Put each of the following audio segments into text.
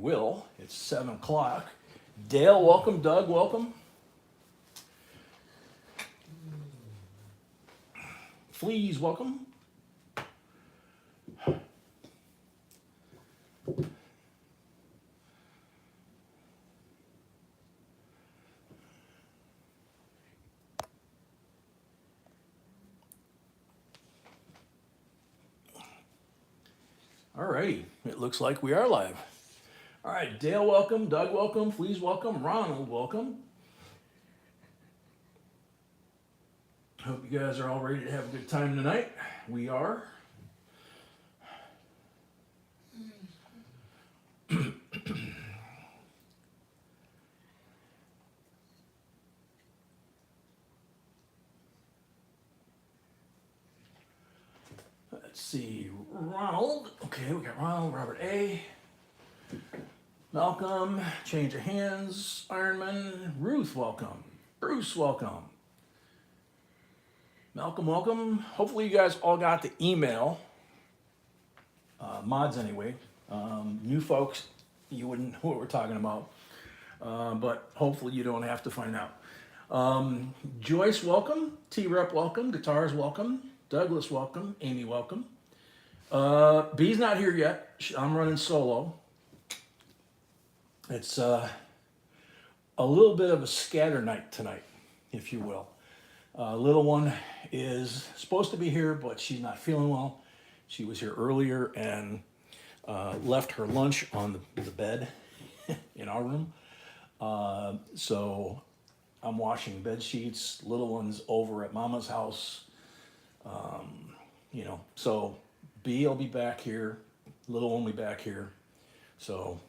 will. It's 7 o'clock. Dale, welcome. Doug, welcome. Fleas, welcome. All righty, it looks like we are live. All right, Dale, welcome. Doug, welcome. Fleas, welcome. Ronald, welcome. Hope you guys are all ready to have a good time tonight. We are. Let's see, Ronald. Okay, we got Ronald, Robert A. Malcolm, change of hands, Ironman, Ruth, welcome. Bruce, welcome. Malcolm, welcome. Hopefully you guys all got the email. Mods anyway. New folks, you wouldn't know what we're talking about. But hopefully you don't have to find out. Joyce, welcome. T-Rep, welcome. Guitars, welcome. Douglas, welcome. Amy, welcome. B's not here yet. I'm running solo. It's a little bit of a scatter night tonight, if you will. Little one is supposed to be here, but she's not feeling well. She was here earlier and left her lunch on the bed in our room. So I'm washing bed sheets. Little one's over at Mama's house. So B will be back here. Little one will be back here. So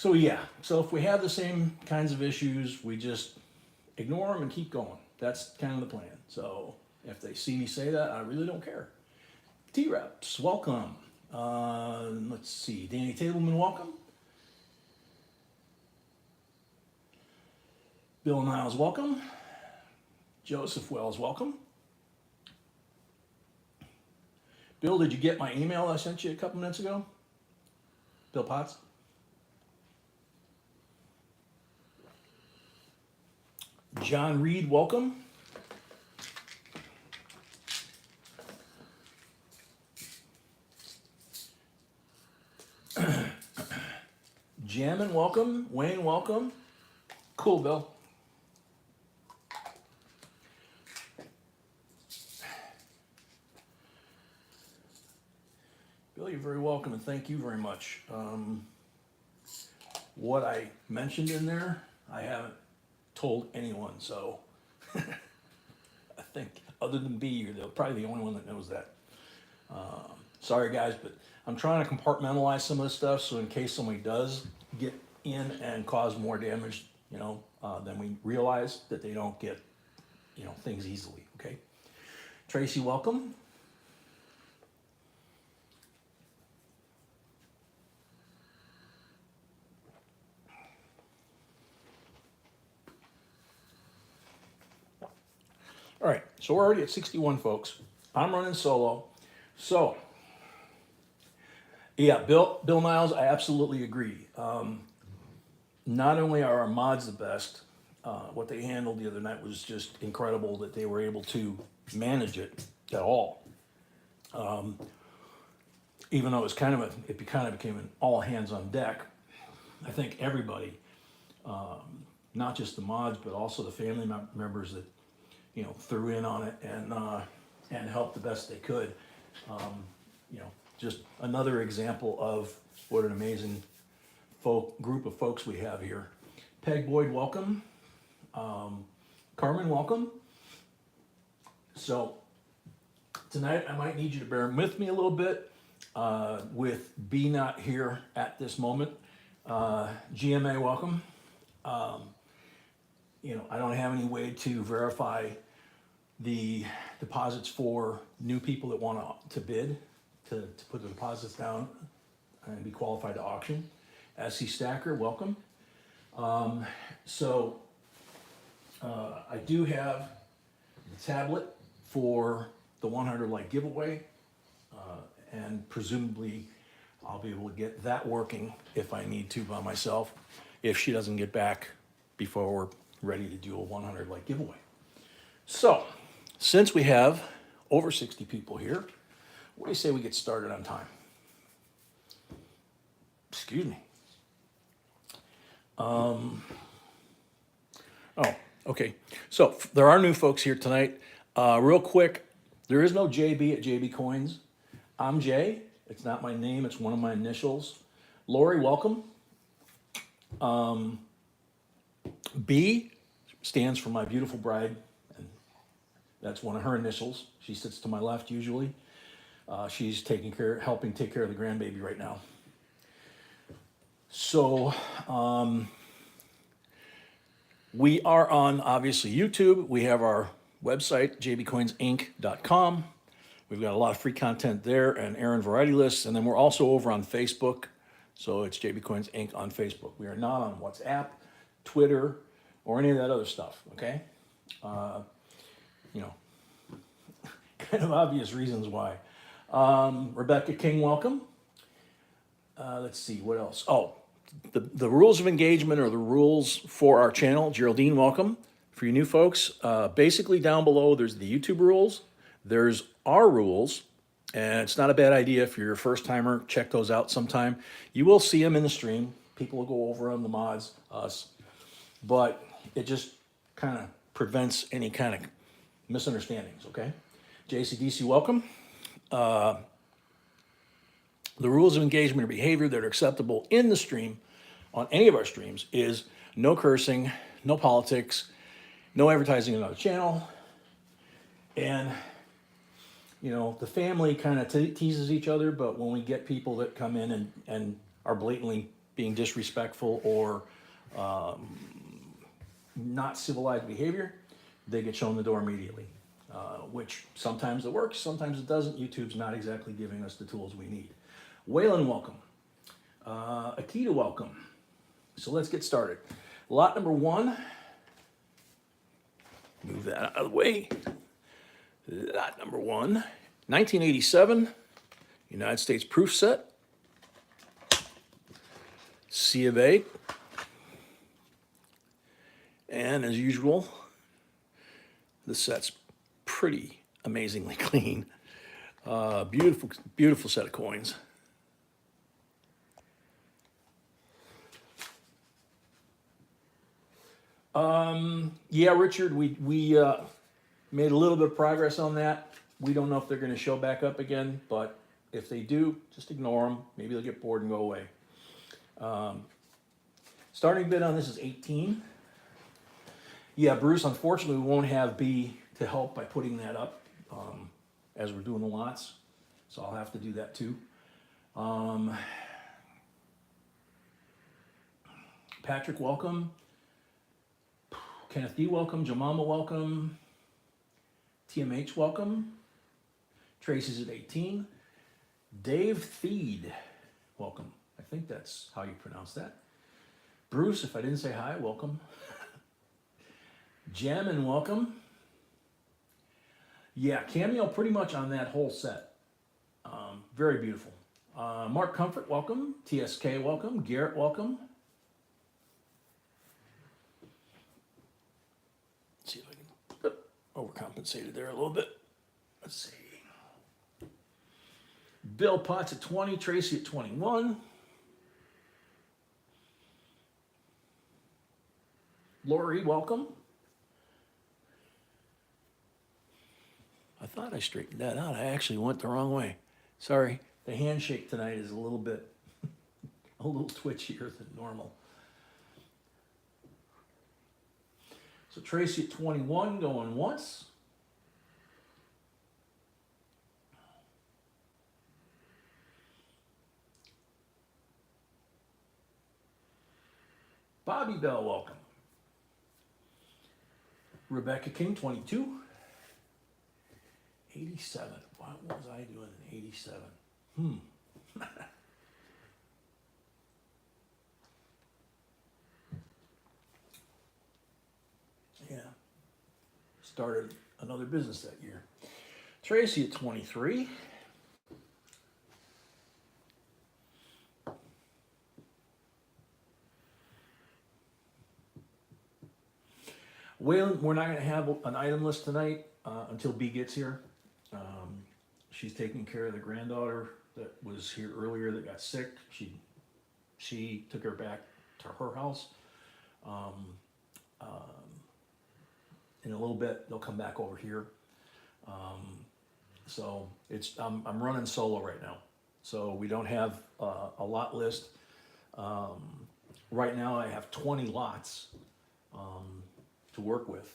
yeah. So if we have the same kinds of issues, we just ignore them and keep going. That's kind of the plan. So if they see me say that, I really don't care. T-Reps, welcome. Let's see. Danny Tableman, welcome. Bill Niles, welcome. Joseph Wells, welcome. Bill, did you get my email I sent you a couple minutes ago? Bill Potts? John Reed, welcome. Jammin, welcome. Wayne, welcome. Cool, Bill. Bill, you're very welcome, and thank you very much. What I mentioned in there, I haven't told anyone, so I think other than B, you're probably the only one that knows that. Sorry guys, but I'm trying to compartmentalize some of this stuff, so in case somebody does get in and cause more damage, then we realize that they don't get, things easily, okay? Tracy, welcome. All right, so we're already at 61 folks. I'm running solo. So, yeah, Bill Niles, I absolutely agree. Not only are our mods the best, what they handled the other night was just incredible that they were able to manage it at all. Even though it kind of became an all hands on deck. I think everybody, not just the mods, but also the family members that threw in on it and helped the best they could. Just another example of what an amazing group of folks we have here. Peg Boyd, welcome. Carmen, welcome. So tonight I might need you to bear with me a little bit with B not here at this moment. GMA, welcome. I don't have any way to verify the deposits for new people that want to bid, to put the deposits down and be qualified to auction. SC Stacker, welcome. I do have the tablet for the 100 light giveaway, and presumably I'll be able to get that working if I need to by myself, if she doesn't get back before we're ready to do a 100 like giveaway. So, since we have over 60 people here, what do you say we get started on time? Excuse me. Oh, okay. So there are new folks here tonight. Real quick, there is no JB at JB Coins. I'm Jay. It's not my name. It's one of my initials. Lori, welcome. B stands for my beautiful bride, and that's one of her initials. She sits to my left usually. She's helping take care of the grandbaby right now. So we are on, obviously, YouTube. We have our website, jbcoinsinc.com. We've got a lot of free content there and Aaron Variety Lists. And then we're also over on Facebook. So it's JB Coins Inc. on Facebook. We are not on WhatsApp, Twitter, or any of that other stuff, okay? Kind of obvious reasons why. Rebecca King, welcome. Let's see, what else? Oh, the rules of engagement or the rules for our channel. Geraldine, welcome. For you new folks, basically down below, there's the YouTube rules. There's our rules, and it's not a bad idea if you're a first timer, check those out sometime. You will see them in the stream. People will go over them, the mods, us, but it just kind of prevents any kind of misunderstandings, okay? JCDC, welcome. The rules of engagement or behavior that are acceptable in the stream, on any of our streams, is no cursing, no politics, no advertising on another channel, and the family kind of teases each other, but when we get people that come in and are blatantly being disrespectful or not civilized behavior, they get shown the door immediately, which sometimes it works, sometimes it doesn't. YouTube's not exactly giving us the tools we need. Waylon, welcome. Akita, welcome. So let's get started. Lot number one, move that out of the way. Lot number one, 1987, United States proof set, C of A, and as usual, the set's pretty amazingly clean. Beautiful, beautiful set of coins. Yeah, Richard, we made a little bit of progress on that. We don't know if they're going to show back up again, but if they do, just ignore them. Maybe they'll get bored and go away. Starting bid on this is 18. Yeah, Bruce, unfortunately, we won't have B to help by putting that up as we're doing the lots. So I'll have to do that too. Patrick, welcome. Kenneth D, welcome. Jamama, welcome. TMH, welcome. Tracy's at 18. Dave Theed, welcome. I think that's how you pronounce that. Bruce, if I didn't say hi, welcome. Jem, and welcome. Yeah, cameo pretty much on that whole set. Very beautiful. Mark Comfort, welcome. TSK, welcome. Garrett, welcome. Let's see if I can overcompensated there a little bit. Let's see. Bill Potts at 20, Tracy at 21. Lori, welcome. I thought I straightened that out. I actually went the wrong way. Sorry, the handshake tonight is a little bit, a little twitchier than normal. So Tracy at 21 going once. Bobby Bell, welcome. Rebecca King, 22. 87. What was I doing in 87? Yeah. Started another business that year. Tracy at 23. Waylon, we're not gonna have an item list tonight, until B gets here. She's taking care of the granddaughter that was here earlier that got sick. She took her back to her house. In a little bit, they'll come back over here. So I'm running solo right now. So we don't have a lot list. Right now I have 20 lots to work with.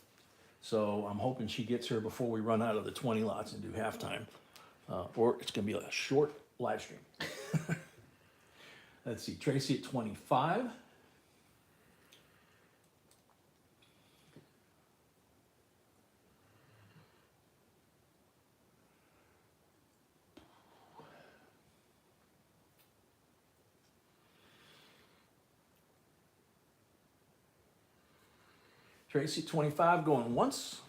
So I'm hoping she gets here before we run out of the 20 lots and do halftime. Or it's gonna be a short live stream. Let's see, Tracy at 25. Tracy at 25 going once.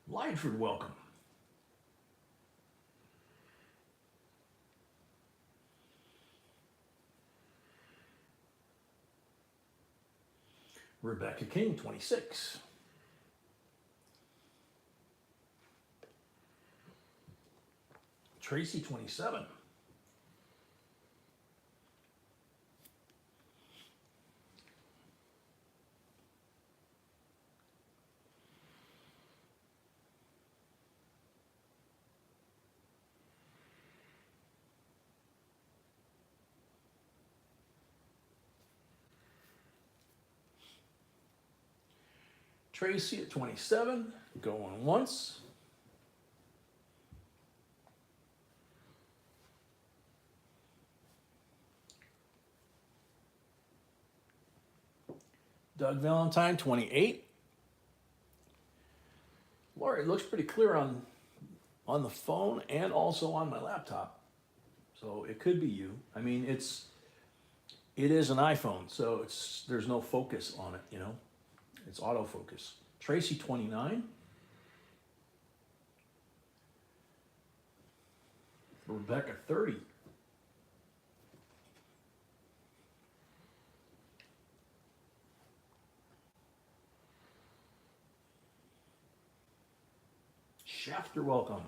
Lightford, welcome. Rebecca King, 26. Tracy, 27. Tracy at 27, going once. Doug Valentine, 28. Laura, it looks pretty clear on the phone and also on my laptop. So it could be you. I mean, it is an iPhone, so there's no focus on it, you know. It's autofocus. Tracy, 29. Rebecca, 30. Shafter, welcome.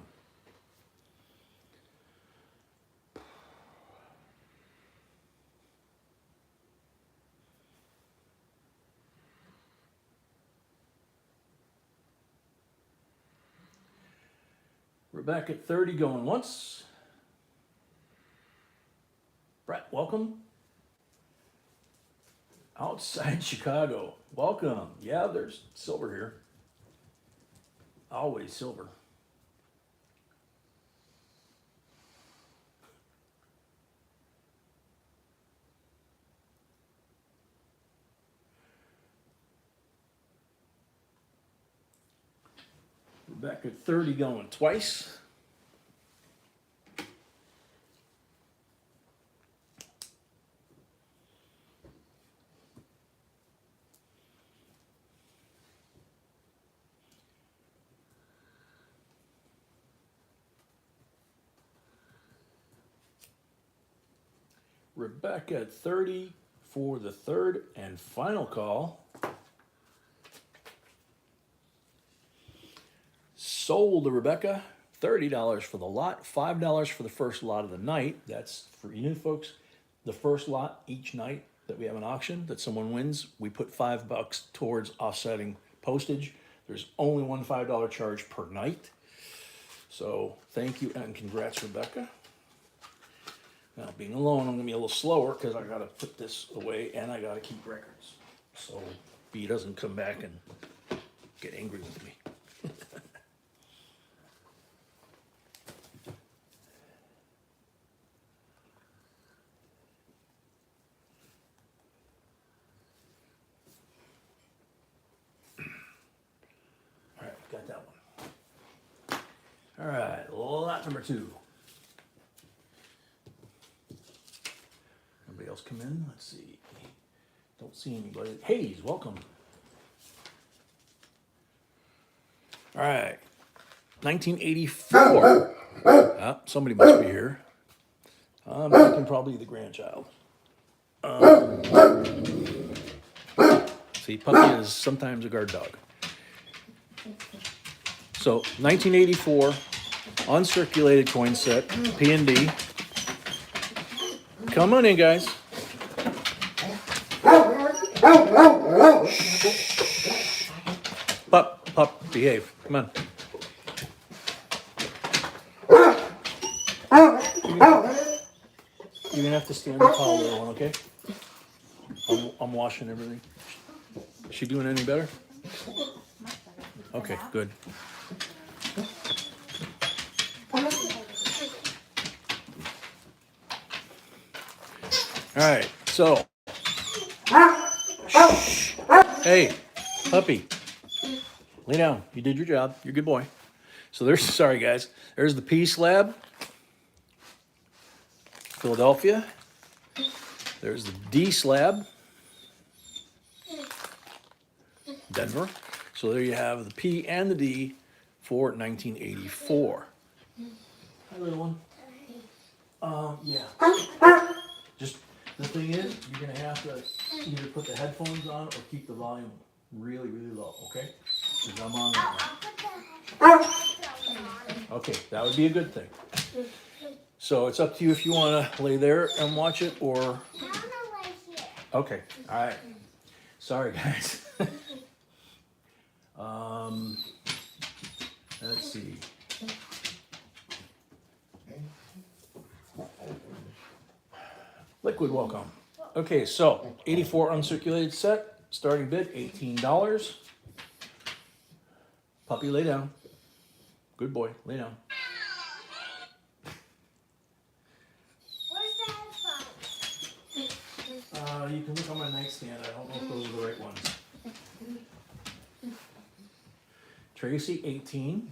Rebecca at 30 going once. Brett, welcome. Outside Chicago, welcome. Yeah, there's silver here. Always silver. Rebecca at 30 going twice. Rebecca at 30 for the third and final call. Sold to Rebecca, $30 for the lot, $5 for the first lot of the night. That's for you new folks. The first lot each night that we have an auction that someone wins, we put $5 towards offsetting postage. There's only one $5 charge per night. So thank you and congrats, Rebecca. Now, being alone, I'm gonna be a little slower because I gotta put this away and I gotta keep records. So B doesn't come back and get angry with me. All right, got that one. All right, lot number 2. Anybody else come in? Let's see. Don't see anybody. Hayes, welcome. All right. 1984. Somebody must be here. I'm thinking probably the grandchild. See, puppy is sometimes a guard dog. So 1984, uncirculated coin set, P&D. Come on in, guys. Pup, behave. Come on. You're gonna have to stand tall, little one, okay? I'm washing everything. Is she doing any better? Okay, good. All right, so. Hey, puppy. Lay down. You did your job. You're a good boy. So there's, sorry guys, there's the P slab, Philadelphia. There's the D slab, Denver. So there you have the P and the D for 1984. Hi, little one. Yeah. Just, the thing is, you're gonna have to either put the headphones on or keep the volume really, really low, okay? Because I'm on that one. Okay, that would be a good thing. So it's up to you if you want to lay there and watch it or... I want to lay here. Okay, all right. Sorry, guys. Let's see. Liquid, welcome. Okay, so 84 uncirculated set, starting bid $18. Puppy, lay down. Good boy, lay down. You can look on my nightstand. I don't know if those are the right ones. Tracy, 18.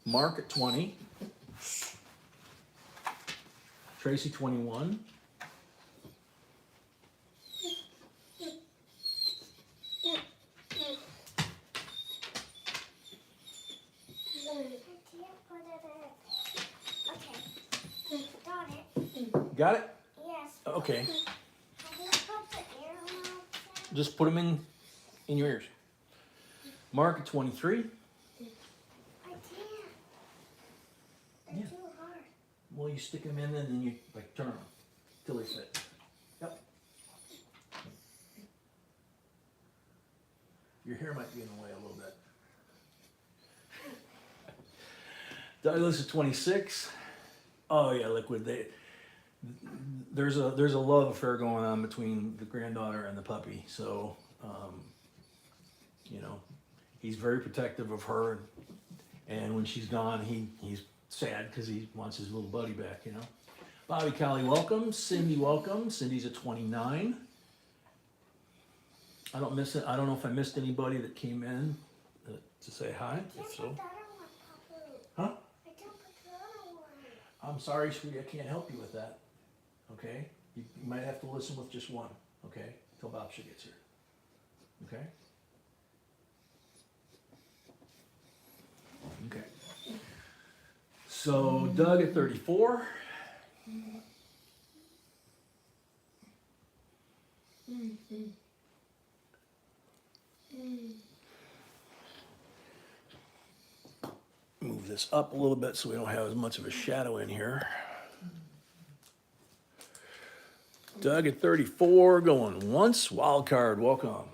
Mark at 20. Tracy, 21. Got it? Yes. Okay. Just put them in your ears. Mark at 23. I can't. They're too hard. Well, you stick them in and then you like turn them till they fit. Yep. Your hair might be in the way a little bit. Douglas at 26. Oh yeah, Liquid. There's a love affair going on between the granddaughter and the puppy. So, you know, he's very protective of her, and when she's gone, he's sad because he wants his little buddy back. You know. Bobby Callie, welcome. Cindy, welcome. Cindy's at 29. I don't miss it. I don't know if I missed anybody that came in to say hi. If so. Huh? I'm sorry, sweetie, I can't help you with that. Okay? You might have to listen with just one, okay? Till Bobsha gets here. Okay? Okay. So Doug at 34. Move this up a little bit so we don't have as much of a shadow in here. Doug at 34, going once, wild card, welcome.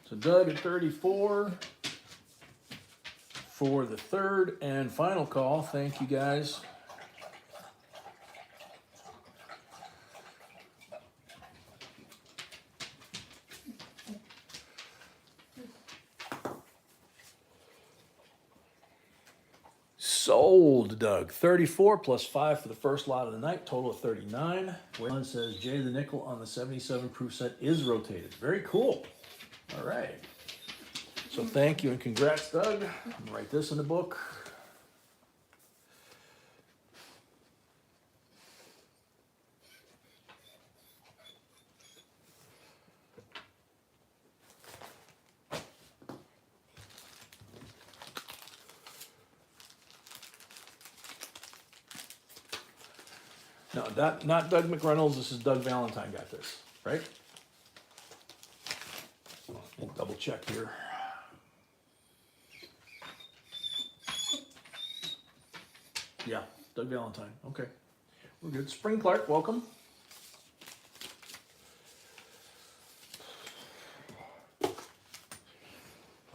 So Doug at 34 for the third and final call. Thank you guys. Sold, Doug. 34 plus 5 for the first lot of the night, total of 39. Wayland says Jay the nickel on the 77 proof set is rotated. Very cool. All right. So thank you and congrats, Doug. I'm gonna write this in the book. No, not Doug McReynolds. This is Doug Valentine got this, right? I'll double check here. Yeah, Doug Valentine. Okay, we're good. Spring Clark, welcome.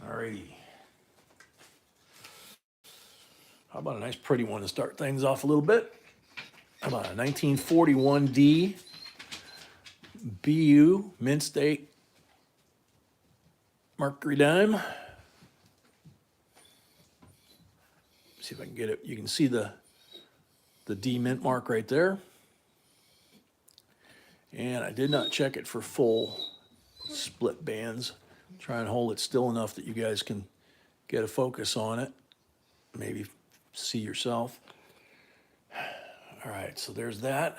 Alrighty. How about a nice pretty one to start things off a little bit? How about a 1941 D BU Mint State Mercury dime? See if I can get it. You can see the D mint mark right there. And I did not check it for full split bands. Try and hold it still enough that you guys can get a focus on it. Maybe see yourself. All right, so there's that.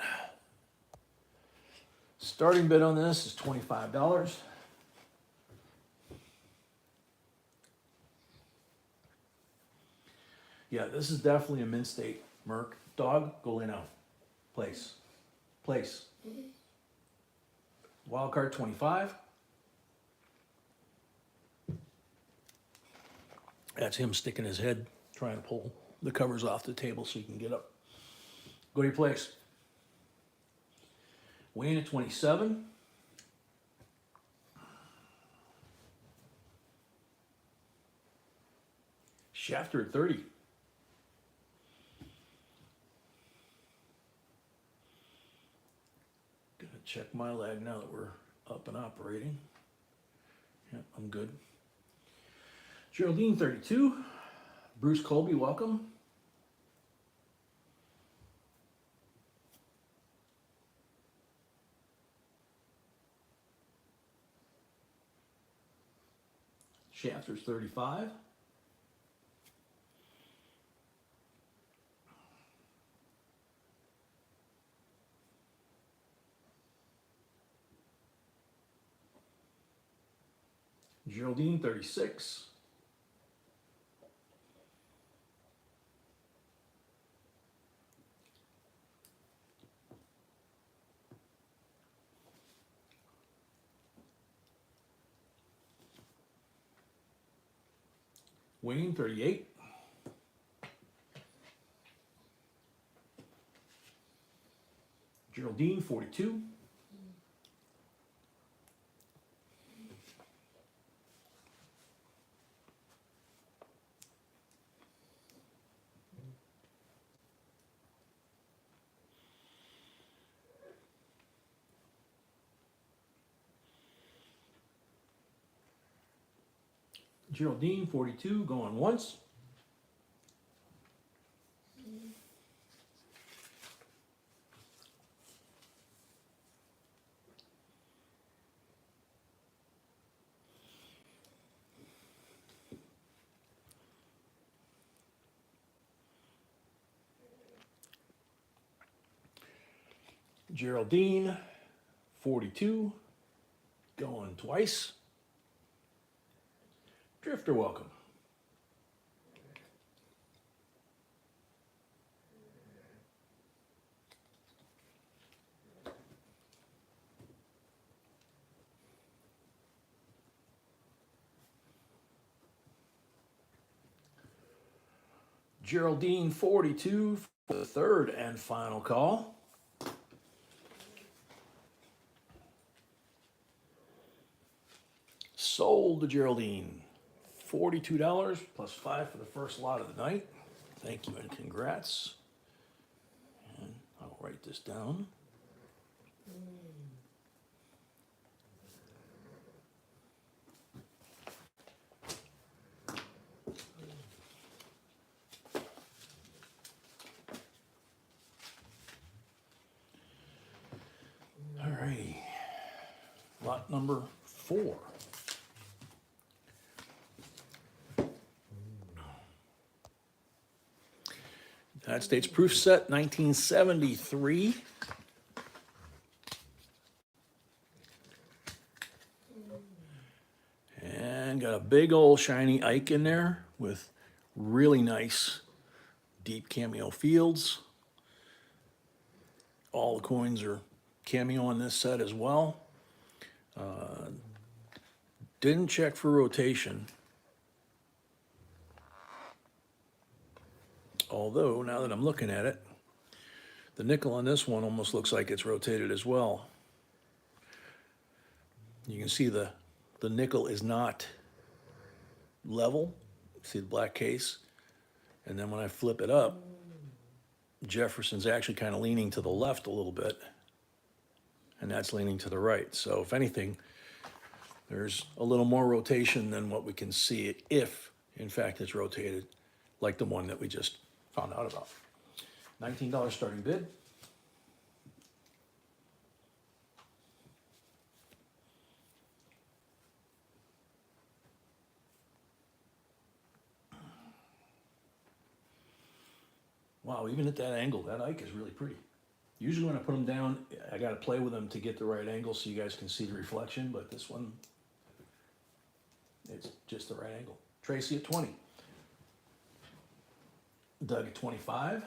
Starting bid on this is $25. Yeah, this is definitely a Mint State Merc. Dog, go lay now. Place. Place. Wild card 25. That's him sticking his head, trying to pull the covers off the table so he can get up. Go to your place. Weighing at 27. Shafter at 30. Gonna check my lag now that we're up and operating. Yep, I'm good. Geraldine 32. Bruce Colby, welcome. Shafter's 35. Geraldine 36. Wayne 38. Geraldine 42. Geraldine 42 going once. Geraldine 42 going twice. Drifter, welcome. Geraldine 42 for the third and final call. Sold to Geraldine. $42 plus 5 for the first lot of the night. Thank you and congrats. And I'll write this down. lot number 4. United States proof set, 1973. And got a big old shiny Ike in there with really nice deep cameo fields. All the coins are cameo on this set as well. Didn't check for rotation. Although, now that I'm looking at it, the nickel on this one almost looks like it's rotated as well. You can see the nickel is not level. See the black case? And then when I flip it up, Jefferson's actually kind of leaning to the left a little bit, and that's leaning to the right. So if anything, there's a little more rotation than what we can see if, in fact, it's rotated, like the one that we just found out about. $19 starting bid. Wow, even at that angle, that Ike is really pretty. Usually when I put them down, I got to play with them to get the right angle so you guys can see the reflection, but this one, it's just the right angle. Tracy at 20. Doug at 25.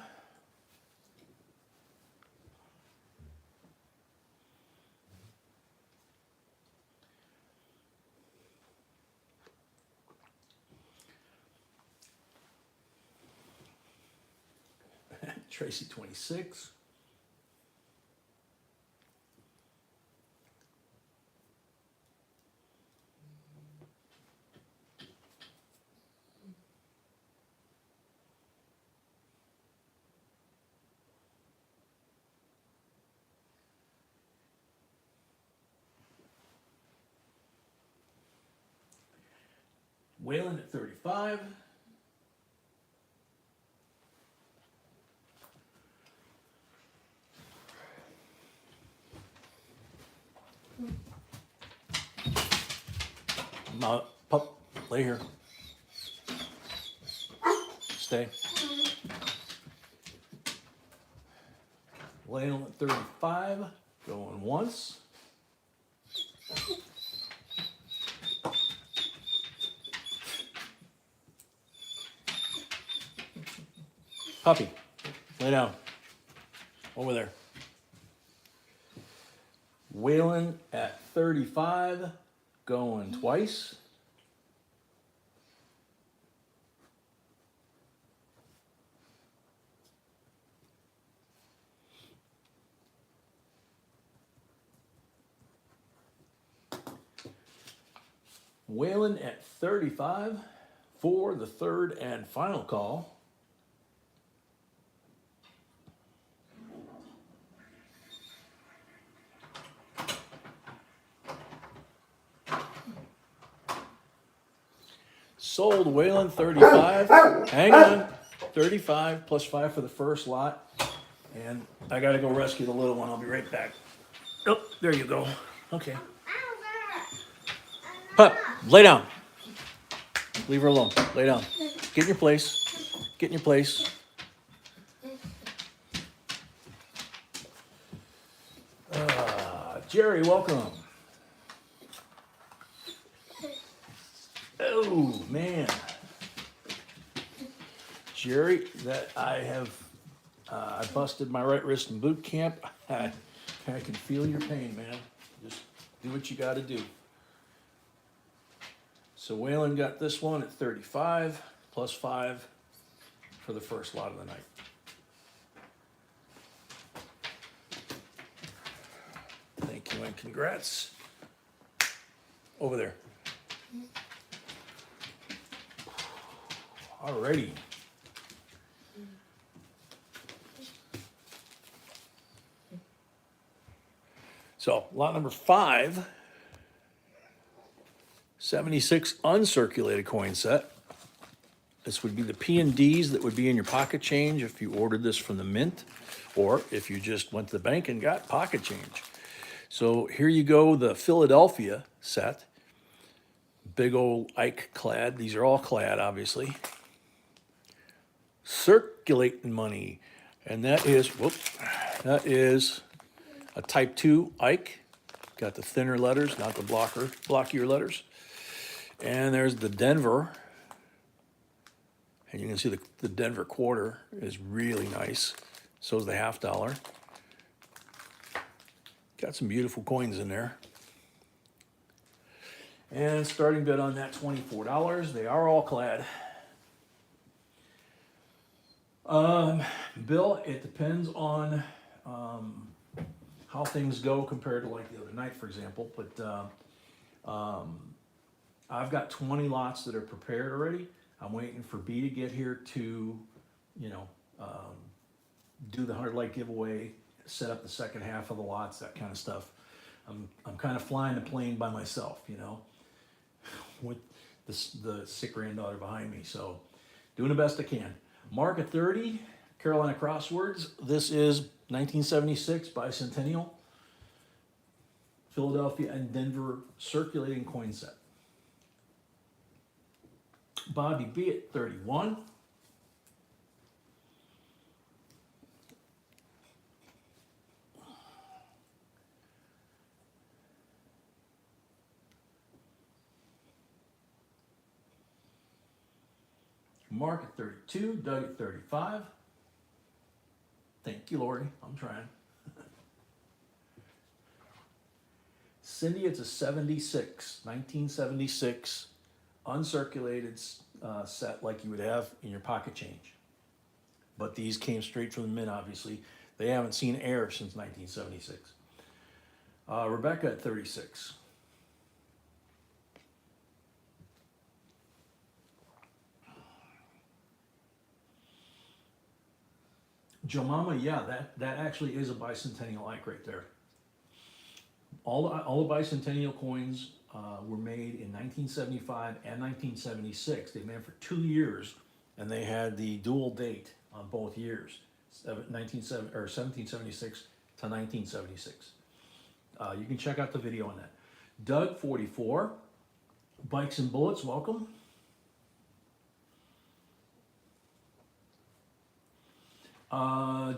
Tracy 26. Whalen at 35. Pup, lay here. Stay. Whalen at 35. Going once. Puppy, lay down. Over there. Whalen at 35, going twice. Whalen at 35 for the third and final call. Sold Whalen 35. Hang on. 35 plus 5 for the first lot. And I got to go rescue the little one. I'll be right back. Oh, there you go. Okay. Pup, lay down. Leave her alone. Lay down. Get in your place. Get in your place. Jerry, welcome. Oh, man. Jerry, that I have, I busted my right wrist in boot camp. I can feel your pain, man. Just do what you got to do. So Whalen got this one at 35 plus 5 for the first lot of the night. Thank you and congrats. Over there. Alrighty. So lot number 5, 76 uncirculated coin set. This would be the P&Ds that would be in your pocket change if you ordered this from the mint, or if you just went to the bank and got pocket change. So here you go, the Philadelphia set. Big old Ike clad. These are all clad, obviously. Circulating money. And that is a type 2 Ike. Got the thinner letters, not the blockier letters. And there's the Denver. And you can see the Denver quarter is really nice. So is the $50. Got some beautiful coins in there. And starting bid on that $24. They are all clad. Bill, it depends on how things go compared to like the other night, for example. But I've got 20 lots that are prepared already. I'm waiting for B to get here to, you know, do the 100 light giveaway, set up the second half of the lots, that kind of stuff. I'm kind of flying the plane by myself, you know, with the sick granddaughter behind me. So doing the best I can. Mark at 30, Carolina Crosswords. This is 1976 bicentennial, Philadelphia and Denver circulating coin set. Bobby B at 31. Mark at 32, Doug at 35. Thank you, Lori. I'm trying. Cindy, it's a 76, 1976, uncirculated set like you would have in your pocket change. But these came straight from the mint, obviously. They haven't seen air since 1976. Rebecca at 36. Jomama, yeah, that actually is a bicentennial Ike right there. All the bicentennial coins were made in 1975 and 1976. They made for 2 years, and they had the dual date on both years, 1776 to 1976. You can check out the video on that. Doug, 44. Bikes and Bullets, welcome.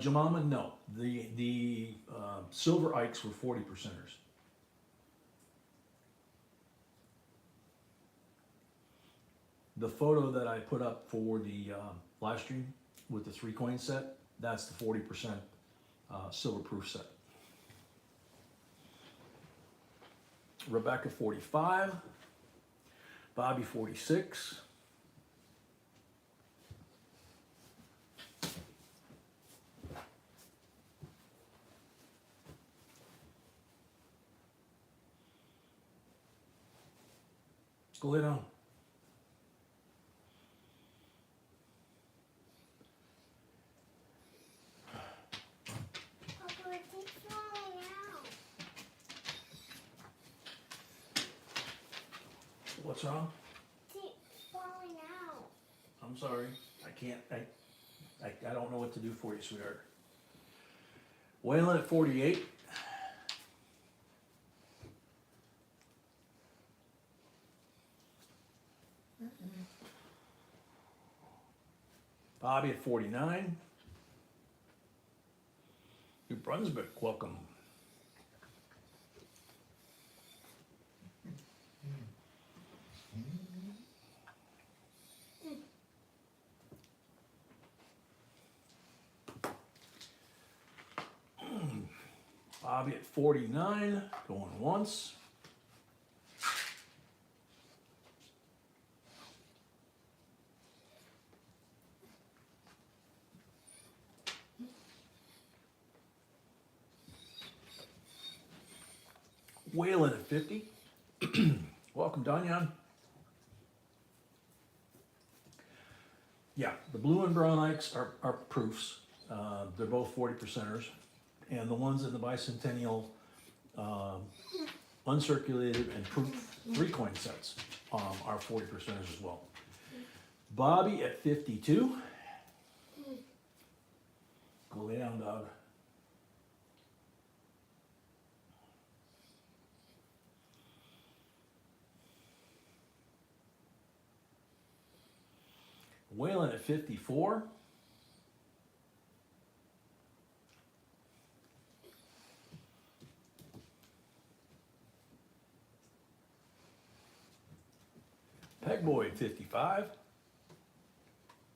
Jemima, no. The silver Ikes were 40%ers. The photo that I put up for the live stream with the 3 coin set, that's the 40% silver proof set. Rebecca, 45. Bobby, 46. Go lay down. Papa, it keeps falling out. What's wrong? It keeps falling out. I'm sorry. I can't. I don't know what to do for you, sweetheart. Waylon at 48. Bobby at 49. New Brunswick, welcome. Bobby at 49, going once. Waylon at 50. Welcome, Danyan. Yeah, the blue and brown Ikes are proofs. They're both 40%ers. And the ones in the bicentennial uncirculated and proof 3 coin sets are 40%ers as well. Bobby at 52. Go lay down, dog. Whalen at 54. Peg Boy at 55.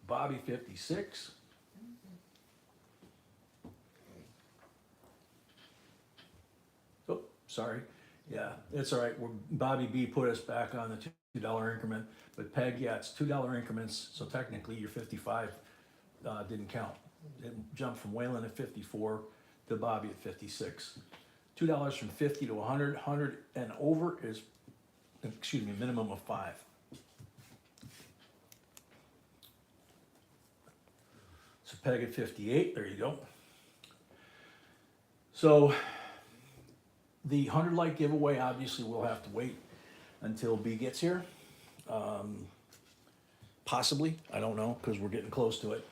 Bobby 56. Oh, sorry. Yeah, it's all right. Bobby B put us back on the $2 increment, but Peg, yeah, it's $2 increments. So technically, your 55 didn't count. It jumped from Whalen at 54 to Bobby at 56. $2 from 50 to 100. 100 and over is, excuse me, minimum of 5. So Peg at 58. There you go. So the 100 light giveaway, obviously we'll have to wait until B gets here. Possibly, I don't know, because we're getting close to it.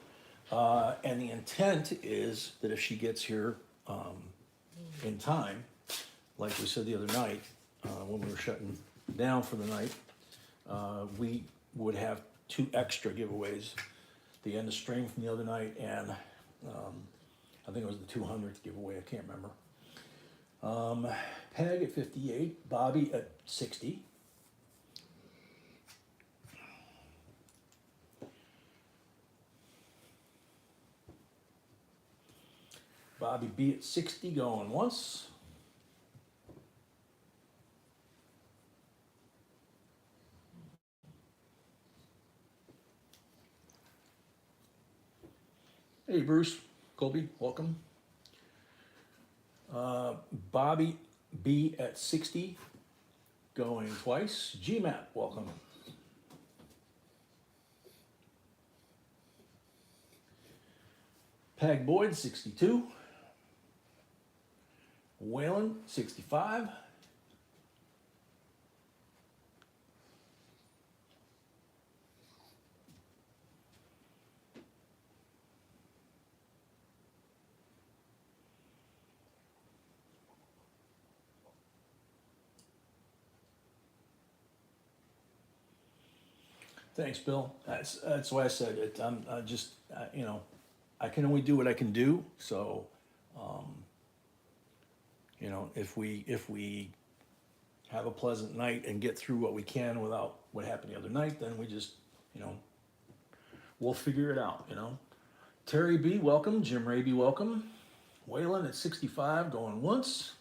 And the intent is that if she gets here in time, like we said the other night, when we were shutting down for the night, we would have 2 extra giveaways. The end of string from the other night, and I think it was the 200th giveaway, I can't remember. Peg at 58, Bobby at 60. Bobby B at 60 going once. Hey Bruce, Colby, welcome. Bobby B at 60 going twice. GMAP, welcome. Peg Boyd 62. Whalen 65. Thanks, Bill. That's why I said it. I just, you know, I can only do what I can do. So, you know, if we have a pleasant night and get through what we can without what happened the other night, then we just, you know, we'll figure it out. You know, Terry B, welcome. Jim Raby, welcome. Whalen at 65 going once.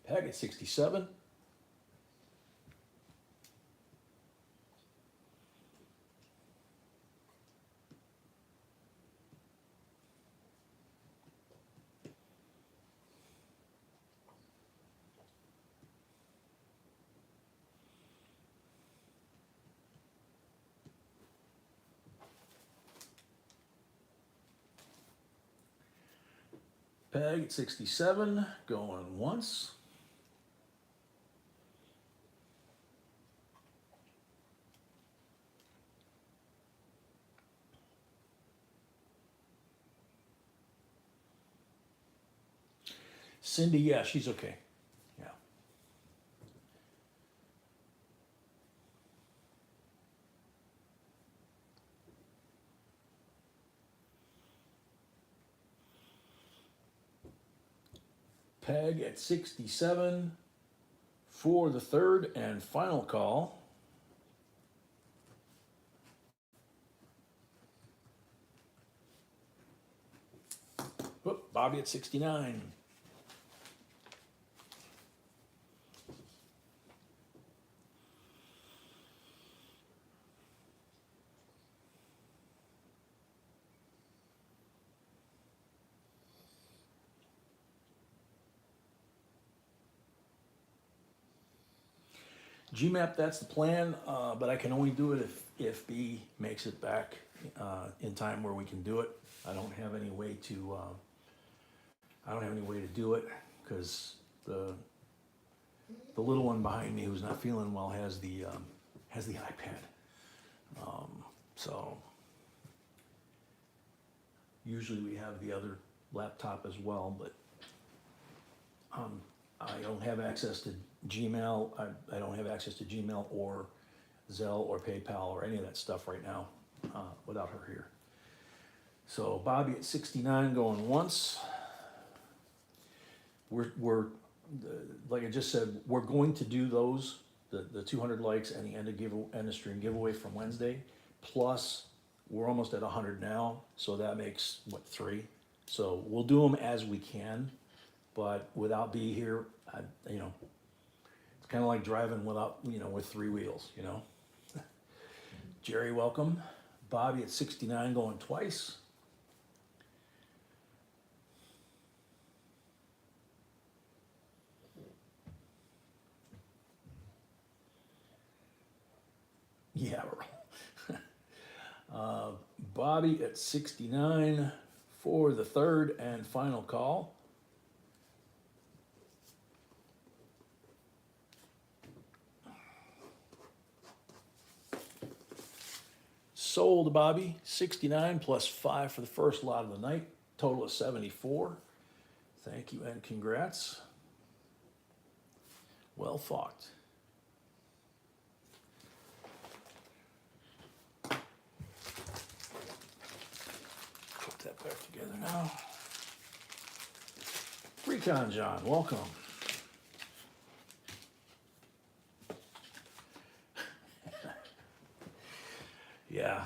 Peg at 67. Peg at 67 going once. Cindy, yeah, she's okay. Yeah. Peg at 67 for the third and final call. Whoop, Bobby at 69. GMAP, that's the plan, but I can only do it if B makes it back in time where we can do it. I don't have any way to do it because the little one behind me who's not feeling well has the iPad. So usually we have the other laptop as well, but I don't have access to Gmail. I don't have access to Gmail or Zelle or PayPal or any of that stuff right now without her here. So Bobby at 69 going once. We're like I just said, we're going to do those, the 200 likes and the end of stream giveaway from Wednesday. Plus, we're almost at 100 now, so that makes, what, 3? So we'll do them as we can, but without B here, it's kind of like driving without, with 3 wheels, Jerry, welcome. Bobby at 69 going twice. Yeah. Bobby at 69 for the third and final call. Sold, Bobby. 69 plus 5 for the first lot of the night. Total of 74. Thank you and congrats. Well fought. Put that back together now. Recon John, welcome. Yeah.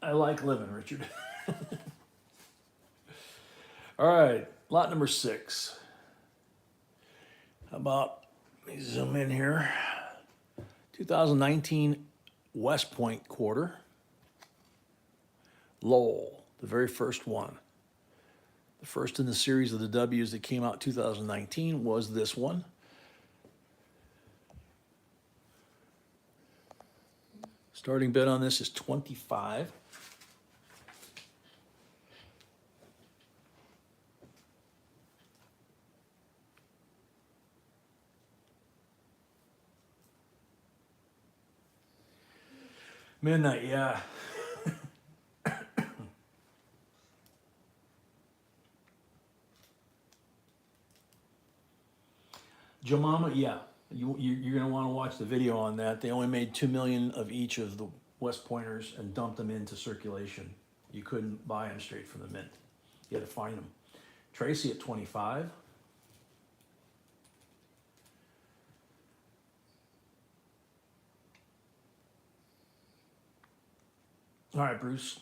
I like living, Richard. All right, lot number 6. How about, let me zoom in here. 2019 West Point quarter. Lowell, the very first one. The first in the series of the W's that came out 2019 was this one. Starting bid on this is 25. Midnight, yeah. Jemama, yeah. You're going to want to watch the video on that. They only made 2 million of each of the West Pointers and dumped them into circulation. You couldn't buy them straight from the mint. You had to find them. Tracy at 25. All right, Bruce.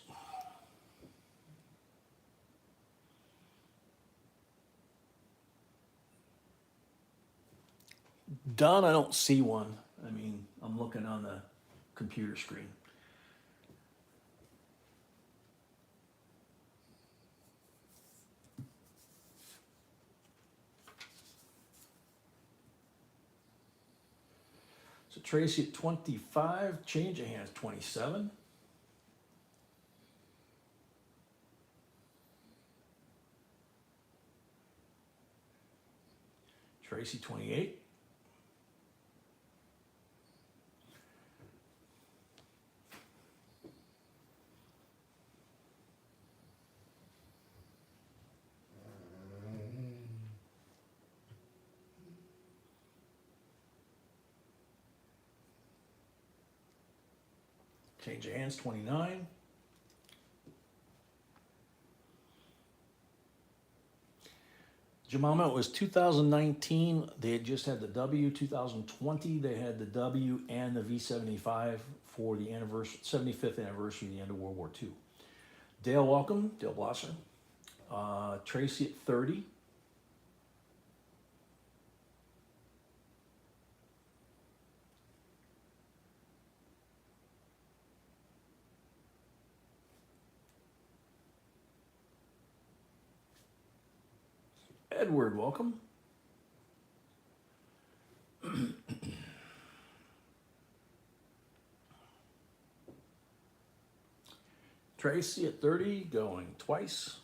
Done, I don't see one. I mean, I'm looking on the computer screen. So Tracy at 25, change of hands 27. Tracy 28. Change of hands 29. Jemima, it was 2019. They had just had the W. 2020, they had the W and the V75 for the 75th anniversary of the end of World War II. Dale, welcome. Dale Blosser. Tracy at 30. Edward, welcome. Tracy at 30, going twice.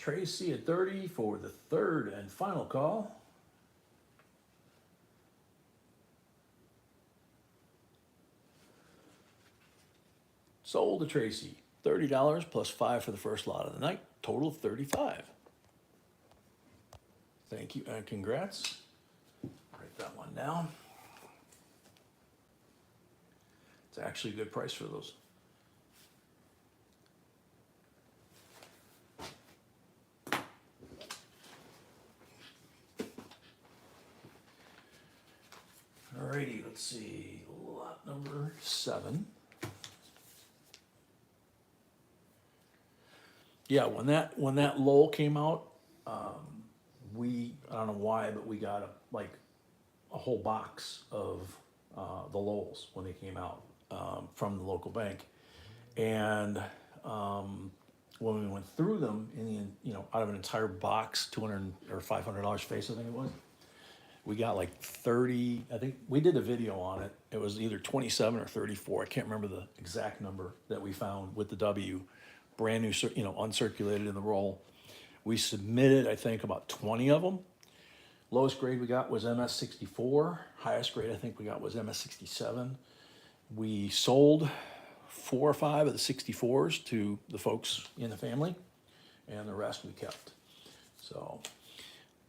Tracy at 30 for the third and final call. Sold to Tracy, $30 plus 5 for the first lot of the night, total of 35. Thank you and congrats. Write that one down. It's actually a good price for those. Alrighty, let's see, lot number 7. Yeah, when that lull came out, I don't know why, but we got a whole box of the lulls when they came out from the local bank, and when we went through them out of an entire box, $200 or $500 face, I think it was. We got like 30, I think we did a video on it. It was either 27 or 34. I can't remember the exact number that we found with the W, brand new, uncirculated in the roll. We submitted, I think, about 20 of them. Lowest grade we got was MS64. Highest grade I think we got was MS67. We sold 4 or 5 of the 64s to the folks in the family, and the rest we kept. So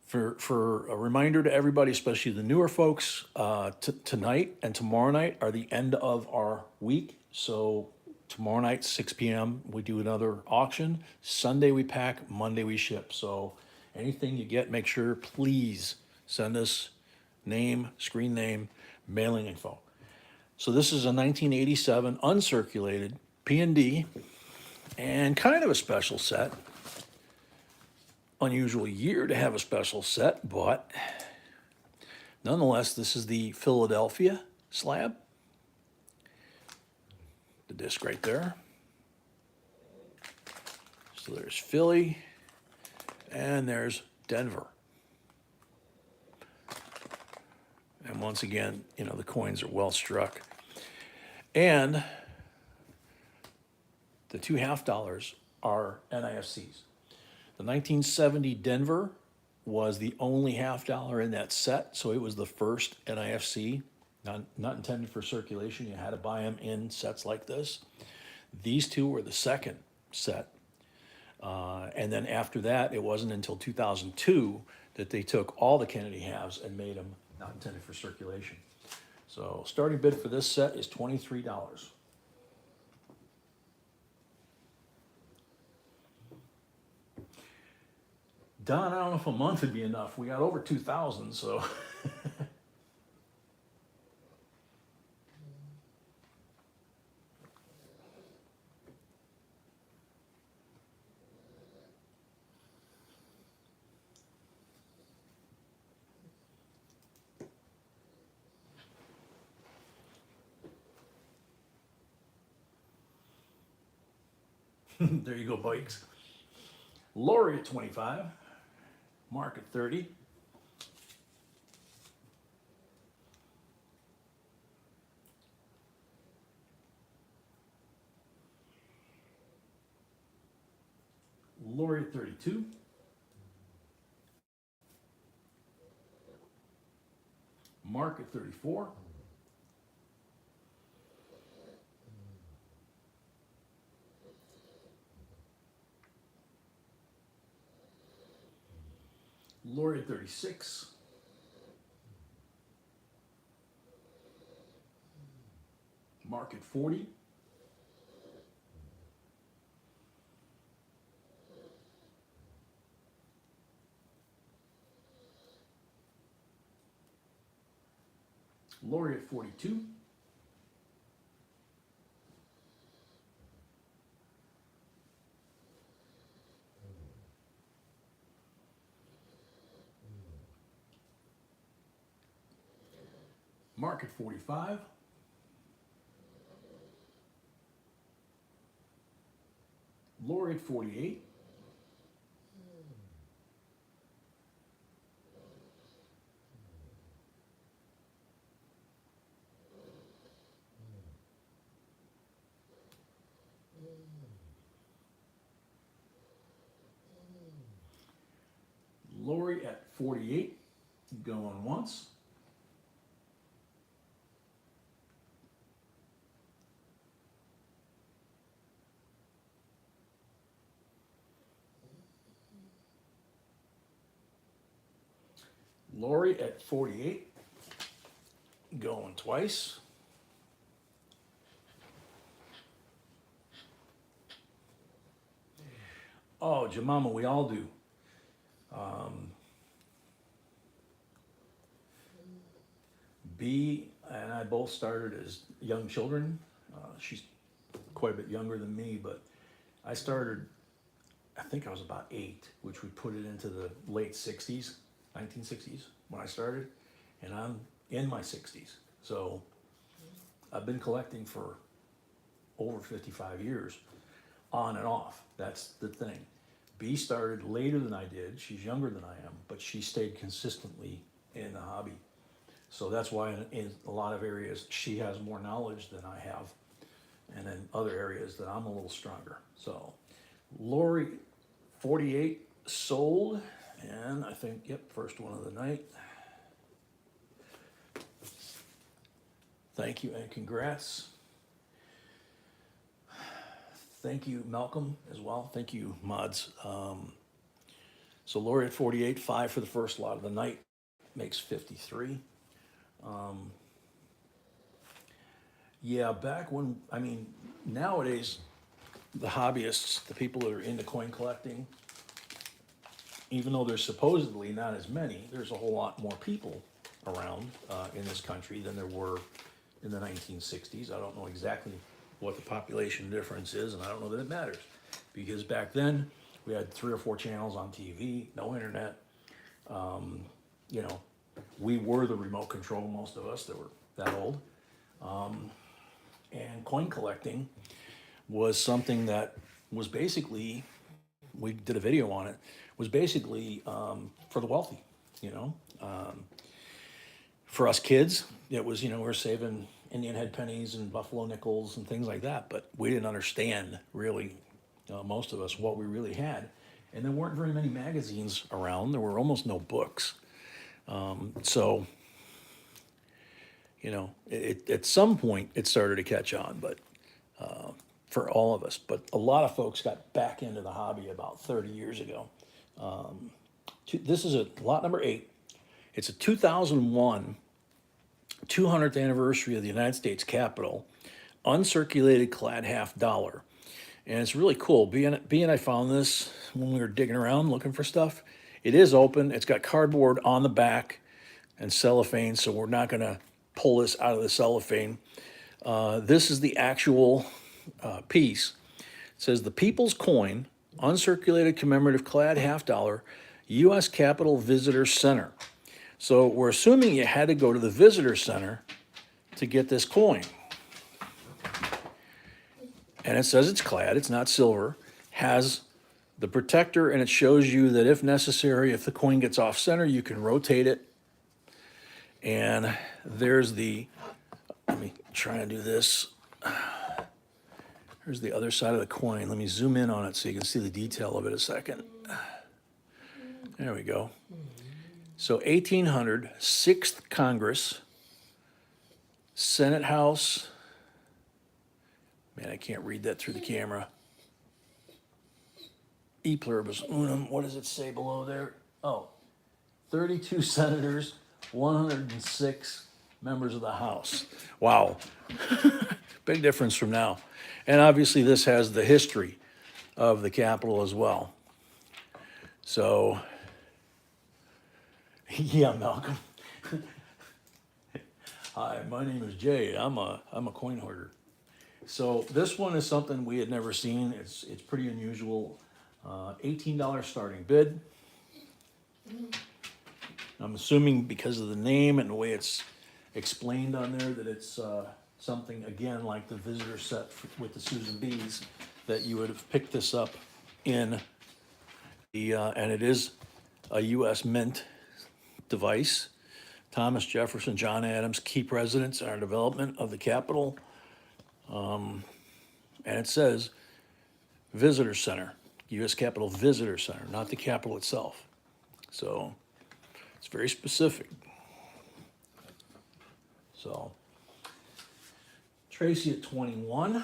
for a reminder to everybody, especially the newer folks, tonight and tomorrow night are the end of our week. So tomorrow night, 6 p.m., we do another auction. Sunday we pack, Monday we ship. So anything you get, make sure, please send us name, screen name, mailing info. So this is a 1987 uncirculated P&D and kind of a special set. Unusual year to have a special set, but nonetheless, this is the Philadelphia slab. The disc right there. So there's Philly, and there's Denver. And once again, the coins are well struck. And the 2 $half are NIFCs. The 1970 Denver was the only $half in that set, so it was the first NIFC, not intended for circulation. You had to buy them in sets like this. These two were the second set. And then after that, it wasn't until 2002 that they took all the Kennedy halves and made them not intended for circulation. So starting bid for this set is $23. Don, I don't know if a month would be enough. We got over 2,000, so. There you go, bikes. Lori at 25. Mark at 30. Lori at 32. Mark at 34. Lori at 36. Mark at 40. Lori at 42. Mark at 45. Lori at 48. Lori at 48, going once. Lori at 48, going twice. Oh, Jemima, we all do. B and I both started as young children. She's quite a bit younger than me, but I started, I think I was about 8, which would put it into the late 60s, 1960s when I started, and I'm in my 60s. So I've been collecting for over 55 years, on and off. That's the thing. B started later than I did. She's younger than I am, but she stayed consistently in the hobby. So that's why in a lot of areas she has more knowledge than I have, and in other areas that I'm a little stronger. So Lori, 48, sold, and I think, yep, first one of the night. Thank you and congrats. Thank you, Malcolm, as well. Thank you, mods. So Lori at 48, 5 for the first lot of the night, makes 53. Yeah, back when, I mean, nowadays, the hobbyists, the people that are into coin collecting, even though there's supposedly not as many, there's a whole lot more people around in this country than there were in the 1960s. I don't know exactly what the population difference is, and I don't know that it matters, because back then we had 3 or 4 channels on TV, no internet. You know, we were the remote control, most of us that were that old. And coin collecting was something that was basically, we did a video on it, was basically for the wealthy, you know. For us kids, it was, you know, we were saving Indian head pennies and buffalo nickels and things like that, but we didn't understand really, most of us, what we really had. And there weren't very many magazines around. There were almost no books. So, you know, at some point it started to catch on, but for all of us. But a lot of folks got back into the hobby about 30 years ago. This is a lot number 8. It's a 2001 200th anniversary of the United States Capitol, uncirculated clad half dollar. And it's really cool. B and I found this when we were digging around looking for stuff. It is open. It's got cardboard on the back and cellophane, so we're not going to pull this out of the cellophane. This is the actual piece. It says the People's Coin, uncirculated commemorative clad half dollar, U.S. Capitol Visitor Center. So we're assuming you had to go to the Visitor Center to get this coin. And it says it's clad, it's not silver, has the protector, and it shows you that if necessary, if the coin gets off center, you can rotate it. And there's the, let me try and do this. Here's the other side of the coin. Let me zoom in on it so you can see the detail of it a second. There we go. So 1800, 6th Congress, Senate House. Man, I can't read that through the camera. E pluribus unum, what does it say below there? Oh, 32 senators, 106 members of the House. Wow, big difference from now. And obviously this has the history of the Capitol as well. So, yeah, Malcolm. Hi, my name is Jay. I'm a coin hoarder. So this one is something we had never seen. It's pretty unusual. $18 starting bid. I'm assuming because of the name and the way it's explained on there that it's something, again, like the visitor set with the Susan B's, that you would have picked this up in the, and it is a U.S. Mint device. Thomas Jefferson, John Adams, key presidents in our development of the Capitol. And it says Visitor Center, U.S. Capitol Visitor Center, not the Capitol itself. So It's very specific. So, Tracy at 21.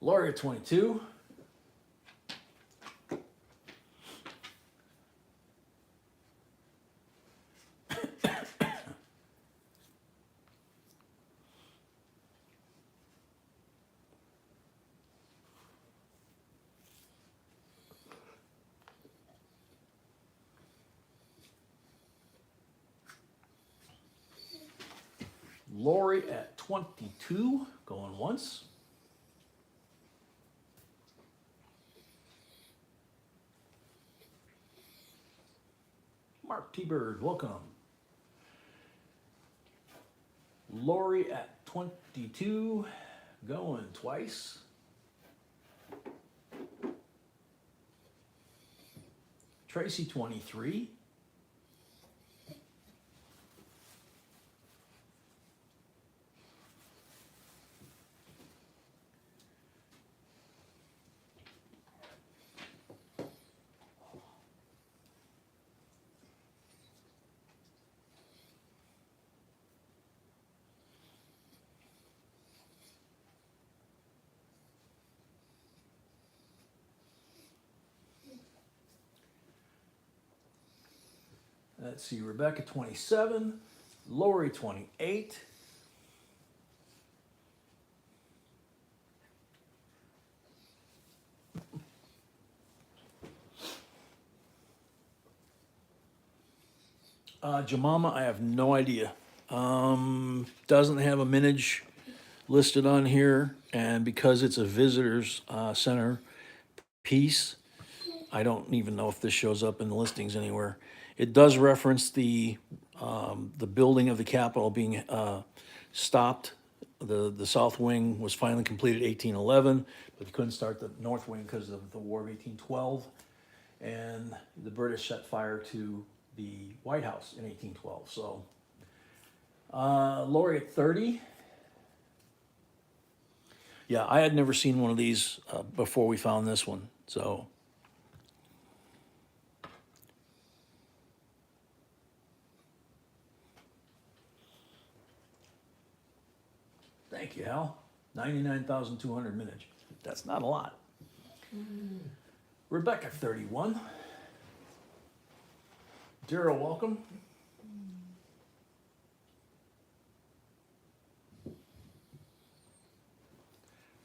Lori at 22. Lori at 22, going once. Mark T-Bird, welcome. Lori at 22, going twice. Tracy 23. Let's see, Rebecca 27, Lori 28. Jamama, I have no idea. Doesn't have a minage listed on here, and because it's a visitors center piece, I don't even know if this shows up in the listings anywhere. It does reference the building of the Capitol being stopped. The south wing was finally completed 1811, but they couldn't start the north wing because of the War of 1812, and the British set fire to the White House in 1812. So, Lori at 30. Yeah, I had never seen one of these before we found this one. So, thank you, Hal. 99,200 minutes. That's not a lot. Rebecca, 31. Daryl, welcome.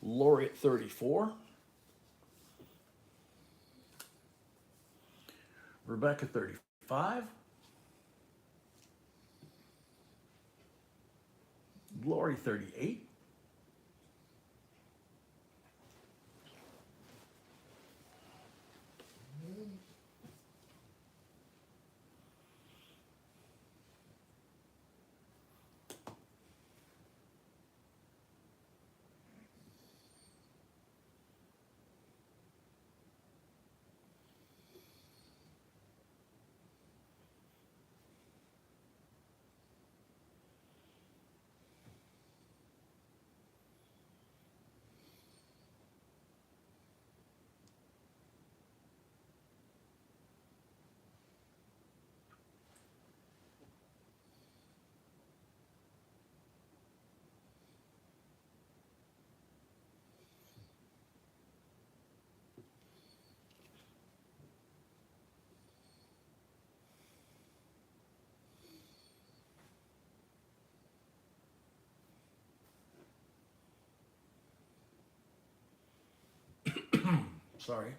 Lori at 34. Rebecca, 35. Lori, 38. Sorry.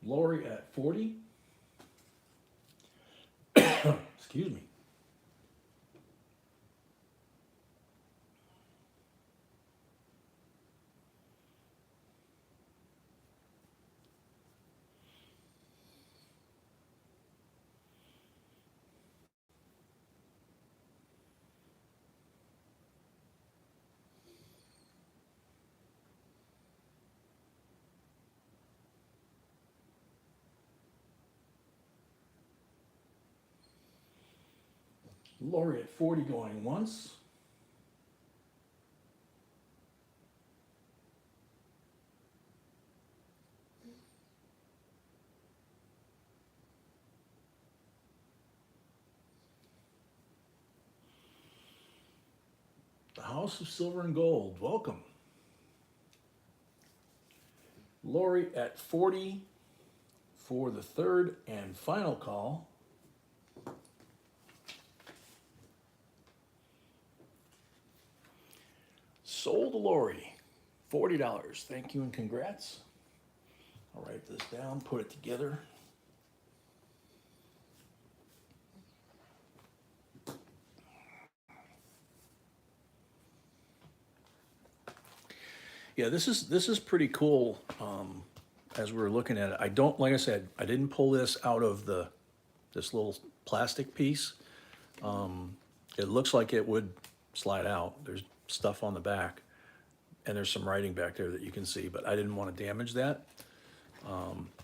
Lori at 40. Excuse me. Lori at 40 going once. House of Silver and Gold, welcome. Lori at 40 for the third and final call. Sold to Lori, $40. Thank you and congrats. I'll write this down, put it together. Yeah, this is pretty cool. As we were looking at it, I don't, like I said, I didn't pull this out of this little plastic piece. It looks like it would slide out. There's stuff on the back, and there's some writing back there that you can see, but I didn't want to damage that.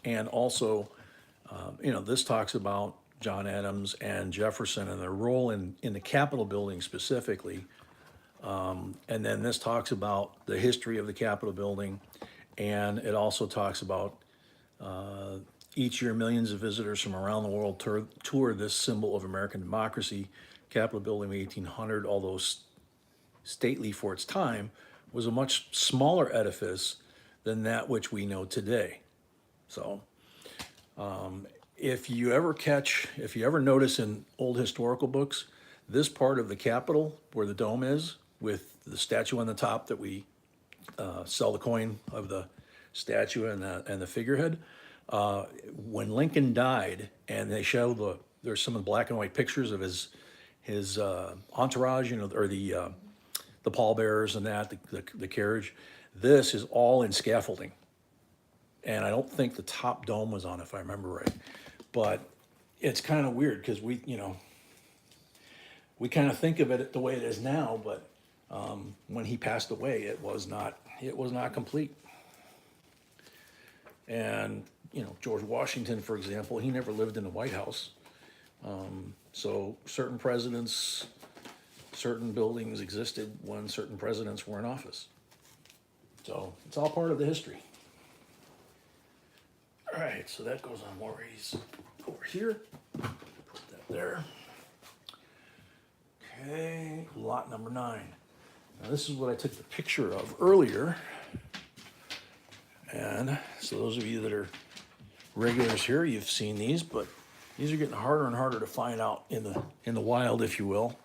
And also, this talks about John Adams and Jefferson and their role in the Capitol building specifically. And then this talks about the history of the Capitol building, and it also talks about each year millions of visitors from around the world tour this symbol of American democracy. Capitol building in 1800, although stately for its time, was a much smaller edifice than that which we know today. So if you ever notice in old historical books, this part of the Capitol where the dome is with the statue on the top that we sell the coin of the statue and the figurehead, when Lincoln died and they show there's some of the black and white pictures of his entourage, or the pallbearers and the carriage. This is all in scaffolding. And I don't think the top dome was on, if I remember right. But it's kind of weird because we kind of think of it the way it is now, but when he passed away, it was not complete. And George Washington, for example, he never lived in the White House. So certain presidents, certain buildings existed when certain presidents were in office. So it's all part of the history. All right, so that goes on Lori's over here. Put that there. Okay, lot number 9. Now this is what I took the picture of earlier. And so those of you that are regulars here, you've seen these, but these are getting harder and harder to find out in the wild, if you will.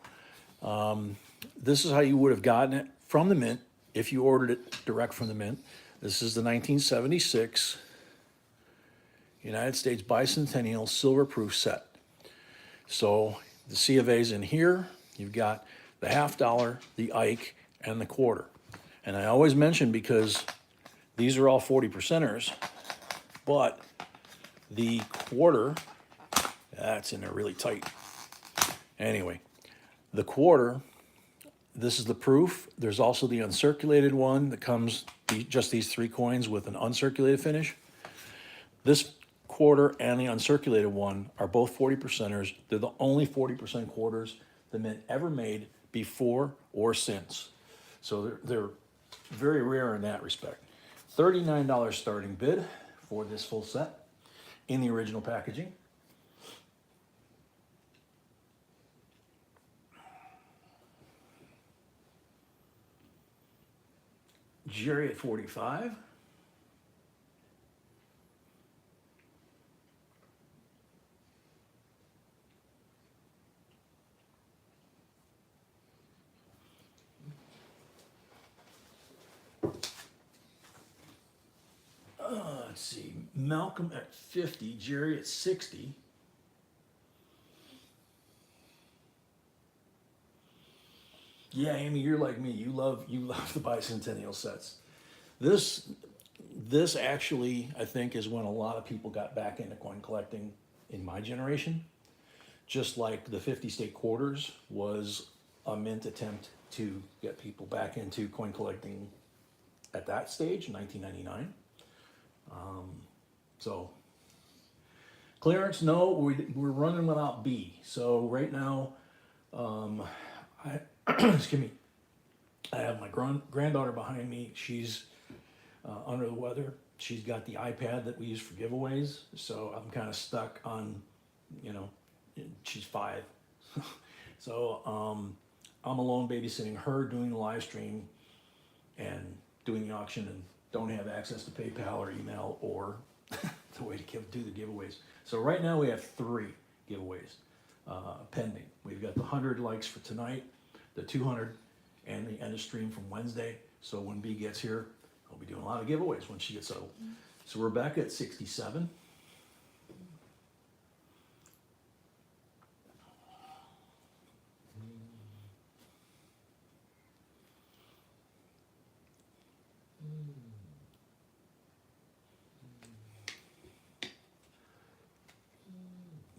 This is how you would have gotten it from the mint if you ordered it direct from the mint. This is the 1976 United States Bicentennial Silver Proof set. So the C of A's in here. You've got the $50, the Ike, and the quarter. And I always mention, because these are all 40%ers, but the quarter, that's in there really tight. Anyway, the quarter, this is the proof. There's also the uncirculated one that comes, just these 3 coins with an uncirculated finish. This quarter and the uncirculated one are both 40%ers. They're the only 40% quarters the mint ever made before or since. So they're very rare in that respect. $39 starting bid for this full set in the original packaging. Jerry at 45. Let's see, Malcolm at 50, Jerry at 60. Yeah, Amy, you're like me. You love the bicentennial sets. This actually, I think, is when a lot of people got back into coin collecting in my generation. Just like the 50 state quarters was a mint attempt to get people back into coin collecting at that stage, 1999. So clearance, no, we're running without B. So right now, excuse me, I have my granddaughter behind me. She's under the weather. She's got the iPad that we use for giveaways. So I'm kind of stuck on, she's 5. So I'm alone babysitting her, doing the live stream and doing the auction, and don't have access to PayPal or email or the way to do the giveaways. So right now we have 3 giveaways pending. We've got the 100 likes for tonight, the 200, and the end of stream from Wednesday. So when B gets here, I'll be doing a lot of giveaways when she gets settled. So Rebecca at 67.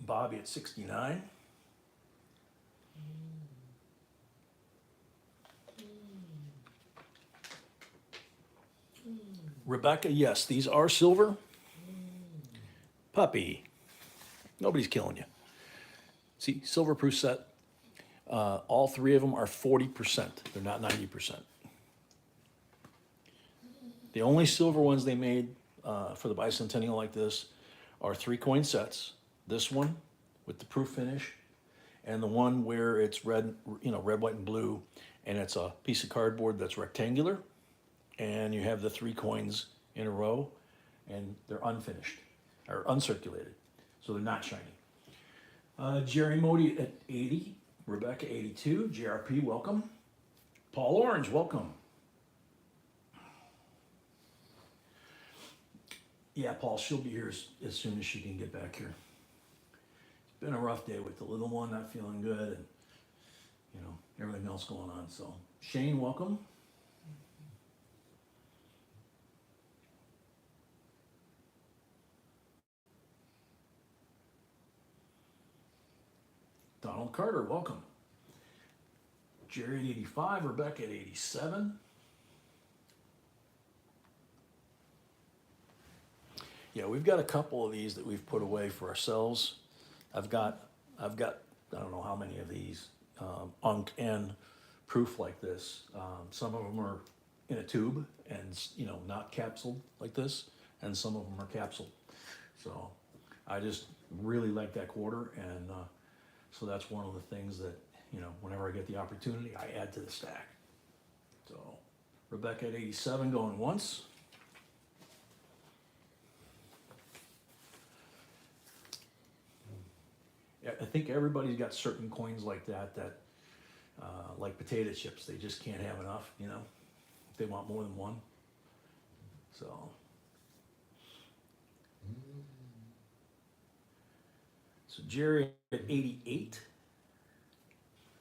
Bobby at 69. Rebecca, yes, these are silver. Puppy, nobody's killing you. See, silver proof set. All 3 of them are 40%. They're not 90%. The only silver ones they made for the bicentennial like this are 3 coin sets. This one with the proof finish, and the one where it's red, red, white, and blue, and it's a piece of cardboard that's rectangular, and you have the 3 coins in a row, and they're unfinished or uncirculated, so they're not shiny. Jerry Modi at 80, Rebecca 82, JRP, welcome. Paul Orange, welcome. Yeah, Paul, she'll be here as soon as she can get back here. It's been a rough day with the little one not feeling good and, everything else going on. So, Shane, welcome. Donald Carter, welcome. Jerry at 85, Rebecca at 87. Yeah, we've got a couple of these that we've put away for ourselves. I've got I don't know how many of these unk and proof like this. Some of them are in a tube and not capsuled like this, and some of them are capsuled. So I just really like that quarter, and so that's one of the things that whenever I get the opportunity, I add to the stack. So Rebecca at 87 going once. I think everybody's got certain coins like that, like potato chips, they just can't have enough, they want more than one. So. So Jerry at 88.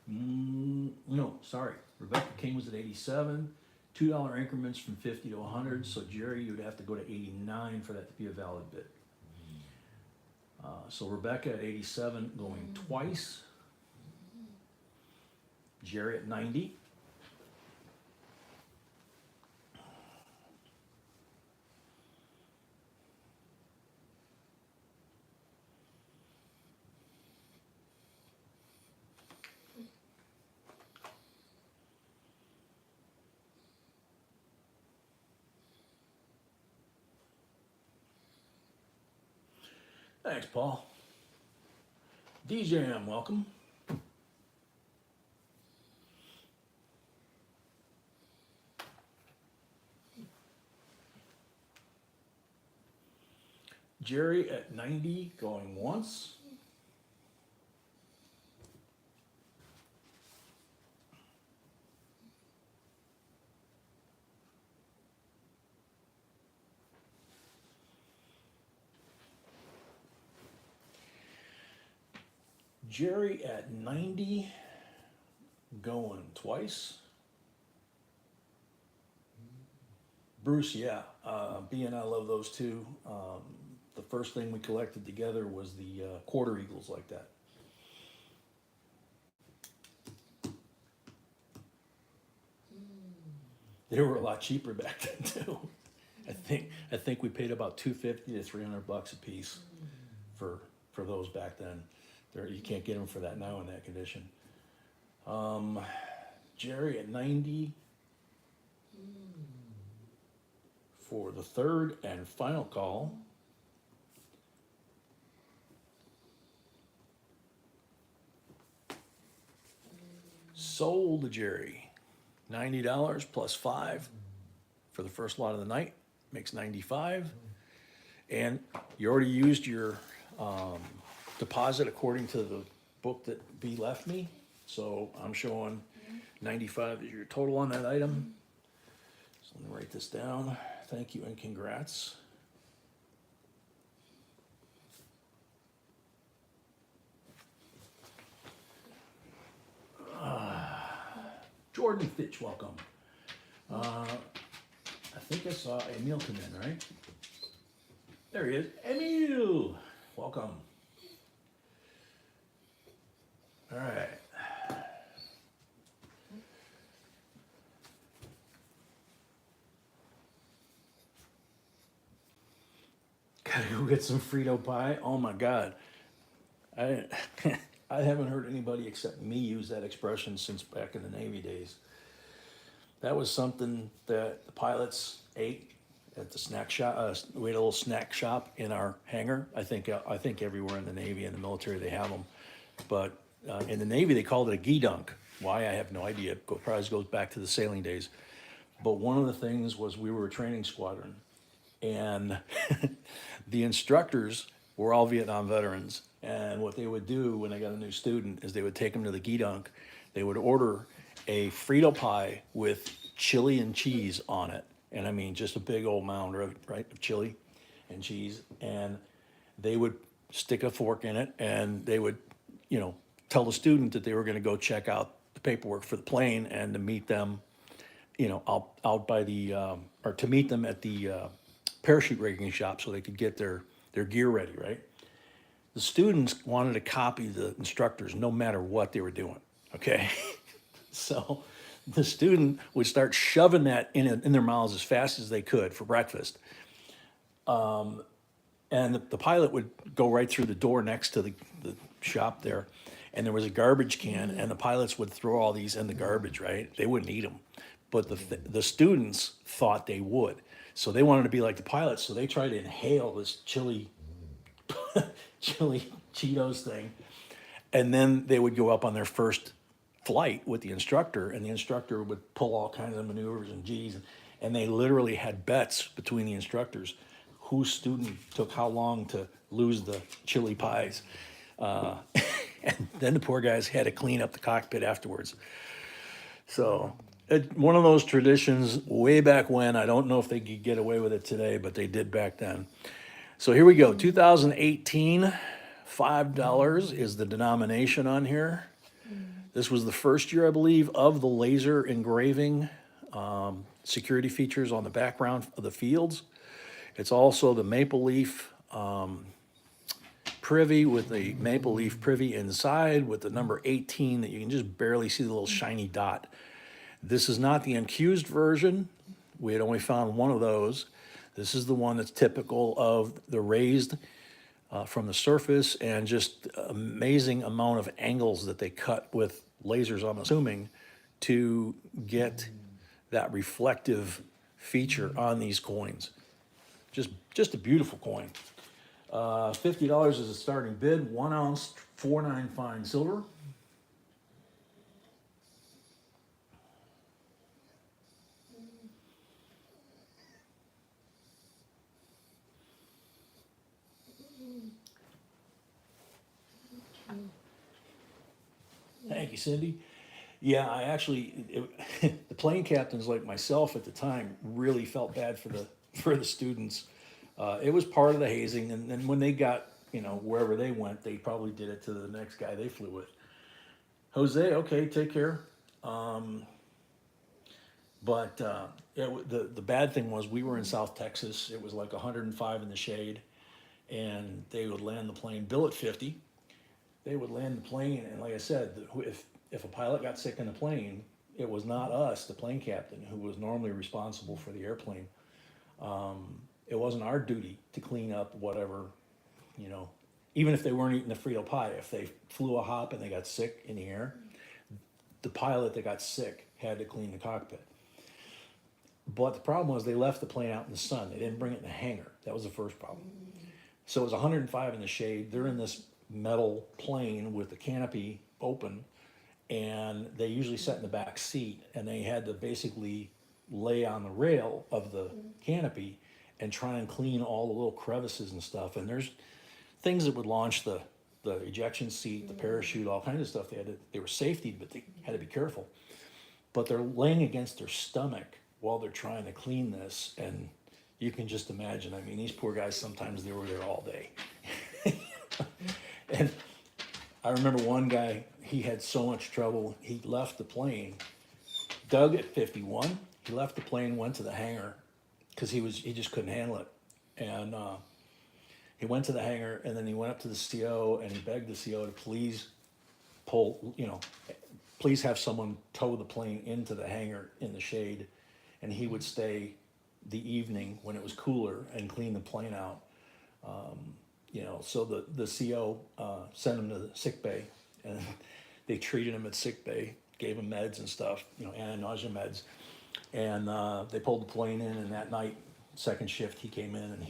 No, sorry. Rebecca King was at 87. $2 increments from 50 to 100. So Jerry, you'd have to go to 89 for that to be a valid bid. So Rebecca at 87 going twice. Jerry at 90. Thanks, Paul. DJM, welcome. Jerry at 90 going once. Jerry at 90 going twice. Bruce, yeah, B and I love those too. The first thing we collected together was the quarter eagles like that. They were a lot cheaper back then too. I think we paid about $250 to $300 a piece for those back then. You can't get them for that now in that condition. Jerry at 90 for the third and final call. sold to Jerry. $90 plus 5 for the first lot of the night, makes 95. And you already used your deposit according to the book that B left me. So I'm showing 95 is your total on that item. So let me write this down. Thank you and congrats. Jordan Fitch, welcome. I think I saw Emil come in, right? There he is. Emil, welcome. All right. Gotta go get some Frito pie. Oh my God. I I haven't heard anybody except me use that expression since back in the Navy days. That was something that the pilots ate at the snack shop. We had a little snack shop in our hangar. I think everywhere in the Navy and the military they have them, but in the Navy they called it a gee-dunk. Why, I have no idea. It probably goes back to the sailing days. But one of the things was we were a training squadron, and the instructors were all Vietnam veterans. And what they would do when they got a new student is they would take them to the gee-dunk. They would order a Frito pie with chili and cheese on it. And I mean, just a big old mound, right, of chili and cheese. And they would stick a fork in it, and they would, tell the student that they were gonna go check out the paperwork for the plane and to meet them, out by the, or to meet them at the parachute rigging shop so they could get their gear ready, right? The students wanted to copy the instructors no matter what they were doing, okay? So the student would start shoving that in their mouths as fast as they could for breakfast. And the pilot would go right through the door next to the shop there, and there was a garbage can, and the pilots would throw all these in the garbage, right? They wouldn't eat them, but the students thought they would. So they wanted to be like the pilots, so they tried to inhale this chili Cheetos thing, and then they would go up on their first flight with the instructor, and the instructor would pull all kinds of maneuvers and G's, and they literally had bets between the instructors whose student took how long to lose the chili pies. And then the poor guys had to clean up the cockpit afterwards. So one of those traditions way back when. I don't know if they could get away with it today, but they did back then. So here we go, 2018, $5 is the denomination on here. This was the first year, I believe, of the laser engraving security features on the background of the fields. It's also the maple leaf privy with the maple leaf privy inside with the number 18 that you can just barely see the little shiny dot. This is not the uncused version. We had only found one of those. This is the one that's typical of the raised from the surface, and just amazing amount of angles that they cut with lasers, I'm assuming, to get that reflective feature on these coins. Just a beautiful coin. $50 is a starting bid, 1 ounce, 4.9 fine silver. Thank you, Cindy. Yeah, I actually, the plane captains like myself at the time really felt bad for the students. It was part of the hazing, and then when they got, wherever they went, they probably did it to the next guy they flew with. Jose, okay, take care. But the bad thing was we were in South Texas. It was like 105 in the shade, and they would land the plane, bill at 50. They would land the plane, and like I said, if a pilot got sick in the plane, it was not us, the plane captain, who was normally responsible for the airplane. It wasn't our duty to clean up whatever, even if they weren't eating the Frito pie. If they flew a hop and they got sick in the air, the pilot that got sick had to clean the cockpit. But the problem was they left the plane out in the sun. They didn't bring it in the hangar. That was the first problem. So it was 105 in the shade. They're in this metal plane with the canopy open, and they usually sat in the back seat, and they had to basically lay on the rail of the canopy and try and clean all the little crevices and stuff. And there's things that would launch the ejection seat, the parachute, all kinds of stuff. They were safety, but they had to be careful. But they're laying against their stomach while they're trying to clean this, and you can just imagine. I mean, these poor guys, sometimes they were there all day. And I remember one guy, he had so much trouble, he left the plane, Doug at 51, he left the plane, went to the hangar, because he just couldn't handle it. And he went to the hangar, and then he went up to the CO, and he begged the CO to please please have someone tow the plane into the hangar in the shade, and he would stay the evening when it was cooler and clean the plane out. So the CO sent him to the sick bay, and they treated him at sick bay, gave him meds and stuff, anti-nausea meds, and they pulled the plane in. And that night, second shift, he came in, and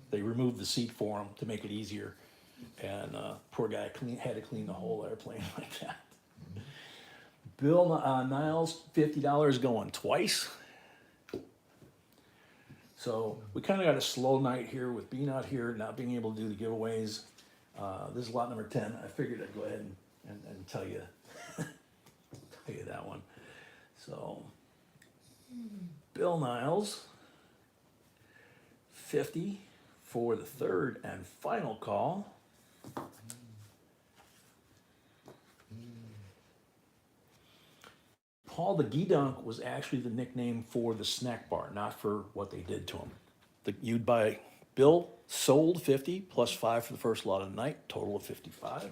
they removed the seat for him to make it easier, and poor guy had to clean the whole airplane like that. Bill Niles, $50 going twice. So we kind of got a slow night here with being out here, not being able to do the giveaways. This is lot number 10. I figured I'd go ahead and tell you that one. So Bill Niles, 50 for the third and final call. Paul the Gedunk was actually the nickname for the snack bar, not for what they did to him. You'd buy, Bill sold 50 plus 5 for the first lot of the night, total of 55.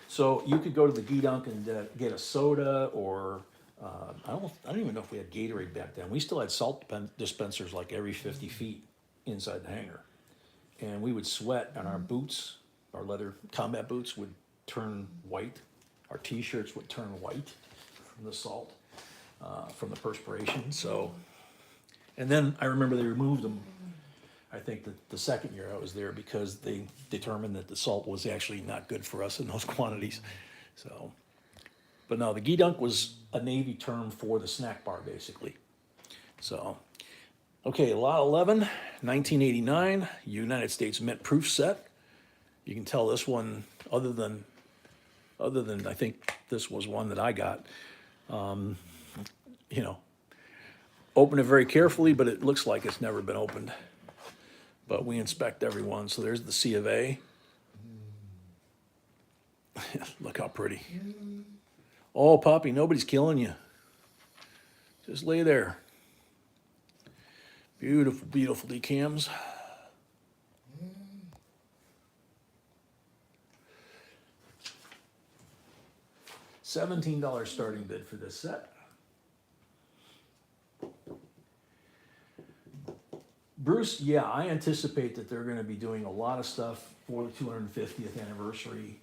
So you could go to the Gedunk and get a soda, or I don't even know if we had Gatorade back then. We still had salt dispensers like every 50 feet inside the hangar. And we would sweat, and our boots, our leather combat boots, would turn white. Our t-shirts would turn white from the salt. From the perspiration. So, and then I remember they removed them, I think the second year I was there, because they determined that the salt was actually not good for us in those quantities. So, but no, the Gedunk was a Navy term for the snack bar, basically. So, okay, lot 11, 1989, United States Mint proof set. You can tell this one, other than I think this was one that I got. Open it very carefully, but it looks like it's never been opened. But we inspect every one. So there's the C of A. Look how pretty. Oh, Poppy, nobody's killing you. Just lay there. Beautiful, beautiful decams. $17 starting bid for this set. Bruce, yeah, I anticipate that they're going to be doing a lot of stuff for the 250th anniversary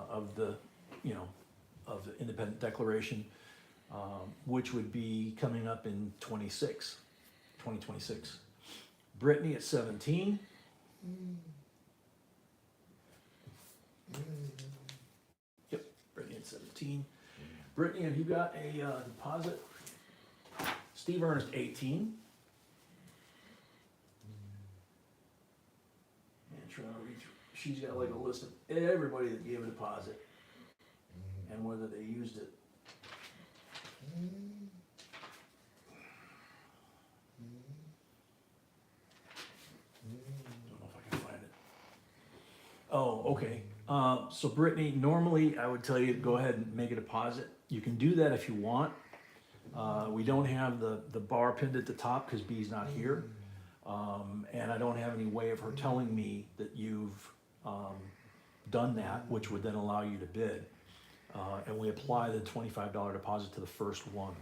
of the Independent Declaration, which would be coming up in 2026. Brittany at 17. Yep, Brittany at 17. Brittany, have you got a deposit? Steve Ernest, 18. She's got like a list of everybody that gave a deposit and whether they used it. Don't know if I can find it. Oh, okay. So Brittany, normally I would tell you to go ahead and make a deposit. You can do that if you want. We don't have the bar pinned at the top because B's not here. And I don't have any way of her telling me that you've done that, which would then allow you to bid. And we apply the $25 deposit to the first one.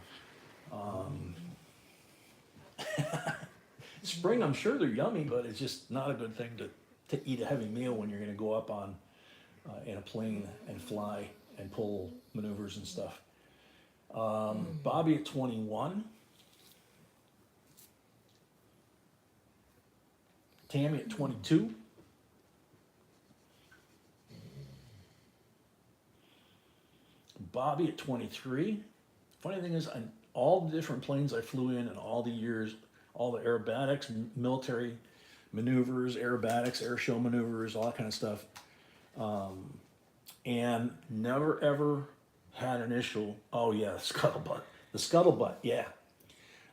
Spring, I'm sure they're yummy, but it's just not a good thing to eat a heavy meal when you're going to go up on in a plane and fly and pull maneuvers and stuff. Bobby at 21. Tammy at 22. Bobby at 23. Funny thing is, all the different planes I flew in and all the years, all the aerobatics, military maneuvers, aerobatics, air show maneuvers, all that kind of stuff. And never ever had an issue. Oh yeah, scuttlebutt. The scuttlebutt, yeah.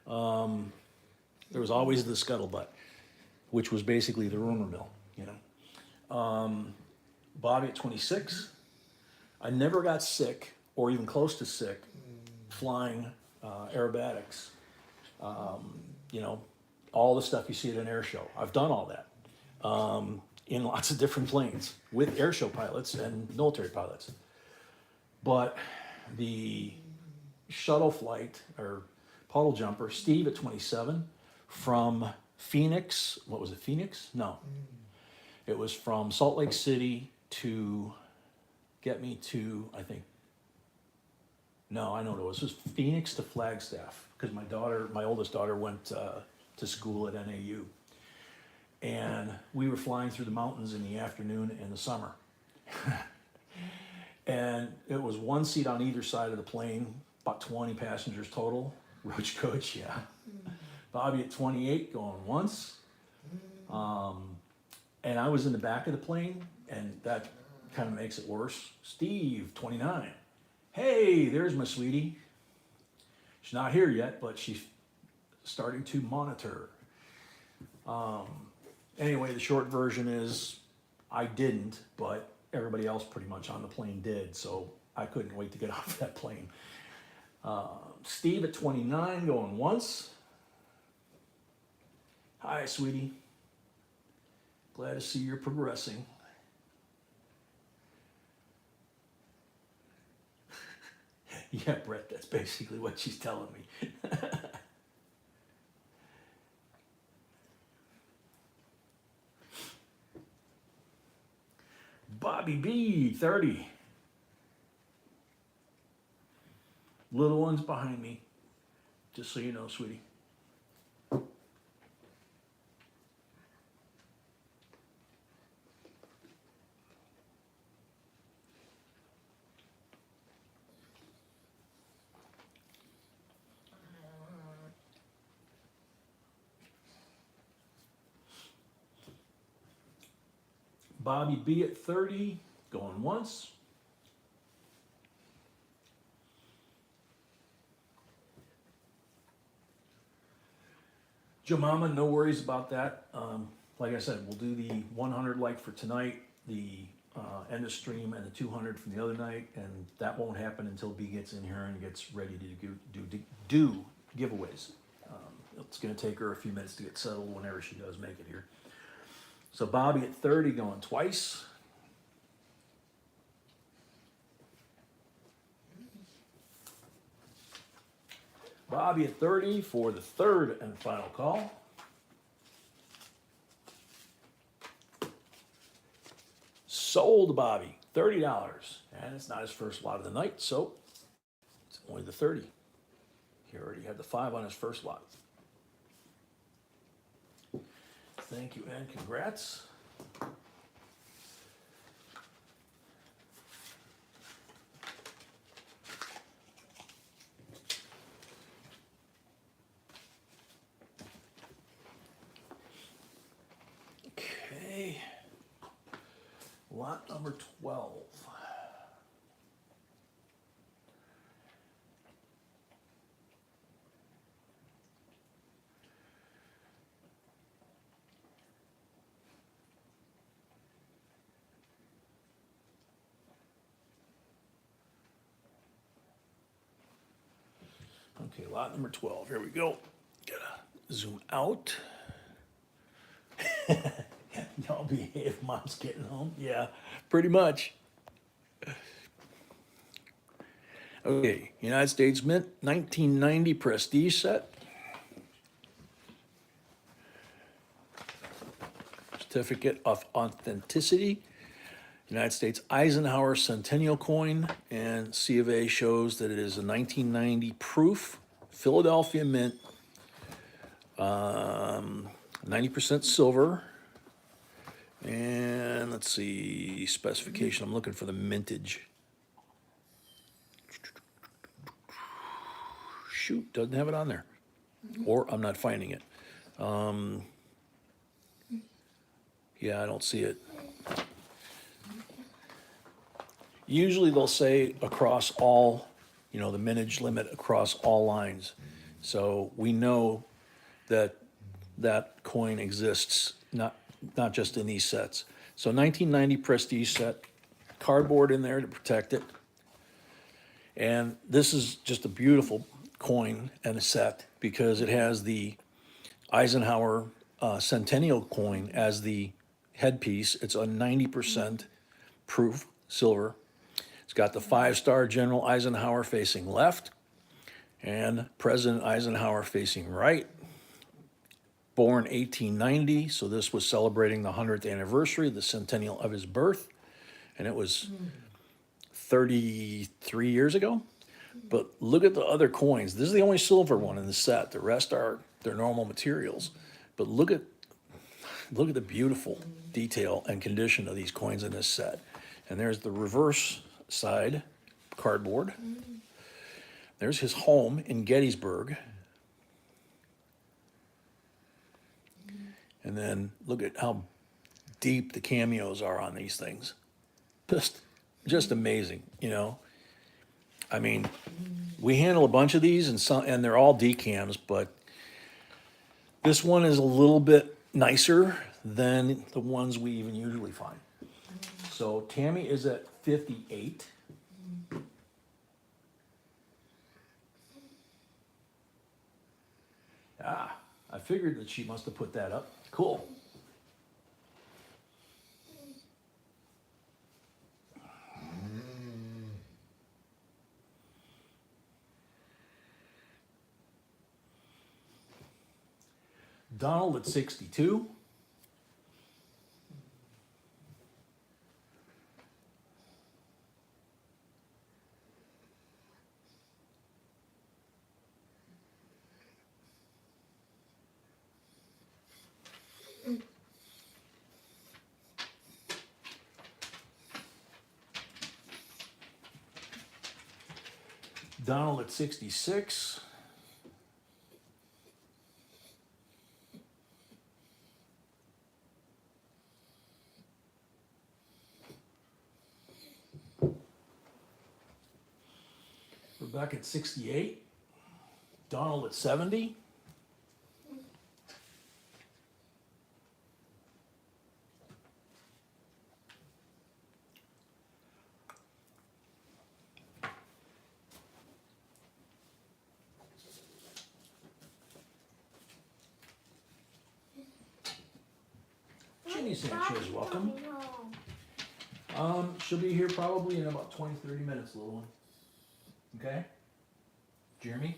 There was always the scuttlebutt, which was basically the rumor mill, you know. Bobby at 26. I never got sick or even close to sick flying aerobatics. You know, all the stuff you see at an air show. I've done all that in lots of different planes with air show pilots and military pilots. But the shuttle flight or puddle jumper, Steve at 27, from Phoenix, what was it, Phoenix? No. It was from Salt Lake City to get me to, I think, no, I know what it was. It was Phoenix to Flagstaff because my oldest daughter went to school at NAU. And we were flying through the mountains in the afternoon in the summer. And it was one seat on either side of the plane, about 20 passengers total. Roach coach, yeah. Bobby at 28 going once. And I was in the back of the plane, and that kind of makes it worse. Steve, 29. Hey, there's my sweetie. She's not here yet, but she's starting to monitor. Anyway, the short version is I didn't, but everybody else pretty much on the plane did, so I couldn't wait to get off that plane. Steve at 29 going once. Hi, sweetie. Glad to see you're progressing. Yeah, Brett, that's basically what she's telling me. Bobby B, 30. Little one's behind me, just so you know, sweetie. Bobby B at 30, going once. Jemima, no worries about that. Like I said, we'll do the 100 like for tonight, the end of stream, and the 200 from the other night, and that won't happen until B gets in here and gets ready to do giveaways. It's going to take her a few minutes to get settled whenever she does make it here. So Bobby at 30 going twice. Bobby at 30 for the third and final call. Sold Bobby, $30. And it's not his first lot of the night, so it's only the 30. He already had the 5 on his first lot. Thank you and congrats. Okay, lot number 12. Okay, lot number 12, here we go. Gotta zoom out. Y'all behave, mom's getting home. Yeah, pretty much. Okay, United States Mint, 1990 Prestige set. Certificate of Authenticity. United States Eisenhower Centennial Coin, and C of A shows that it is a 1990 proof, Philadelphia Mint, 90% silver. And let's see, specification, I'm looking for the mintage. shoot, doesn't have it on there. Or I'm not finding it. Yeah, I don't see it. Usually they'll say across all, the mintage limit across all lines. So we know that that coin exists, not just in these sets. So 1990 Prestige set, cardboard in there to protect it. And this is just a beautiful coin and a set because it has the Eisenhower Centennial coin as the headpiece. It's a 90% proof silver. It's got the 5-star General Eisenhower facing left and President Eisenhower facing right. Born 1890, so this was celebrating the 100th anniversary, the centennial of his birth, and it was 33 years ago. But look at the other coins. This is the only silver one in the set. The rest are their normal materials. But look at the beautiful detail and condition of these coins in this set. And there's the reverse side cardboard. There's his home in Gettysburg. And then look at how deep the cameos are on these things. Just amazing, I mean, we handle a bunch of these and they're all decams, but this one is a little bit nicer than the ones we even usually find. So Tammy is at 58. I figured that she must have put that up. Cool. Donald at 62. Donald at 66. Rebecca at 68. Donald at 70. Ginny Sanchez, welcome. She'll be here probably in about 20, 30 minutes, little one. Okay? Jeremy?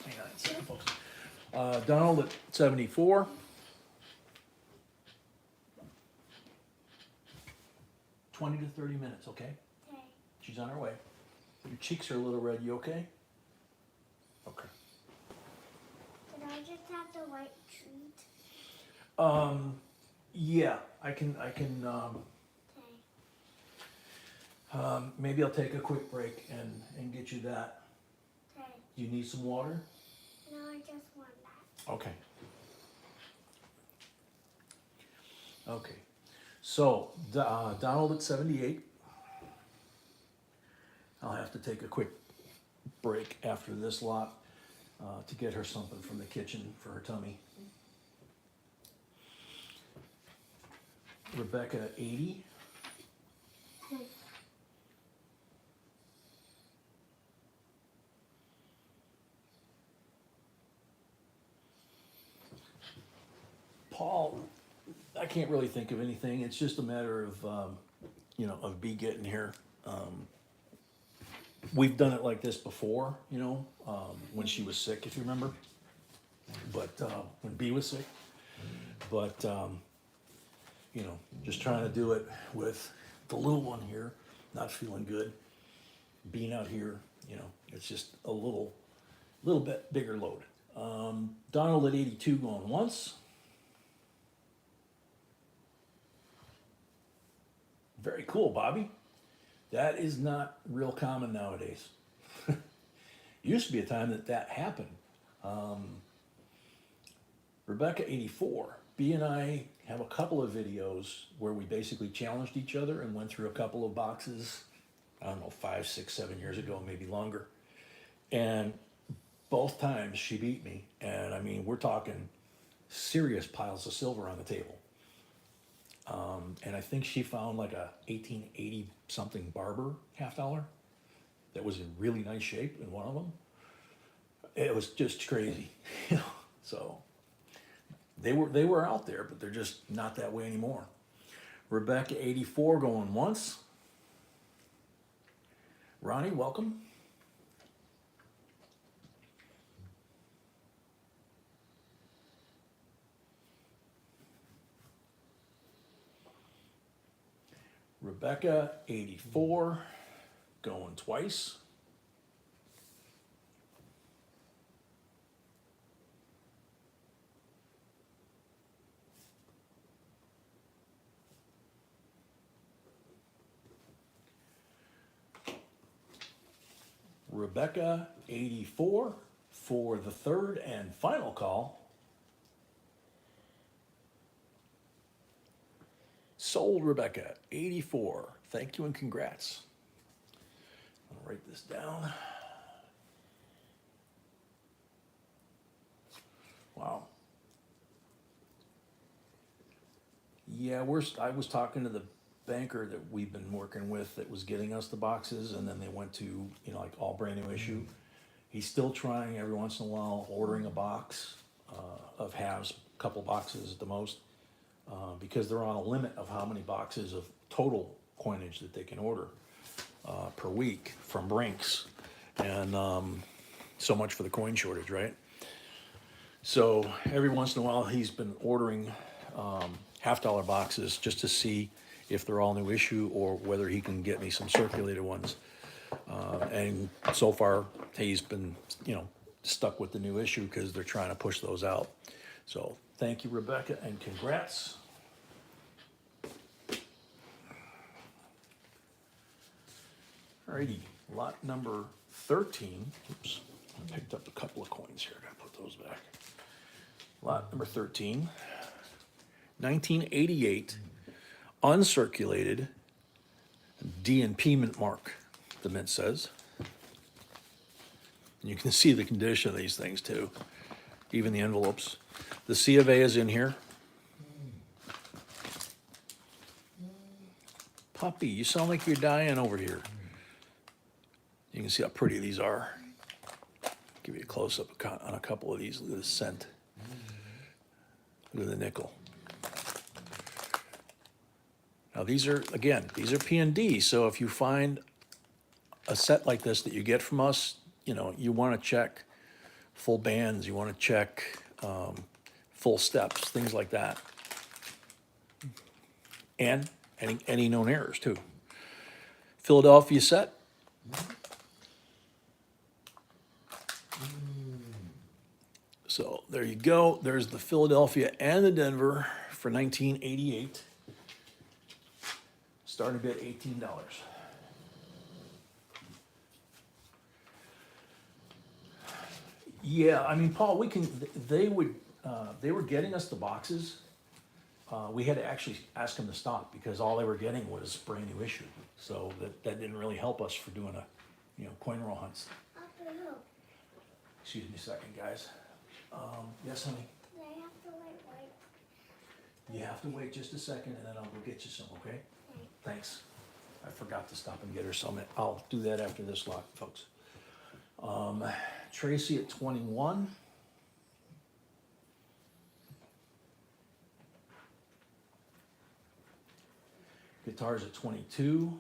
Hang on a second, folks. Donald at 74. $20 to 30 minutes, okay? Okay. She's on her way. Your cheeks are a little red, you okay? Okay. Did I just have the white treat? Yeah, I can, Okay. maybe I'll take a quick break and get you that. Okay. Do you need some water? No, I just want that. Okay. Okay. So, Donald at 78. I'll have to take a quick break after this lot to get her something from the kitchen for her tummy. Rebecca at 80. Paul, I can't really think of anything. It's just a matter of, of B getting here. We've done it like this before, when she was sick, if you remember. But when B was sick. But, just trying to do it with the little one here, not feeling good. Being out here, it's just a little bit bigger load. Donald at 82 going once. Very cool, Bobby. That is not real common nowadays. Used to be a time that that happened. Rebecca 84, B and I have a couple of videos where we basically challenged each other and went through a couple of boxes, I don't know, 5, 6, 7 years ago, maybe longer. And both times she beat me. And I mean, we're talking serious piles of silver on the table. And I think she found like a 1880 something Barber $50 that was in really nice shape in one of them. It was just crazy, you know. So they were out there, but they're just not that way anymore. Rebecca 84 going once. Ronnie, welcome. Rebecca 84 going twice. Rebecca 84 for the third and final call. Sold Rebecca 84. Thank you and congrats. I'll write this down. Wow. Yeah, I was talking to the banker that we've been working with that was getting us the boxes, and then they went to, you know, like all brand new issue. He's still trying every once in a while, ordering a box of halves, a couple boxes at the most, because they're on a limit of how many boxes of total coinage that they can order per week from Brinks. And so much for the coin shortage, right? So every once in a while, he's been ordering $50 boxes just to see if they're all new issue or whether he can get me some circulated ones. And so far, he's been, you know, stuck with the new issue because they're trying to push those out. So thank you, Rebecca, and congrats. Alrighty, lot number 13. Oops, I picked up a couple of coins here. I gotta put those back. Lot number 13, 1988, uncirculated D&P mint mark, the mint says. And you can see the condition of these things too, even the envelopes. The C of A is in here. Puppy, you sound like you're dying over here. You can see how pretty these are. Give you a close-up on a couple of these. Look at the scent. Look at the nickel. Now these are P&D, so if you find a set like this that you get from us, you know, you want to check full bands, you want to check full steps, things like that. And any known errors too. Philadelphia set. So there you go. There's the Philadelphia and the Denver for 1988. Starting bid $18. Yeah, I mean, Paul, they were getting us the boxes. We had to actually ask them to stop because all they were getting was brand new issue. So that didn't really help us for doing coin roll hunts. Excuse me a second, guys. Yes, honey? They have to wait. You have to wait just a second and then I'll go get you some, okay? Thanks. I forgot to stop and get her some. I'll do that after this lot, folks. Tracy at 21. Guitars at 22.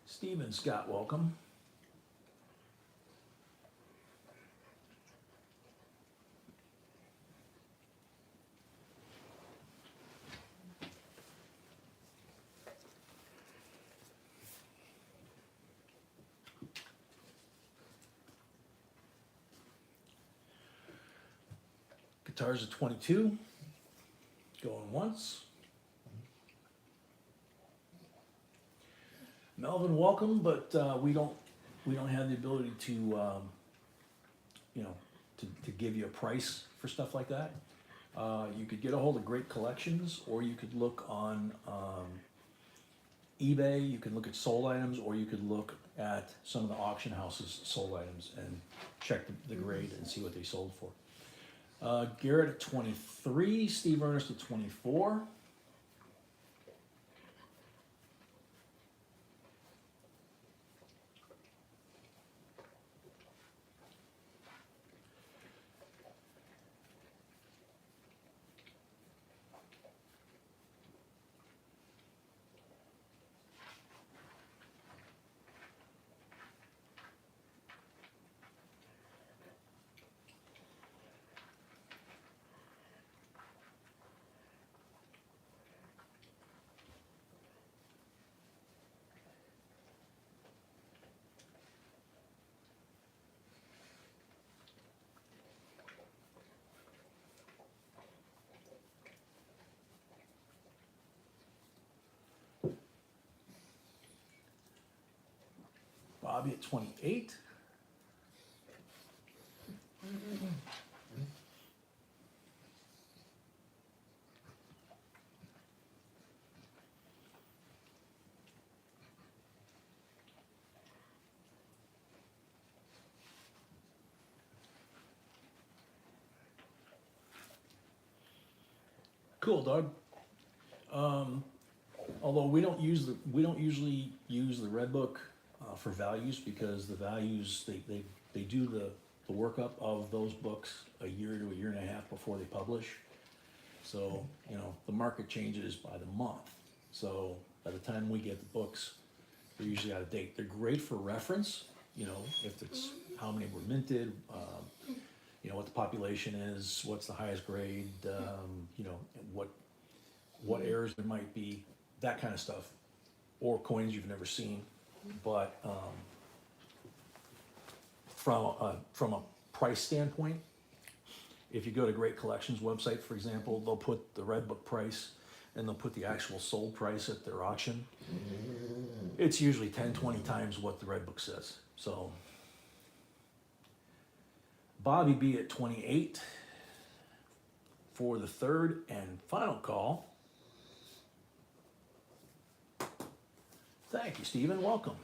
Steve and Scott, welcome. Guitars at 22. Going once. Melvin, welcome, but we don't have the ability to to give you a price for stuff like that. You could get a hold of Great Collections, or you could look on eBay. You can look at sold items, or you could look at some of the auction houses' sold items and check the grade and see what they sold for. Garrett at 23, Steve Ernest at 24. Bobby at 28. Cool, Doug. Although we don't usually use the red book for values, because the values they do the workup of those books a year to a year and a half before they publish. So the market changes by the month. So by the time we get the books, they're usually out of date. They're great for reference. If it's how many were minted, what the population is, what's the highest grade, what errors there might be, that kind of stuff, or coins you've never seen. But from a price standpoint, if you go to Great Collections website, for example, they'll put the red book price and they'll put the actual sold price at their auction. It's usually 10, 20 times what the red book says. So Bobby B at 28 for the third and final call. Thank you, Stephen. Welcome.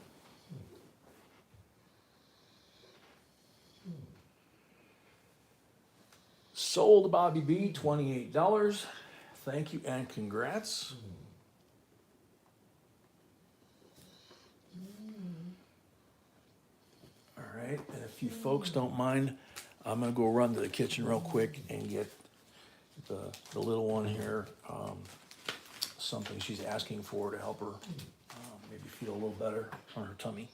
Sold Bobby B, $28. Thank you and congrats. All right, and if you folks don't mind, I'm gonna go run to the kitchen real quick and get the little one here something she's asking for to help her maybe feel a little better on her tummy.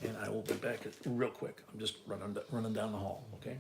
And I will be back real quick. I'm just running down the hall, okay?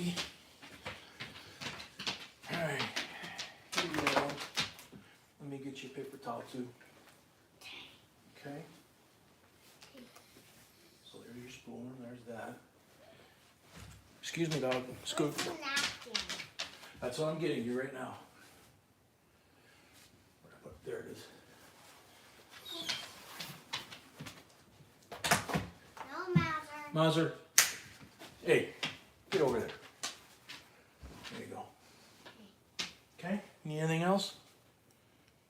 lady. All right, here you go. Let me get you a paper towel too. Okay. So there's your spoon, there's that. Excuse me, dog. Scoot. What's the napkin? That's what I'm getting you right now. There it is. No, Mother. Mauser. Hey, get over there. There you go. Okay, need anything else?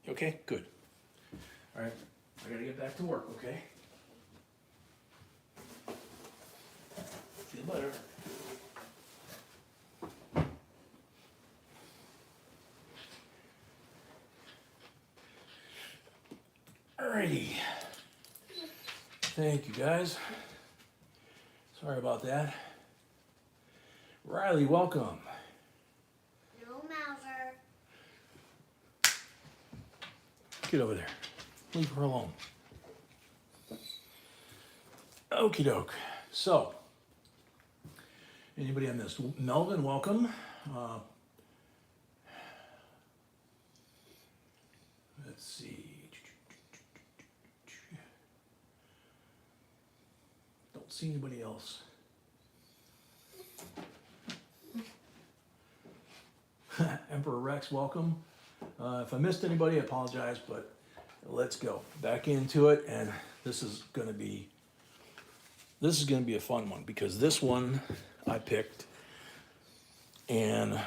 You okay, good. All right, I gotta get back to work, okay? Feel better. Alrighty. Thank you, guys. Sorry about that. Riley, welcome. No, Mother. Get over there. Leave her alone. Okie doke. So, anybody on this? Melvin, welcome. Let's see. Don't see anybody else. Emperor Rex, welcome. If I missed anybody, I apologize, but let's go back into it. And this is going to be a fun one because this one I picked, and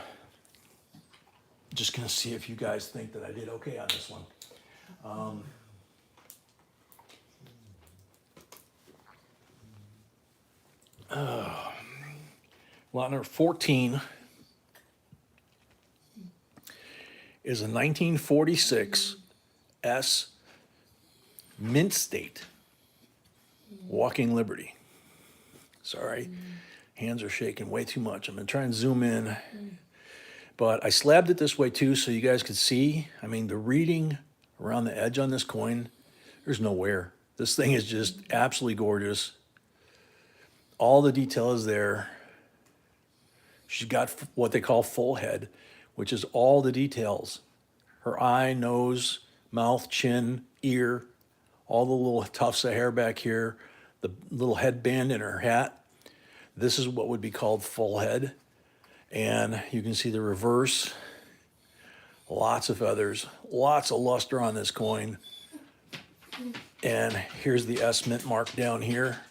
just going to see if you guys think that I did okay on this one. Lot number 14 is a 1946 S Mint State Walking Liberty. Sorry, hands are shaking way too much. I'm gonna try and zoom in, but I slabbed it this way too so you guys could see. I mean, the reading around the edge on this coin, there's no wear. This thing is just absolutely gorgeous. All the detail is there. She's got what they call full head, which is all the details. Her eye, nose, mouth, chin, ear, all the little tufts of hair back here, the little headband in her hat. This is what would be called full head. And you can see the reverse. Lots of feathers, lots of luster on this coin. And here's the S mint mark down here.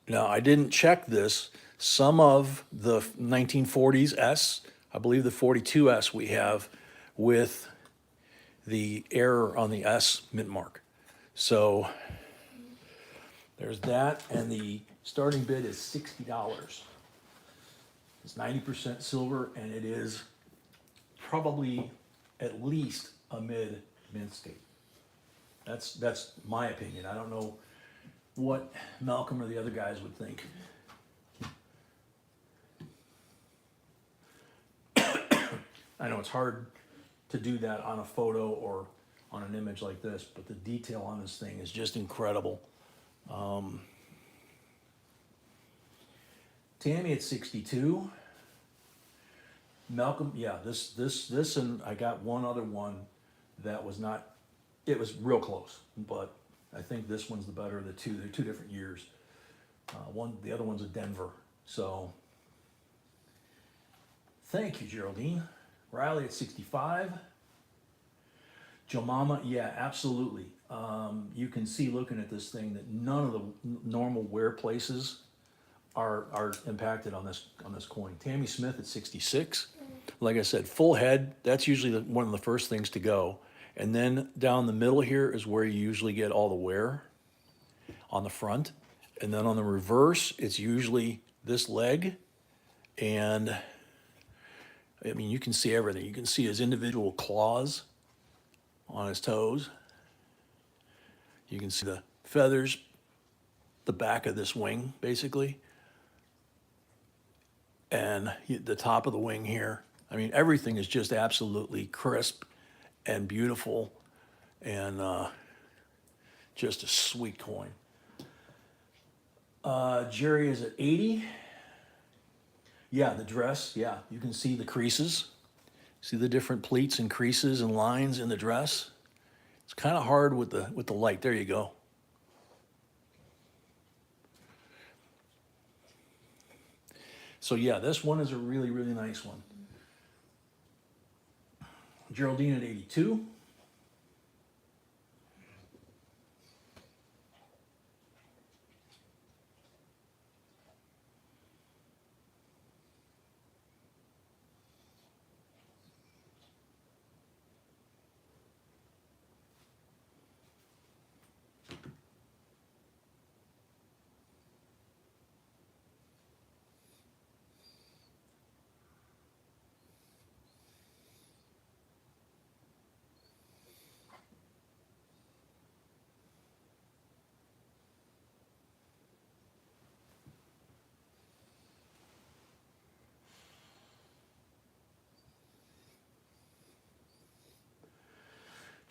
Now, I didn't check this. Some of the 1940s S, I believe the 42S we have with the error on the S mint mark. So there's that, and the starting bid is $60. It's 90% silver, and it is probably at least a mid-mint state. That's my opinion. I don't know what Malcolm or the other guys would think. I know it's hard to do that on a photo or on an image like this, but the detail on this thing is just incredible. Tammy at 62. Malcolm, yeah, this, and I got one other one that was not, it was real close, but I think this one's the better of the two. They're two different years. The other one's a Denver. So, thank you, Geraldine. Riley at 65. Jomama, yeah, absolutely. You can see looking at this thing that none of the normal wear places are impacted on this coin. Tammy Smith at 66. Like I said, full head. That's usually one of the first things to go. And then down the middle here is where you usually get all the wear on the front. And then on the reverse, it's usually this leg. And I mean, you can see everything. You can see his individual claws on his toes. You can see the feathers, the back of this wing, basically. And the top of the wing here. I mean, everything is just absolutely crisp and beautiful, and just a sweet coin. Jerry is at 80. Yeah, the dress, yeah, you can see the creases. See the different pleats and creases and lines in the dress? It's kind of hard with the light. There you go. So yeah, this one is a really, really nice one. Geraldine at 82.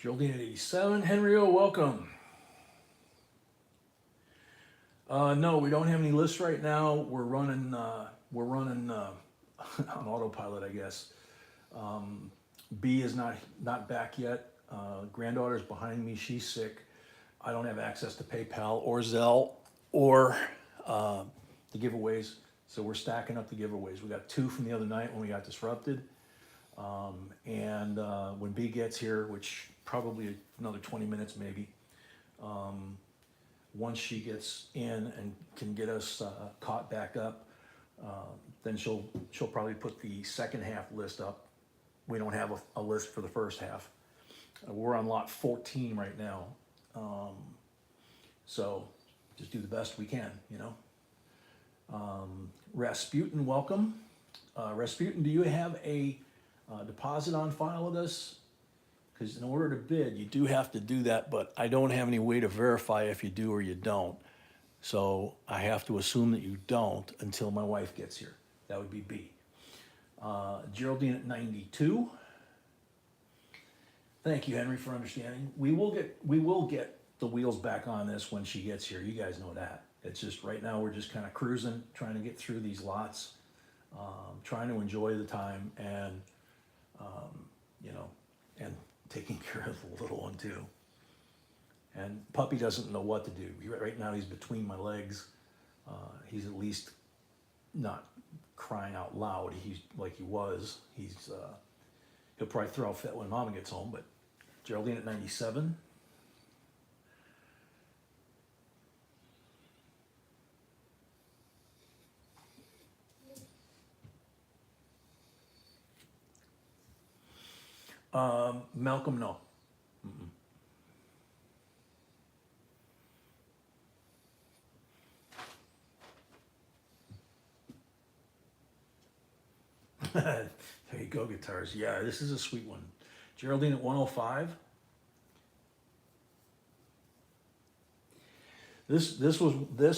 Geraldine at 87. Henrio, welcome. No, we don't have any lists right now. We're running on autopilot, I guess. B is not back yet. Granddaughter's behind me. She's sick. I don't have access to PayPal or Zelle or the giveaways. So we're stacking up the giveaways. We got 2 from the other night when we got disrupted. And when B gets here, which probably another 20 minutes maybe, once she gets in and can get us caught back up, then she'll probably put the second half list up. We don't have a list for the first half. We're on lot 14 right now. So just do the best we can, you know. Rasputin, welcome. Rasputin, do you have a deposit on file with us? Because in order to bid, you do have to do that, but I don't have any way to verify if you do or you don't. So I have to assume that you don't until my wife gets here. That would be B. Geraldine at 92. Thank you, Henry, for understanding. We will get the wheels back on this when she gets here. You guys know that. It's just right now we're just kind of cruising, trying to get through these lots, trying to enjoy the time and and taking care of the little one too. And puppy doesn't know what to do. Right now he's between my legs. He's at least not crying out loud. He's like he was. He'll probably throw a fit when Mama gets home. But Geraldine at 97. Malcolm, no. There you go, guitars. Yeah, this is a sweet one. Geraldine at 105. This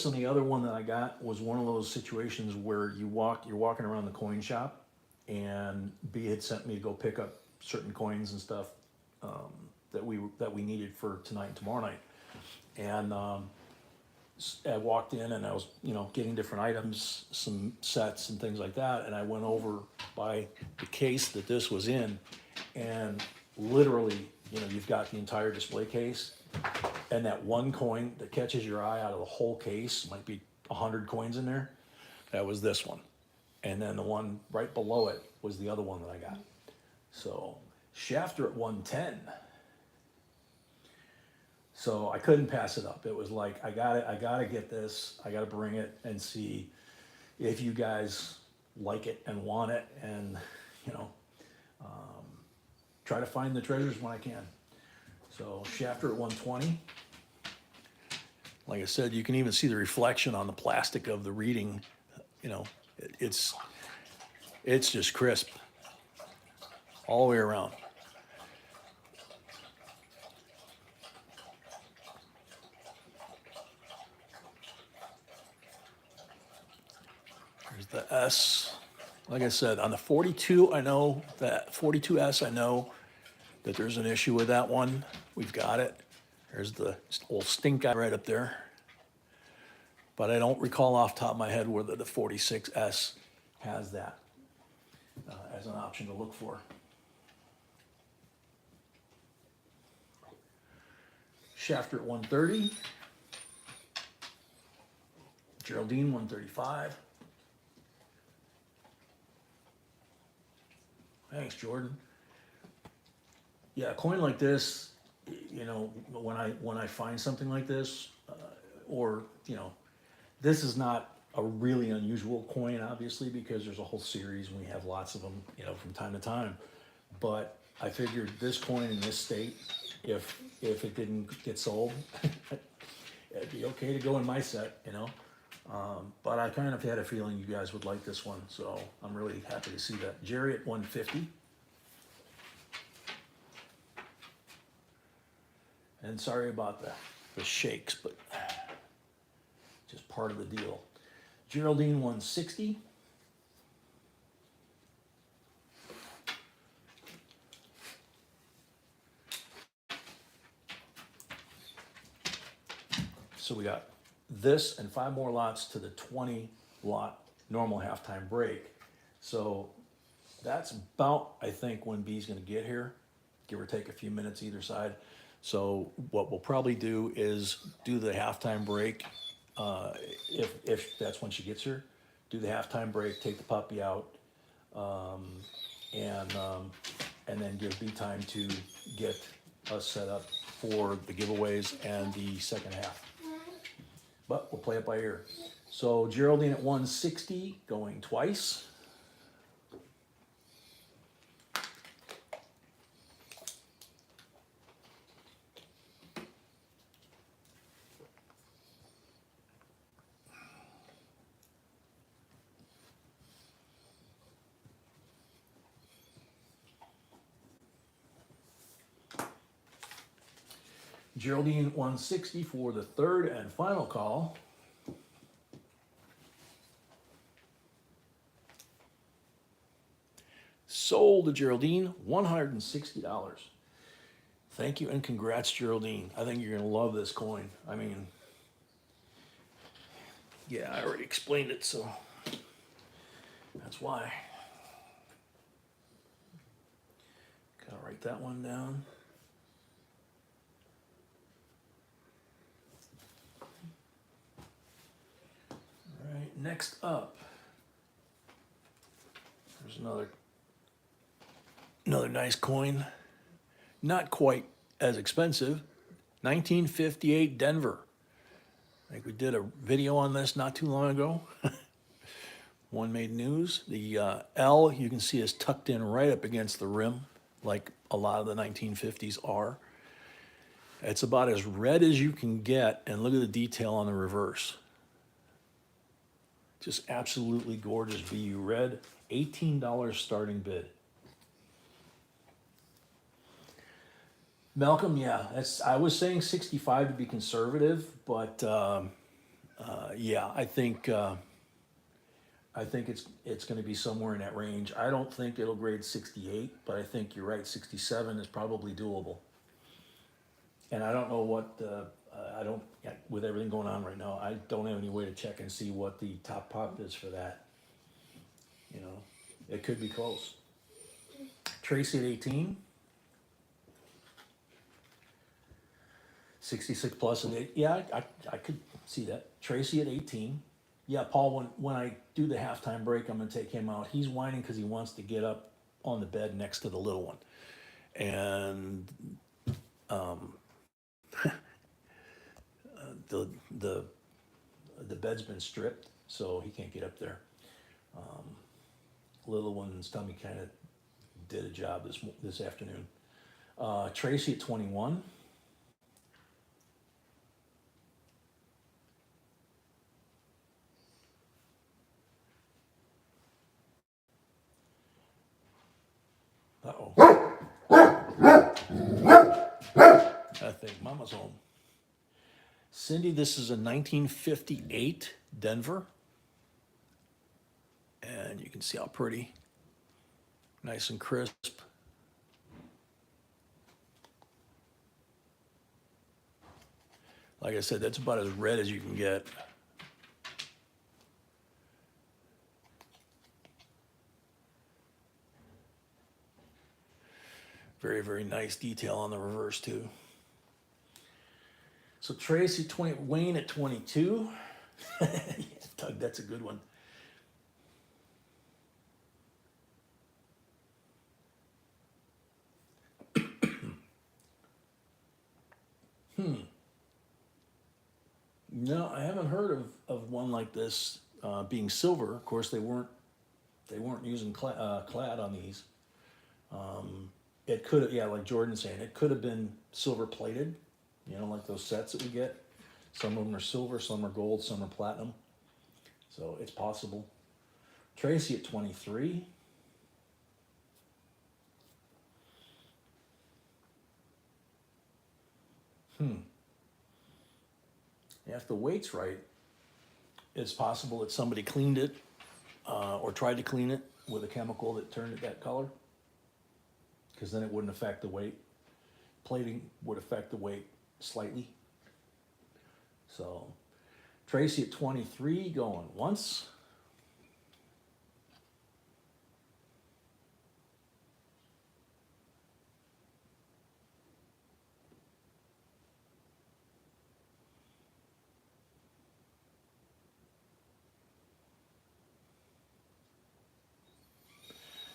and the other one that I got was one of those situations where you're walking around the coin shop, and B had sent me to go pick up certain coins and stuff that we needed for tonight and tomorrow night, and I walked in and I was getting different items, some sets and things like that, and I went over by the case that this was in, and literally you've got the entire display case, and that one coin that catches your eye out of the whole case, might be 100 coins in there, that was this one, and then the one right below it was the other one that I got. So Shafter at 110. So I couldn't pass it up. It was like, I gotta get this. I gotta bring it and see if you guys like it and want it, and try to find the treasures when I can. So Shafter at 120. Like I said, you can even see the reflection on the plastic of the reading. It's just crisp all the way around. There's the S. Like I said, on the 42, I know that 42S, I know that there's an issue with that one. We've got it. There's the old stink eye right up there. but I don't recall off the top of my head whether the 46S has that as an option to look for. Shafter at 130. Geraldine 135. Thanks, Jordan. Yeah, a coin like this, you know, when I find something like this, or you know, this is not a really unusual coin, obviously, because there's a whole series and we have lots of them, you know, from time to time. But I figured this coin in this state, if it didn't get sold, it'd be okay to go in my set, you know. But I kind of had a feeling you guys would like this one, so I'm really happy to see that. Jerry at 150. And sorry about the shakes, but just part of the deal. Geraldine 160. So we got this and 5 more lots to the 20 lot normal halftime break. So that's about, I think, when B's gonna get here, give or take a few minutes either side. So what we'll probably do is do the halftime break, if that's when she gets here. Do the halftime break, take the puppy out, and then give B time to get us set up for the giveaways and the second half. But we'll play it by ear. So Geraldine at 160, going twice. Geraldine 160 for the third and final call. Sold to Geraldine, $160. Thank you and congrats, Geraldine. I think you're gonna love this coin. I mean, yeah, I already explained it, so that's why. Gotta write that one down. All right, next up, there's another nice coin. Not quite as expensive. 1958 Denver. I think we did a video on this not too long ago. One made news. The L, you can see, is tucked in right up against the rim, like a lot of the 1950s are. It's about as red as you can get, and look at the detail on the reverse. Just absolutely gorgeous VU red. $18 starting bid. Malcolm, yeah, I was saying 65 to be conservative, but yeah, I think it's going to be somewhere in that range. I don't think it'll grade 68, but I think you're right. 67 is probably doable. And I don't know what with everything going on right now, I don't have any way to check and see what the top pop is for that. You know, it could be close. Tracy at 18. 66 plus and 8. Yeah, I could see that. Tracy at 18. Yeah, Paul, when I do the halftime break, I'm going to take him out. He's whining because he wants to get up on the bed next to the little one. And the bed's been stripped, so he can't get up there. Little one's tummy kind of did a job this afternoon. Tracy at 21. Uh-oh. I think Mama's home. Cindy, this is a 1958 Denver. And you can see how pretty. Nice and crisp. Like I said, that's about as red as you can get. Very, very nice detail on the reverse too. So Tracy 20, Wayne at 22. Yeah, Doug, that's a good one. No, I haven't heard of one like this being silver. Of course, they weren't using clad on these. It could have, yeah, like Jordan's saying, it could have been silver plated, you know, like those sets that we get. Some of them are silver, some are gold, some are platinum. So it's possible. Tracy at 23. Yeah, if the weight's right, it's possible that somebody cleaned it or tried to clean it with a chemical that turned it that color, because then it wouldn't affect the weight. Plating would affect the weight slightly. So Tracy at 23 going once.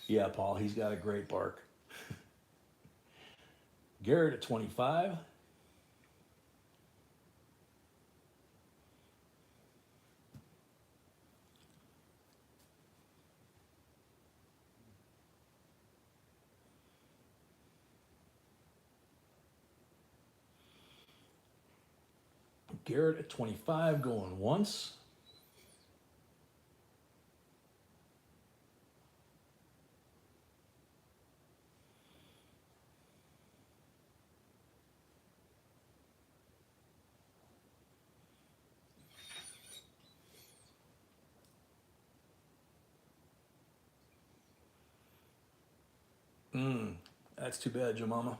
Yeah, Paul, he's got a great bark. Garrett at 25. Garrett at 25 going once. That's too bad, Jemima.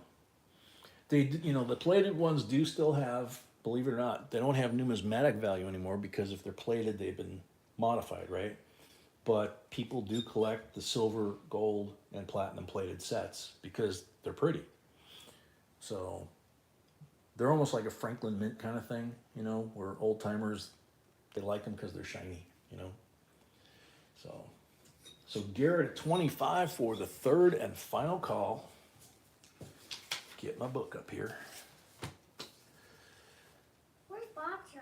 They, you know, the plated ones do still have, believe it or not, they don't have numismatic value anymore because if they're plated, they've been modified, right? But people do collect the silver, gold, and platinum plated sets because they're pretty. So they're almost like a Franklin Mint kind of thing, you know, where old timers, they like them because they're shiny, you know. So Garrett at 25 for the third and final call. Get my book up here. Where's Bob's?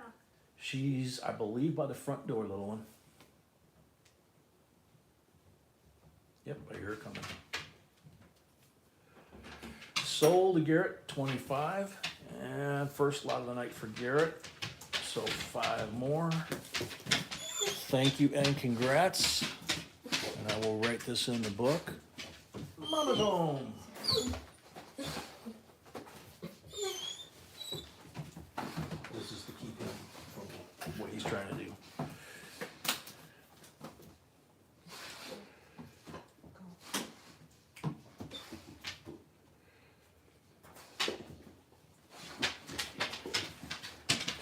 She's, I believe, by the front door, little one. Yep, I hear her coming. Sold to Garrett, 25. And first lot of the night for Garrett. So 5 more. Thank you and congrats. And I will write this in the book. Mama's home. This is to keep him from what he's trying to do.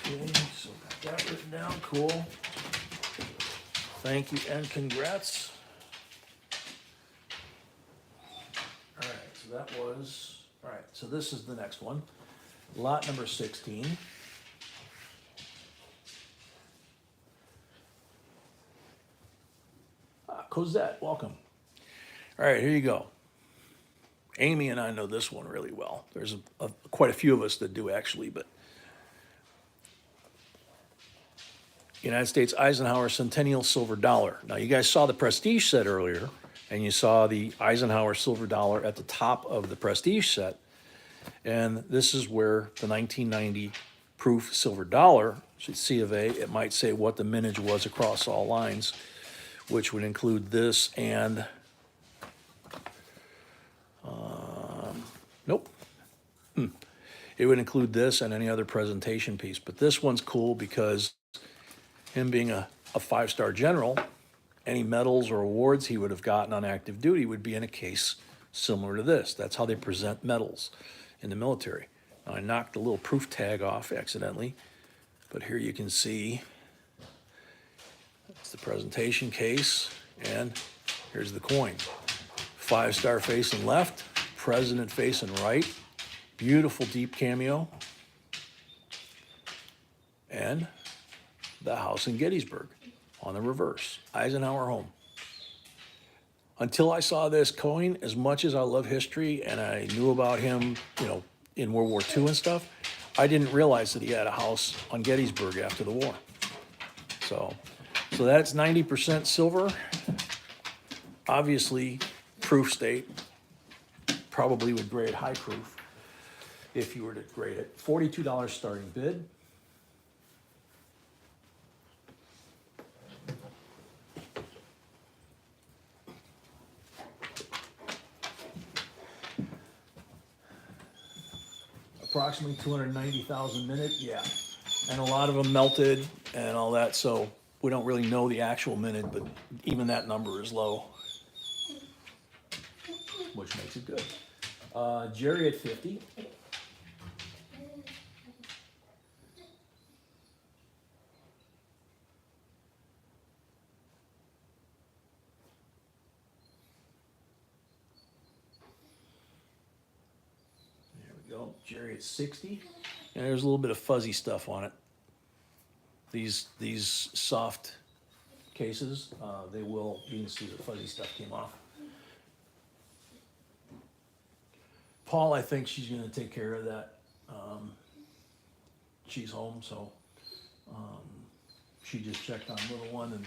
Okay, so got that written down, cool. Thank you and congrats. All right, so that was, all right, so this is the next one. Lot number 16. Cosette, welcome. All right, here you go. Amy and I know this one really well. There's quite a few of us that do actually, but United States Eisenhower Centennial Silver Dollar. Now, you guys saw the Prestige set earlier, and you saw the Eisenhower Silver Dollar at the top of the Prestige set. And this is where the 1990 proof silver dollar, C of A, it might say what the mintage was across all lines, which would include this and, nope. It would include this and any other presentation piece. But this one's cool because him being a 5-star general, any medals or awards he would have gotten on active duty would be in a case similar to this. That's how they present medals in the military. Now, I knocked the little proof tag off accidentally, but here you can see it's the presentation case, and here's the coin. 5-star facing left, president facing right. Beautiful deep cameo. And the house in Gettysburg on the reverse. Eisenhower home. Until I saw this coin, as much as I love history and I knew about him, you know, in World War II and stuff, I didn't realize that he had a house on Gettysburg after the war. So that's 90% silver. Obviously, proof state, probably would grade high proof if you were to grade it. $42 starting bid. Approximately 290,000 minutes, yeah. And a lot of them melted and all that, so we don't really know the actual minute, but even that number is low, which makes it good. Jerry at 50. There we go. Jerry at 60. And there's a little bit of fuzzy stuff on it. These soft cases, they will, you can see the fuzzy stuff came off. Paul, I think she's gonna take care of that. She's home, so she just checked on little one and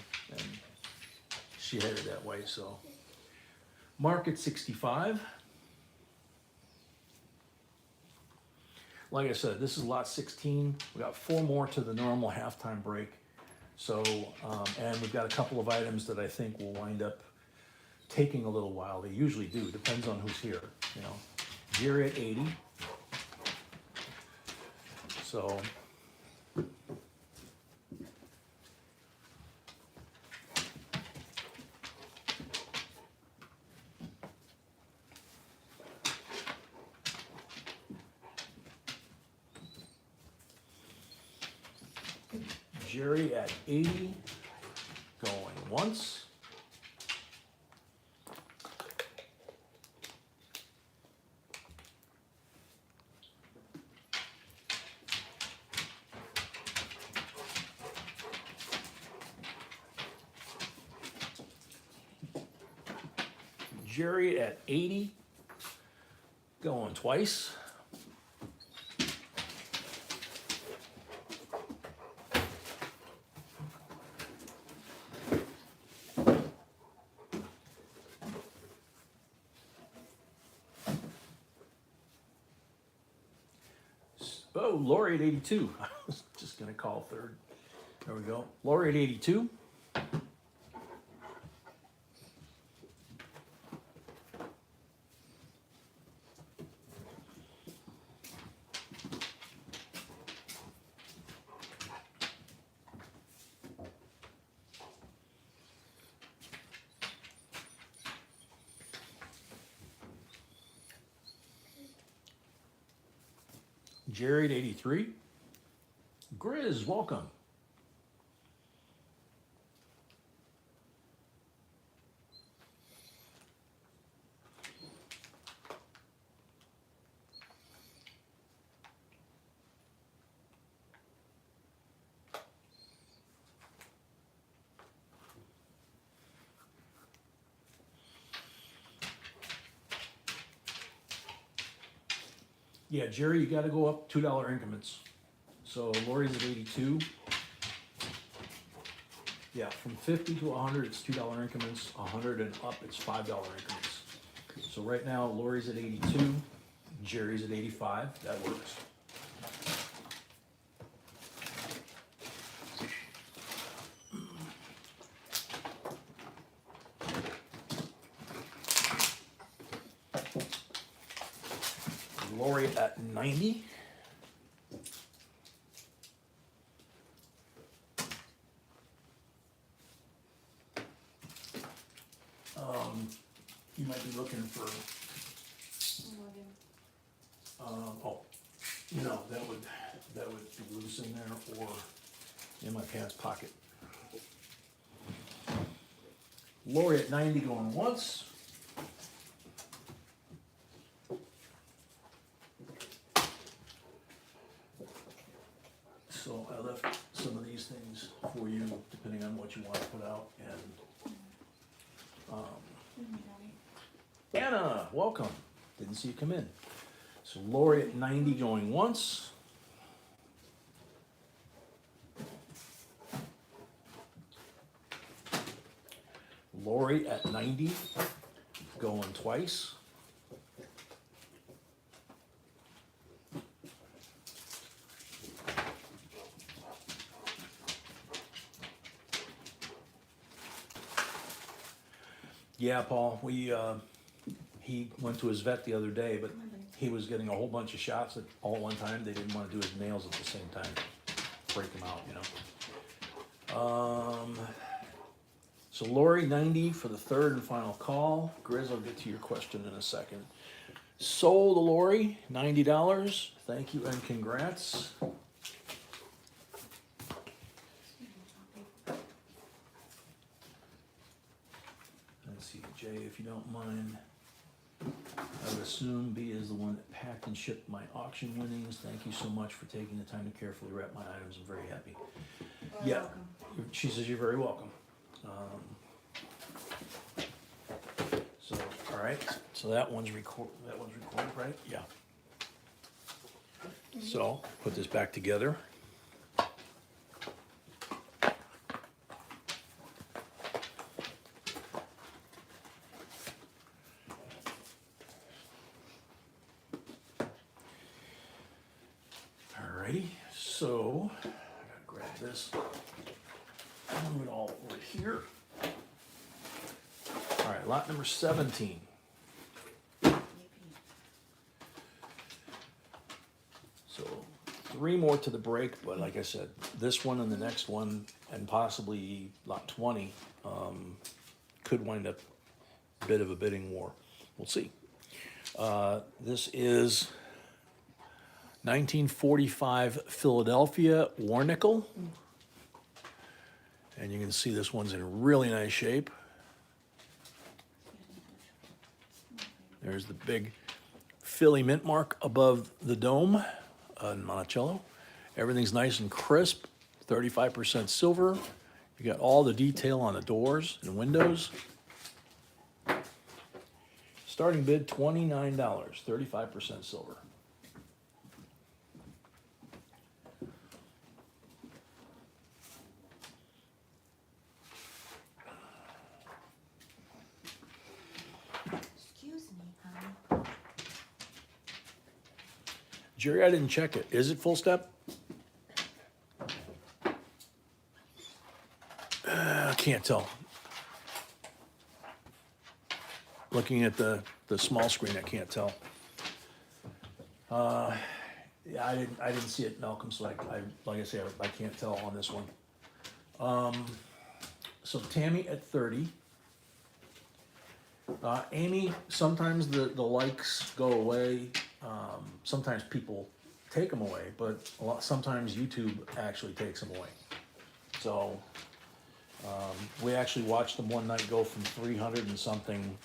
she headed that way, so. Mark at 65. Like I said, this is lot 16. We got 4 more to the normal halftime break. So, and we've got a couple of items that I think will wind up taking a little while. They usually do, depends on who's here, you know. Jerry at 80. So. Jerry at 80, going once. Jerry at 80, going twice. Oh, Lori at 82. I was just gonna call third. There we go. Lori at 82. Jerry at 83. Grizz, welcome. Yeah, Jerry, you got to go up $2 increments. So Lori's at 82. Yeah, from 50 to 100, it's $2 increments. 100 and up, it's $5 increments. So right now, Lori's at 82. Jerry's at 85. That works. Lori at 90. You might be looking for, oh, no, that would be loose in there or in my pants pocket. Lori at 90 going once. depending on what you want to put out, and, Anna, welcome, didn't see you come in. So Lori at 90 going once. Lori at 90 going twice. Yeah, Paul, he went to his vet the other day, but he was getting a whole bunch of shots at all at one time. They didn't want to do his nails at the same time, break him out, you know. So Lori, 90 for the third and final call. Grizz, I'll get to your question in a second. Sold to Lori, $90. Thank you and congrats. Let's see, Jay, if you don't mind. I would assume B is the one that packed and shipped my auction winnings. Thank you so much for taking the time to carefully wrap my items. I'm very happy. Yeah, she says you're very welcome. So, all right, so that one's recorded, right? Yeah. So, put this back together. Alrighty, so I gotta grab this, move it all over here. All right, lot number 17. So 3 more to the break, but like I said, this one and the next one, and possibly lot 20, could wind up a bit of a bidding war. We'll see. This is 1945 Philadelphia Warnickel. And you can see this one's in really nice shape. There's the big Philly mint mark above the dome in Monticello. Everything's nice and crisp, 35% silver. You got all the detail on the doors and windows. Starting bid $29, 35% silver. Excuse me, honey. Jerry, I didn't check it. Is it full step? I can't tell. Looking at the small screen, I can't tell. Yeah, I didn't see it, Malcolm. So like I say, I can't tell on this one. So Tammy at 30. Amy, sometimes the likes go away. Sometimes people take them away, but sometimes YouTube actually takes them away. So we actually watched them one night go from 300 and something,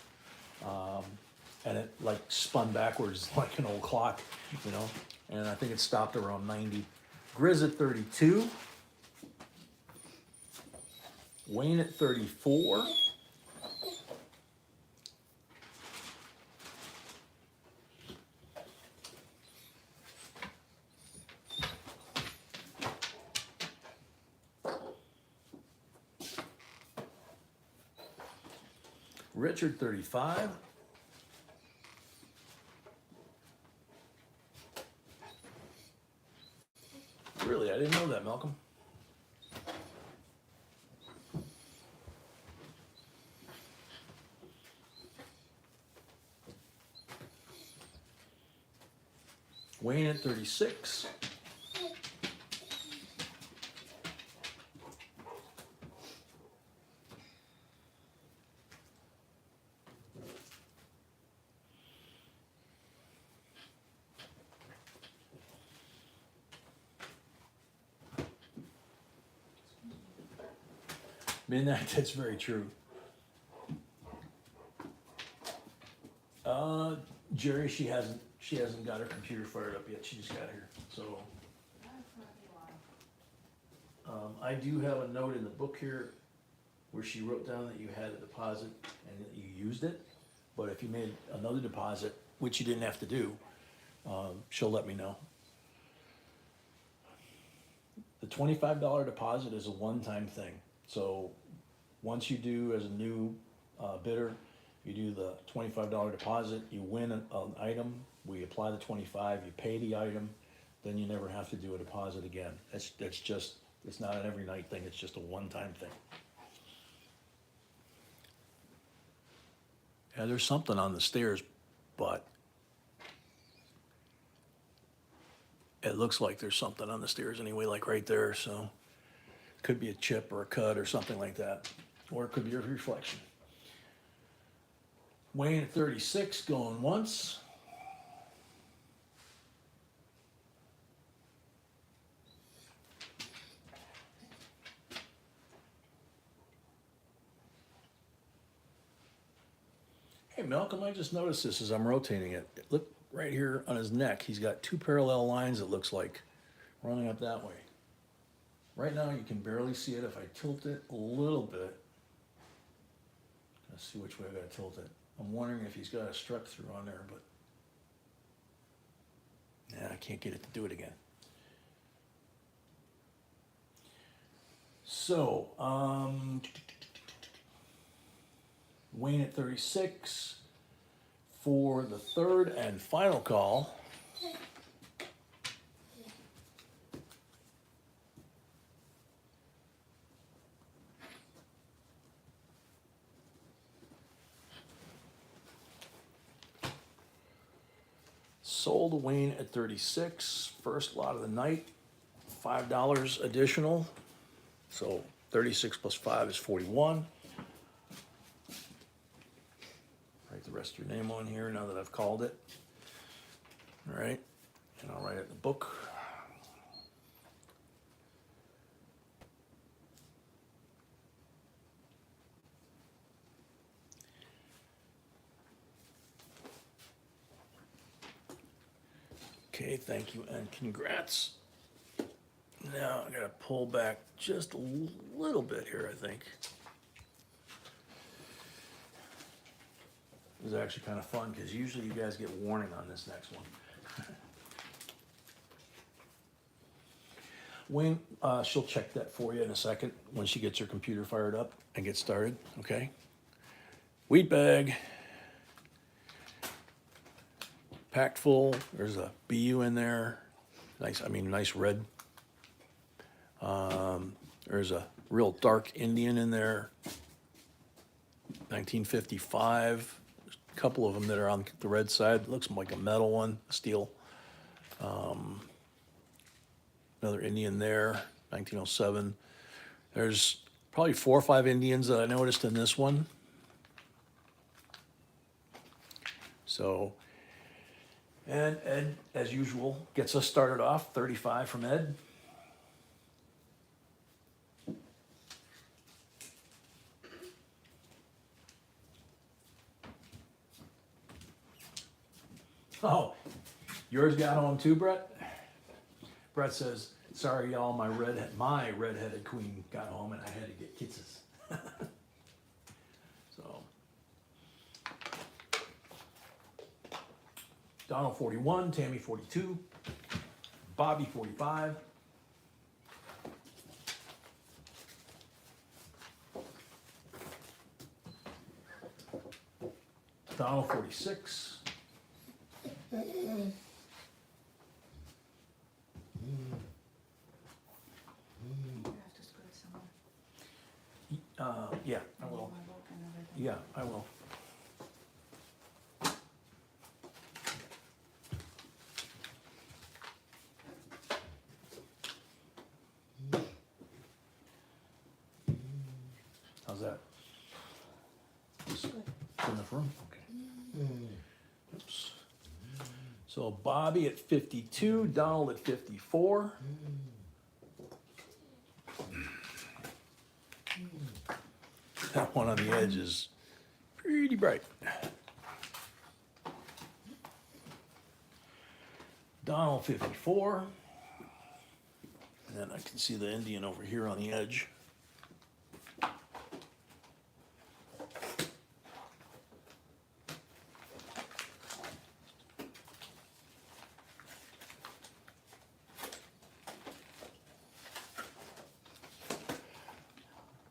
and it like spun backwards like an old clock, you know, and I think it stopped around 90. Grizz at 32. Wayne at 34. Richard, 35. Really, I didn't know that, Malcolm. Wayne at 36. Midnight, that's very true. Jerry, she hasn't got her computer fired up yet. She just got here. So I do have a note in the book here where she wrote down that you had a deposit and that you used it. But if you made another deposit, which you didn't have to do, she'll let me know. The $25 deposit is a one-time thing. So once you do as a new bidder, you do the $25 deposit, you win an item, we apply the 25, you pay the item, then you never have to do a deposit again. That's just, it's not an every night thing, it's just a one-time thing. Yeah, there's something on the stairs, but it looks like there's something on the stairs anyway, like right there, so could be a chip or a cut or something like that, or it could be a reflection. Wayne at 36 going once. Hey Malcolm, I just noticed this as I'm rotating it. Look right here on his neck, he's got two parallel lines, it looks like, running up that way. Right now you can barely see it. If I tilt it a little bit, let's see which way I gotta tilt it. I'm wondering if he's got a struck through on there, but yeah, I can't get it to do it again. So, Wayne at 36 for the third and final call. Sold Wayne at 36, first lot of the night, $5 additional. So 36 plus 5 is 41. Write the rest of your name on here now that I've called it. All right, and I'll write it in the book. Okay, thank you and congrats. Now I gotta pull back just a little bit here, I think. This is actually kind of fun because usually you guys get warning on this next one. Wayne, she'll check that for you in a second when she gets her computer fired up and gets started, okay? Wheat bag. Packed full, there's a BU in there. Nice, I mean, nice red. There's a real dark Indian in there. 1955. There's a couple of them that are on the red side. Looks like a metal one, steel. Another Indian there, 1907. There's probably 4 or 5 Indians that I noticed in this one. So, and Ed, as usual, gets us started off, 35 from Ed. Oh, yours got home too, Brett? Brett says, sorry y'all, my redheaded queen got home and I had to get kisses. So, Donald 41, Tammy 42, Bobby 45. Donald 46. Yeah, I will. Yeah, I will. How's that? Just enough room? Okay. Oops. So Bobby at 52, Donald at 54. That one on the edge is pretty bright. Donald 54. And then I can see the Indian over here on the edge.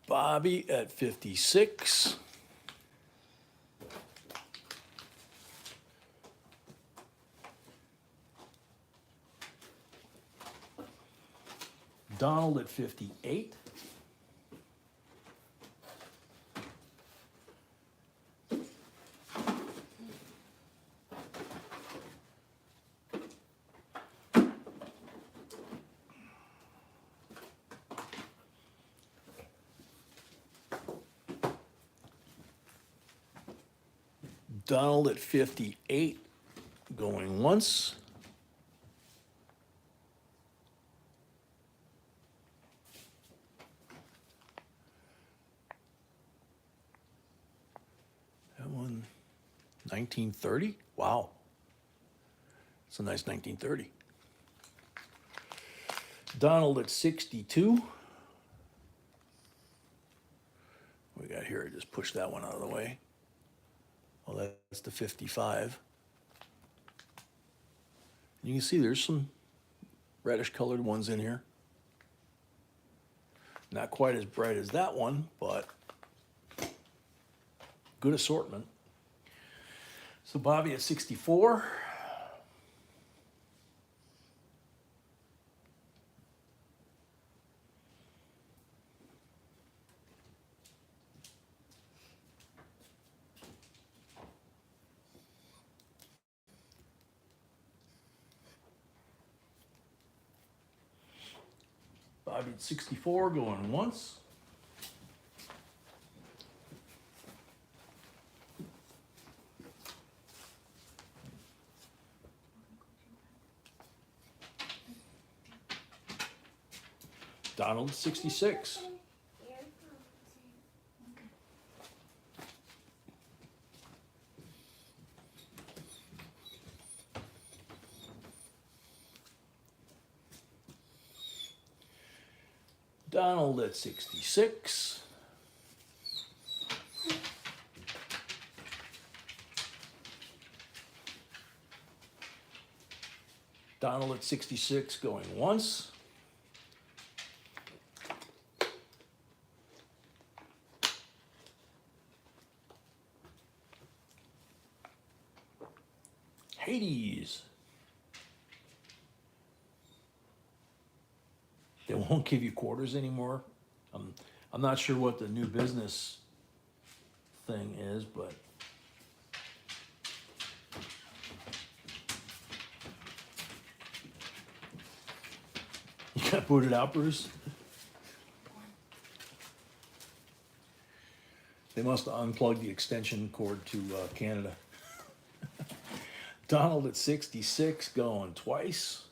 Bobby at 56. Donald at 58. Donald at 58, going once. That one, 1930? Wow. It's a nice 1930. Donald at 62. What we got here? I just pushed that one out of the way. Well, that's the 55. You can see there's some reddish colored ones in here. Not quite as bright as that one, but good assortment. So Bobby at 64. Bobby at 64 going once. Donald at 66. Donald at 66. Donald at 66 going once. Hades. They won't give you quarters anymore. I'm not sure what the new business thing is, but you got booted out, Bruce? They must have unplugged the extension cord to Canada. Donald at 66 going twice.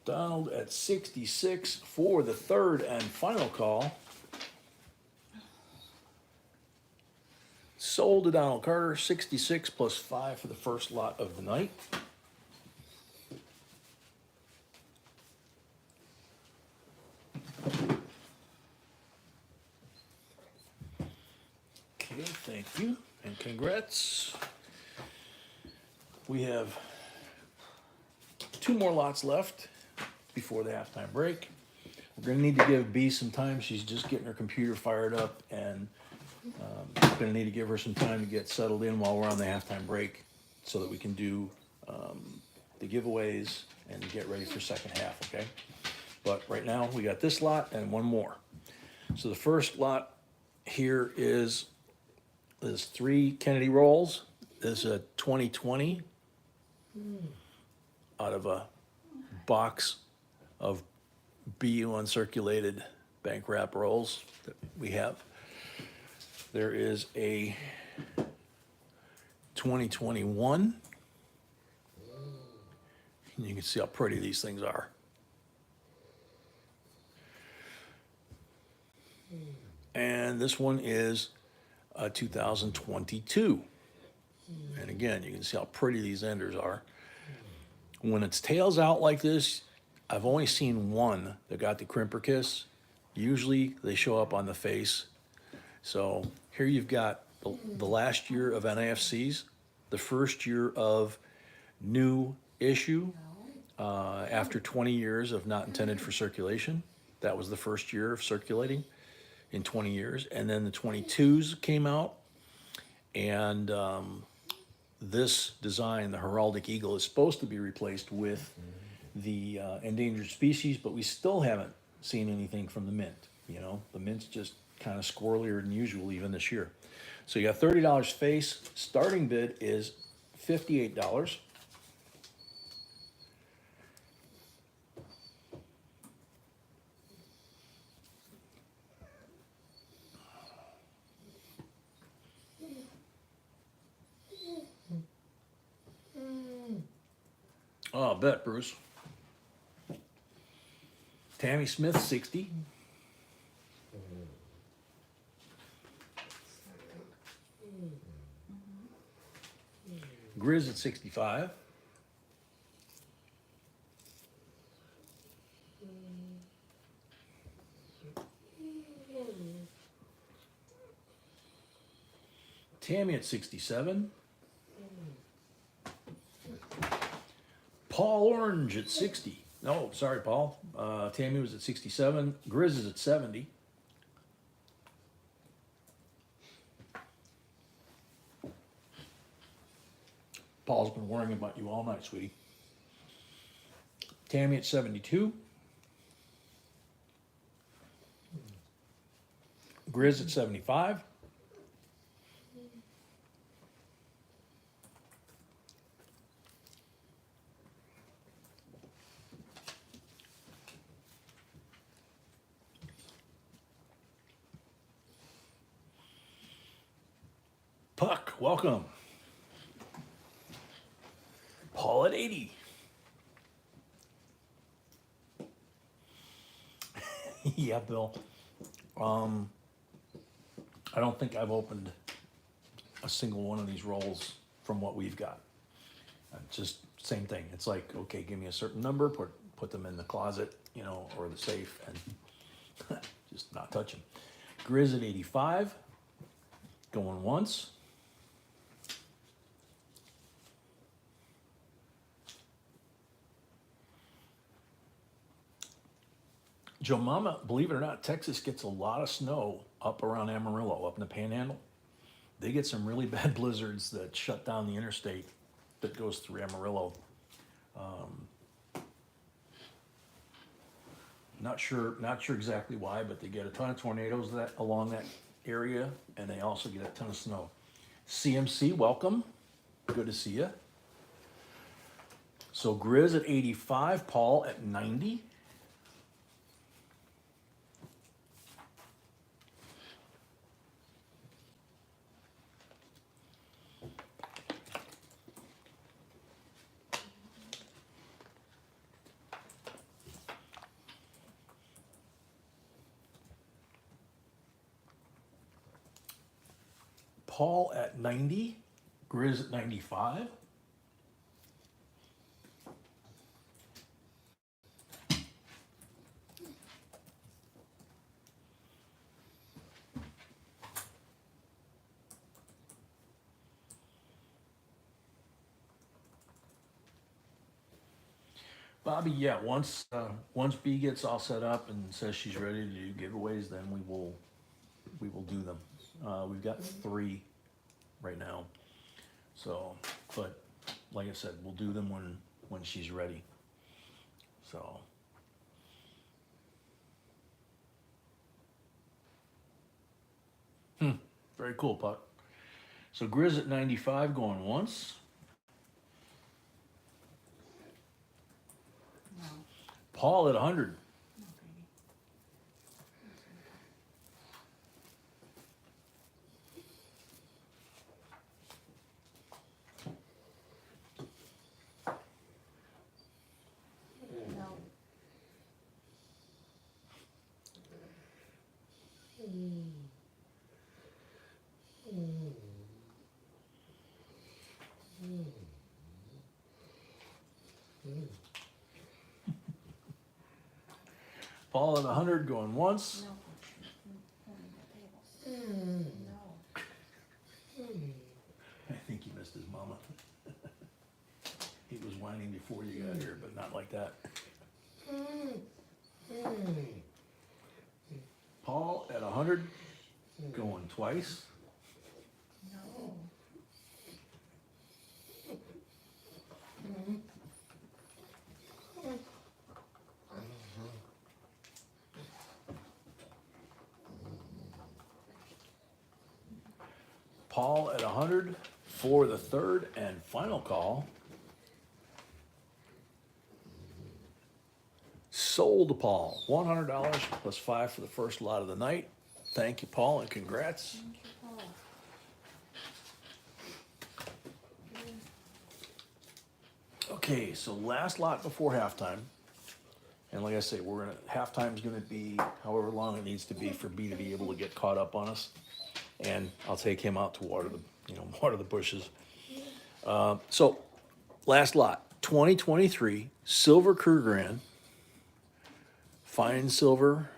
Donald at 66 for the third and final call. Sold to Donald Carter, 66 plus 5 for the first lot of the night. Okay, thank you and congrats. We have 2 more lots left before the halftime break. We're gonna need to give B some time. She's just getting her computer fired up, and gonna need to give her some time to get settled in while we're on the halftime break so that we can do the giveaways and get ready for second half, okay? But right now, we got this lot and 1 more. So the first lot here is 3 Kennedy rolls. This is a 2020 out of a box of BU uncirculated bank wrap rolls that we have. There is a 2021. And you can see how pretty these things are. And this one is 2022. And again, you can see how pretty these enders are. When it's tails out like this, I've only seen one that got the crimper kiss. Usually they show up on the face. So here you've got the last year of NAFCs, the first year of new issue after 20 years of not intended for circulation. That was the first year of circulating in 20 years. And then the 22s came out. And this design, the heraldic eagle, is supposed to be replaced with the endangered species, but we still haven't seen anything from the mint. You know, the mint's just kind of squirrelier than usual even this year. So you got $30 face. Starting bid is $58. Oh, I bet, Bruce. Tammy Smith, 60. Grizz at 65. Tammy at 67. Paul Orange at 60. No, sorry, Paul. Tammy was at 67. Grizz is at 70. Paul's been worrying about you all night, sweetie. Tammy at 72. Grizz at 75. Puck, welcome. Paul at 80. Yeah, Bill. I don't think I've opened a single one of these rolls from what we've got. Just same thing. It's like, okay, give me a certain number, put them in the closet, you know, or the safe, and just not touch them. Grizz at 85, going once. Joe Mama, believe it or not, Texas gets a lot of snow up around Amarillo, up in the Panhandle. They get some really bad blizzards that shut down the interstate that goes through Amarillo. Not sure exactly why, but they get a ton of tornadoes along that area, and they also get a ton of snow. CMC, welcome. Good to see you. So Grizz at 85, Paul at 90. Paul at 90, Grizz at 95. Bobby, yeah, once B gets all set up and says she's ready to do giveaways, then we will do them. We've got 3 right now. So, but like I said, we'll do them when she's ready. So. Very cool, Puck. So Grizz at 95 going once. No. Paul at 100. No, baby. No. Paul at 100 going once. No. No. I think he missed his mama. He was whining before you got here, but not like that. Paul at 100 going twice. No. Paul at 100 for the third and final call. Sold to Paul, $100 plus 5 for the first lot of the night. Thank you, Paul, and congrats. Thank you, Paul. Okay, so last lot before halftime. And like I say, halftime's gonna be however long it needs to be for B to be able to get caught up on us. And I'll take him out to water the bushes. So last lot, 2023 silver Krugerrand, fine silver,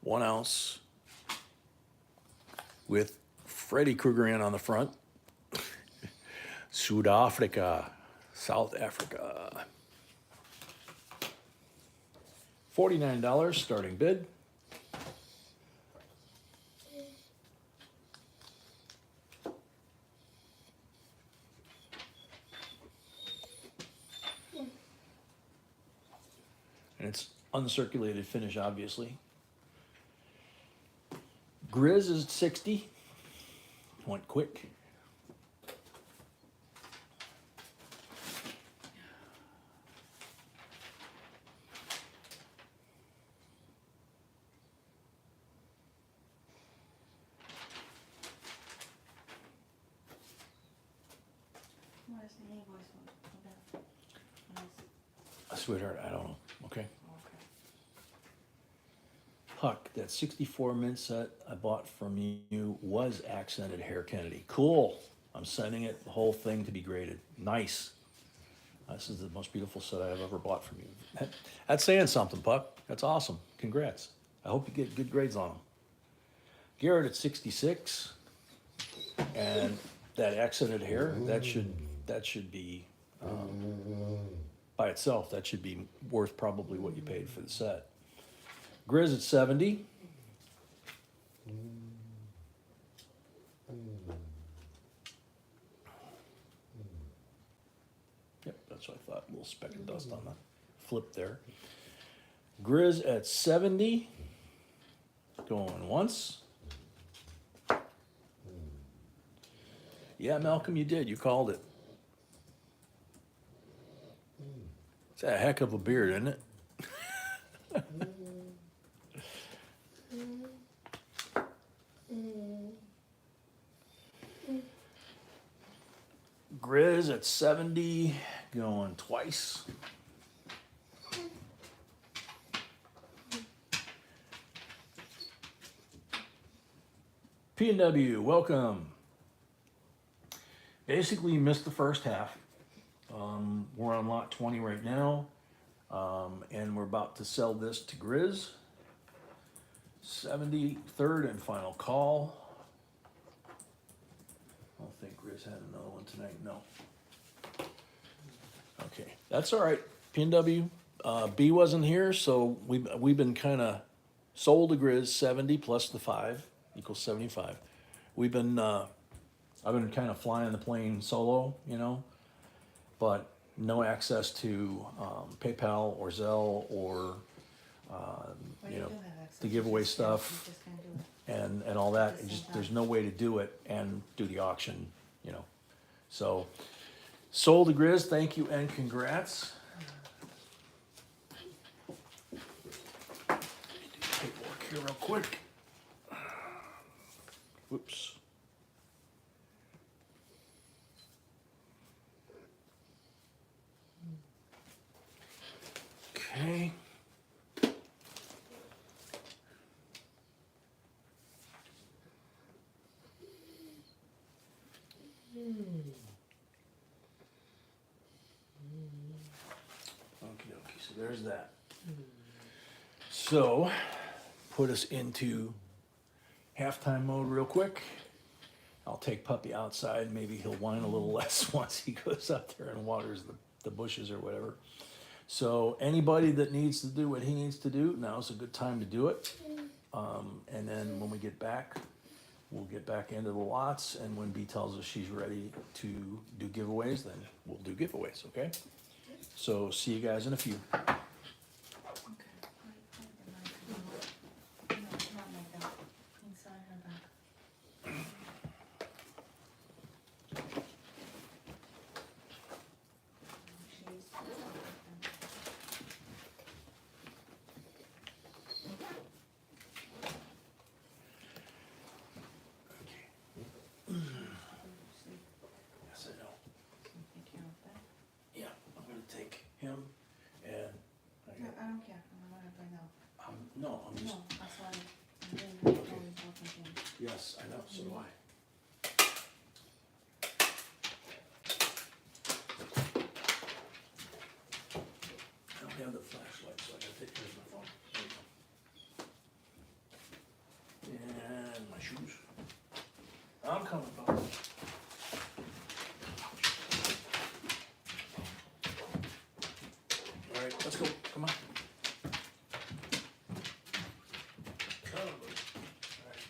1 ounce, with Freddie Krugerrand on the front. South Africa. $49 starting bid. And it's uncirculated finish, obviously. Grizz is 60. Went quick. What is the invoice for that? Sweetheart, I don't know. Okay. Okay. Huck, that 64 mint set I bought from you was accented hair Kennedy. Cool. I'm sending it, the whole thing to be graded. Nice. This is the most beautiful set I have ever bought from you. That's saying something, Puck. That's awesome. Congrats. I hope you get good grades on them. Garrett at 66. And that accented hair, that should be, by itself, that should be worth probably what you paid for the set. Grizz at 70. Yep, that's what I thought. A little speck of dust on the flip there. Grizz at 70. Going once. Yeah, Malcolm, you did. You called it. It's a heck of a beard, isn't it? Grizz at 70, going twice. P&W, welcome. Basically, you missed the first half. We're on lot 20 right now, and we're about to sell this to Grizz. 73rd and final call. I don't think Grizz had another one tonight. No. Okay, that's all right. P&W, B wasn't here, so we've been kind of sold to Grizz 70 plus the 5 equals 75. We've been I've been kind of flying the plane solo, but no access to PayPal or Zelle or to give away stuff and all that. And just there's no way to do it and do the auction, So sold to Grizz, thank you and congrats. Paperwork here real quick. Whoops. Okay. Okay, so there's that. So, put us into halftime mode real quick. I'll take Puppy outside. Maybe he'll whine a little less once he goes out there and waters the bushes or whatever. So anybody that needs to do what he needs to do, now's a good time to do it. And then when we get back, we'll get back into the lots. And when B tells us she's ready to do giveaways, then we'll do giveaways, okay? So see you guys in a few. Okay. No, not like that. Inside her back. She's. Sleep. Yes, I know. Take care of that. Yeah, I'm gonna take him and No, I don't care. I want to find out. no, I'm just, No, that's why I'm doing that. Always important thing. yes, I know, so do I. I don't have the flashlight, so I gotta take care of my phone. There you go. And my shoes. I'm coming, Bob. All right, let's go, come on. Come on, buddy. All right.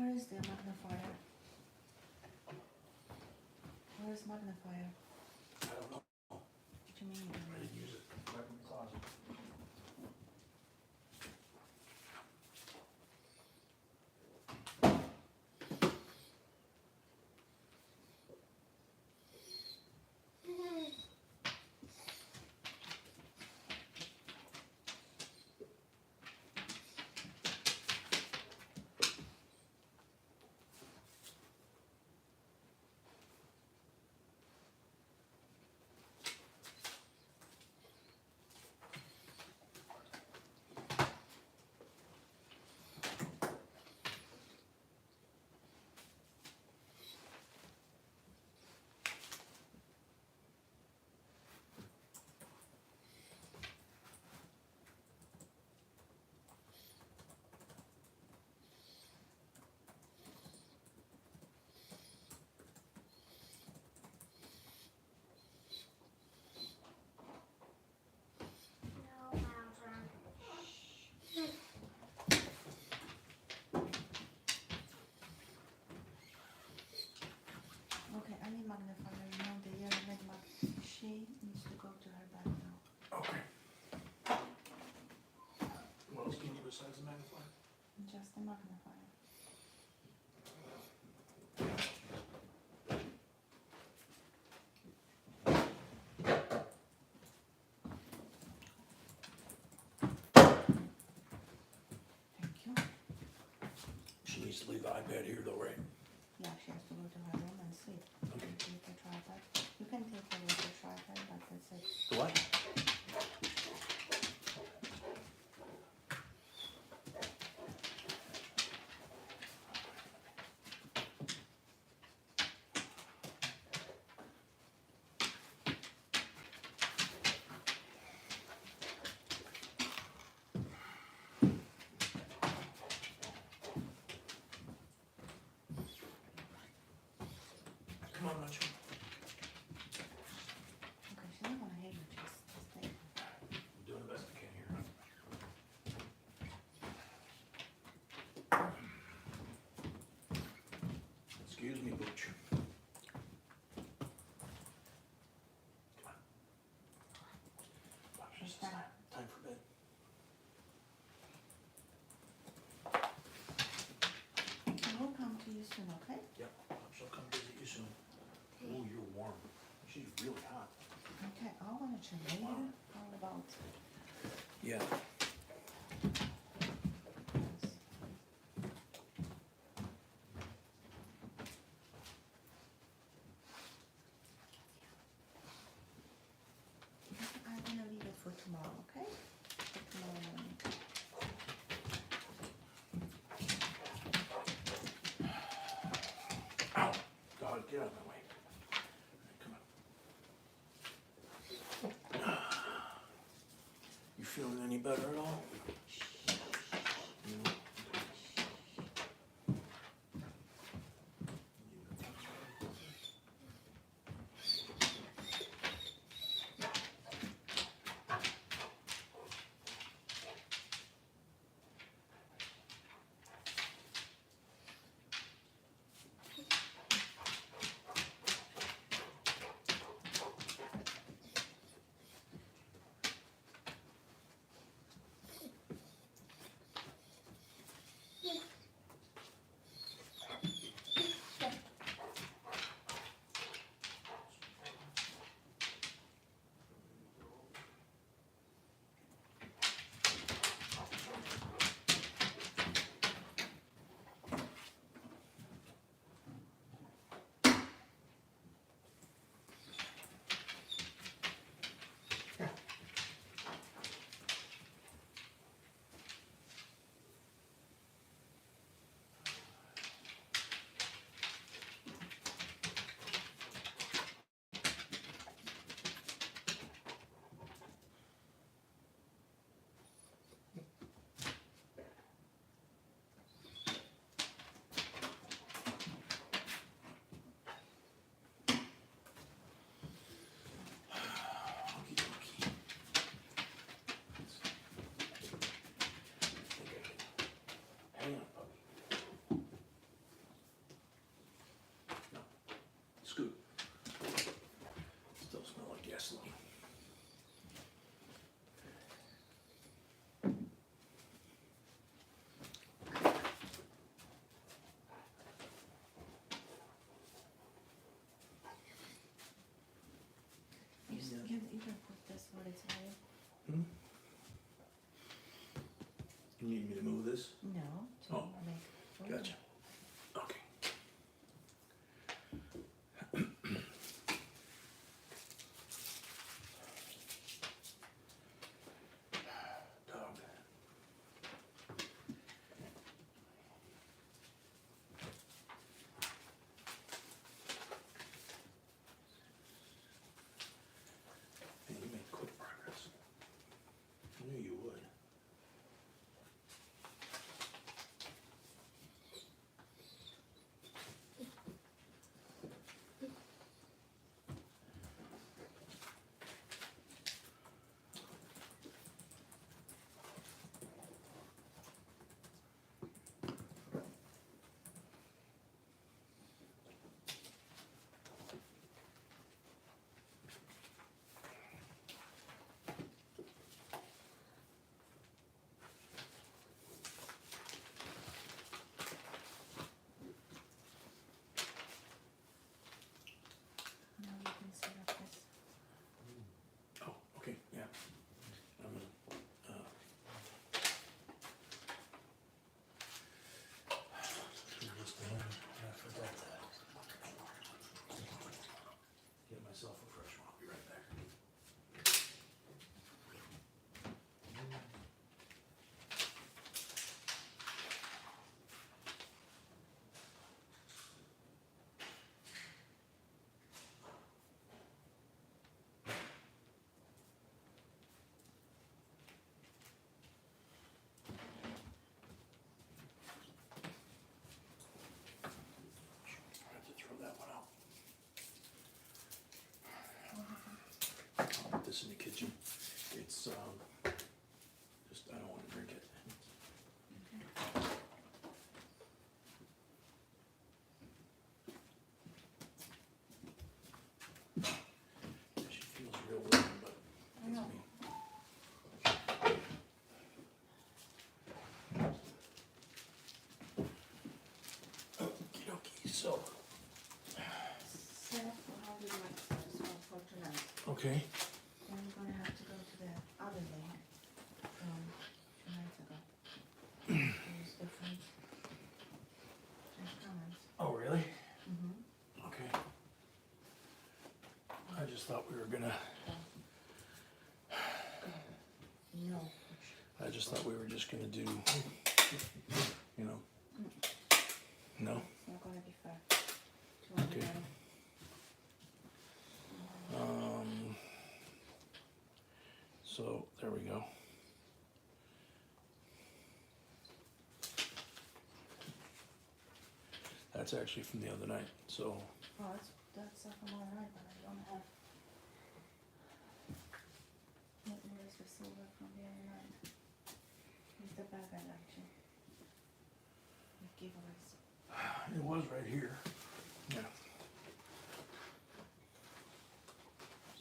Where is the magnifier? Where is magnifier? I don't know, What do you mean? I didn't use it, back in the closet. No, Mauser. Okay, I need magnifier. You know the year red mag. She needs to go to her bed now. Okay. What else can you do besides the magnifier? Just the magnifier. Thank you. She needs to leave the iPad here though, right? Yeah, she has to go to her room and sleep. You Okay. can take the tripod. You can take her with the tripod, but that's it. The what? Come on, Nacho. Okay, she's not gonna hate you, just stay. I'm doing the best I can here. Excuse me, Butch. Come on. It's It's time. time for bed. I will come to you soon, okay? Yep, she'll come visit you soon. Oh, you're warm. She's really hot. Okay, I wanna check later. All about. Yeah. Yes. I'm gonna leave it for tomorrow, okay? For tomorrow morning. Ow. God, get out of my way. All right, come on. You feeling any better at all? No? move this? No, to Oh, make. Gotcha. Okay. Dog. Hey, you made quick progress. I knew you would. Now you can set up this. Oh, okay, yeah. I'm gonna, I forgot that. Get myself a fresh one, I'll be right back. I have to throw that one out. I'll put this in the kitchen. It's, just, I don't wanna drink it. She feels real warm, but I it's know. me. Okey dokey, so, Set up for how we like this one for tonight. okay, Then we're gonna have to go to the other link from 2 nights ago. There's different comments. oh, really? Mm-hmm. Okay. I just thought we were gonna, No. I just thought we were just gonna do, you know. No? It's not gonna be fair to Okay. anybody. So, there we go. That's actually from the other night, so, Oh, that's up on my right, but I don't have. Where's the silver from the other night? Here's the bag I like to. The giveaways. it was right here, yeah.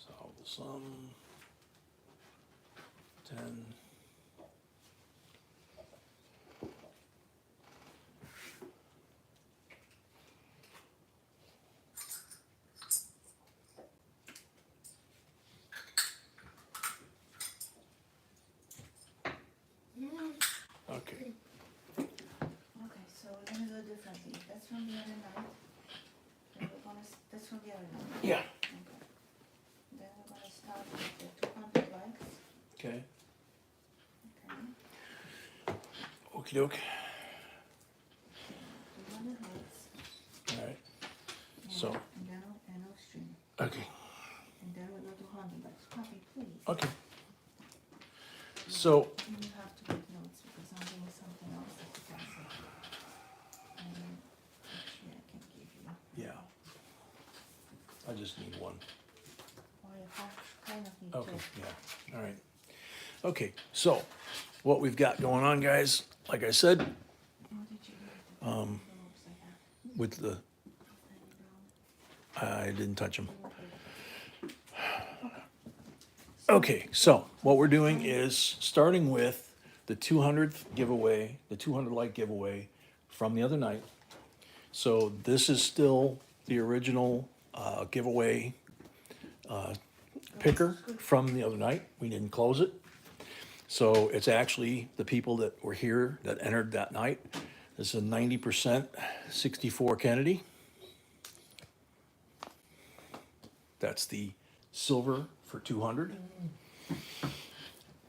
Solve the sum. 10. Okay, Okay, so we're gonna do it differently. That's from the other night. Then we're gonna, that's from the other night. yeah, Okay. Then we're gonna start with the 200 likes. okay, Okay. okey doke, 200 likes. alright, And- So- And then I'll stream. okay, And then we go to 100 likes. Copy, please. okay. So, And you have to make notes because I'm doing something else that you can say. And then actually I can give you. yeah, I just need one. Or you have, kind of need Okay, two. yeah, all right. Okay, so what we've got going on, guys, like I said, What did you do? Um, Envelopes I have. with the, Upside down. I didn't touch them. Okay. Okay, so what we're doing is starting with the 200th giveaway, the 200 like giveaway from the other night. So this is still the original giveaway picker from the other night. We didn't close it. So it's actually the people that were here that entered that night. This is a 90%, 64 Kennedy. That's the silver for 200.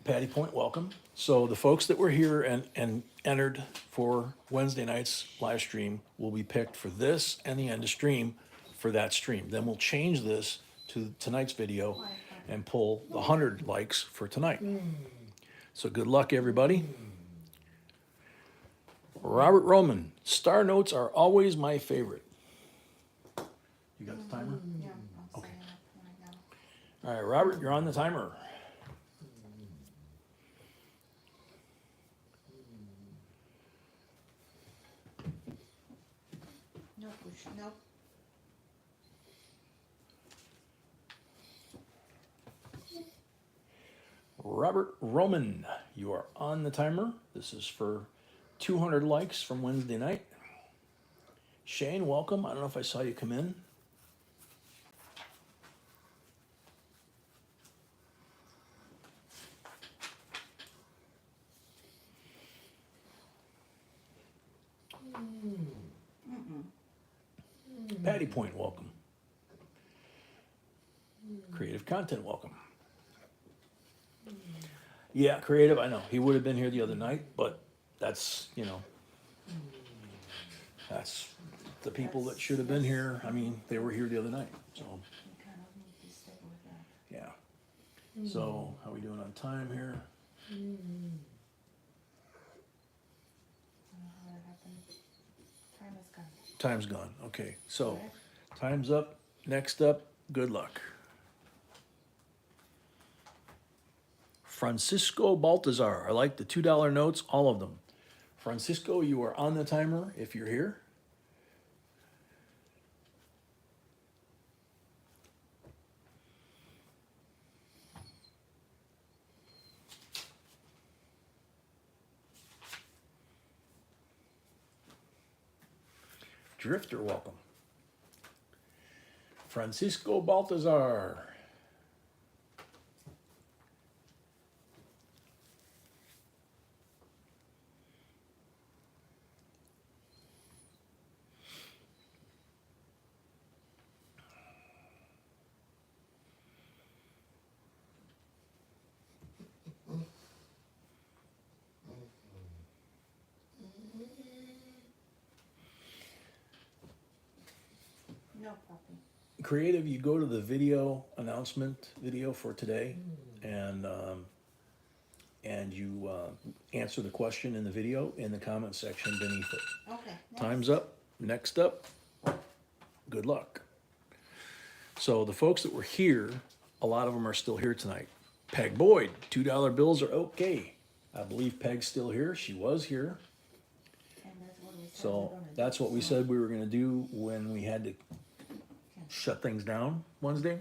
Patty Point, welcome. So the folks that were here and entered for Wednesday night's live stream will be picked for this and the end of stream for that stream. Then we'll change this to tonight's video and pull the 100 likes for tonight. So good luck, everybody. Robert Roman, star notes are always my favorite. You got the timer? Yeah, I'll Okay. sign up right now. All right, Robert, you're on the timer. No push, nope. Robert Roman, you are on the timer. This is for 200 likes from Wednesday night. Shane, welcome. I don't know if I saw you come in. Patty Point, welcome. Creative Content, welcome. Yeah, Creative, I know. He would have been here the other night, but that's, you know, that's the people that should have been here. I mean, they were here the other night, so, You kind of need to stick with that. yeah. So, how we doing on time here? I don't know how that happened. Time is gone. Time's gone. Okay, so Correct? time's up. Next up, good luck. Francisco Baltazar. I like the $2 notes, all of them. Francisco, you are on the timer if you're here. Drifter, welcome. Francisco Baltazar. No puppy. Creative, you go to the video announcement video for today, and you answer the question in the video in the comment section beneath it. Okay. next. Time's up. Next up, good luck. So the folks that were here, a lot of them are still here tonight. Peg Boyd, $2 bills are okay. I believe Peg's still here. She was here. And that's what we said we're So gonna do. that's what we said we were gonna do when we had to shut things down Wednesday.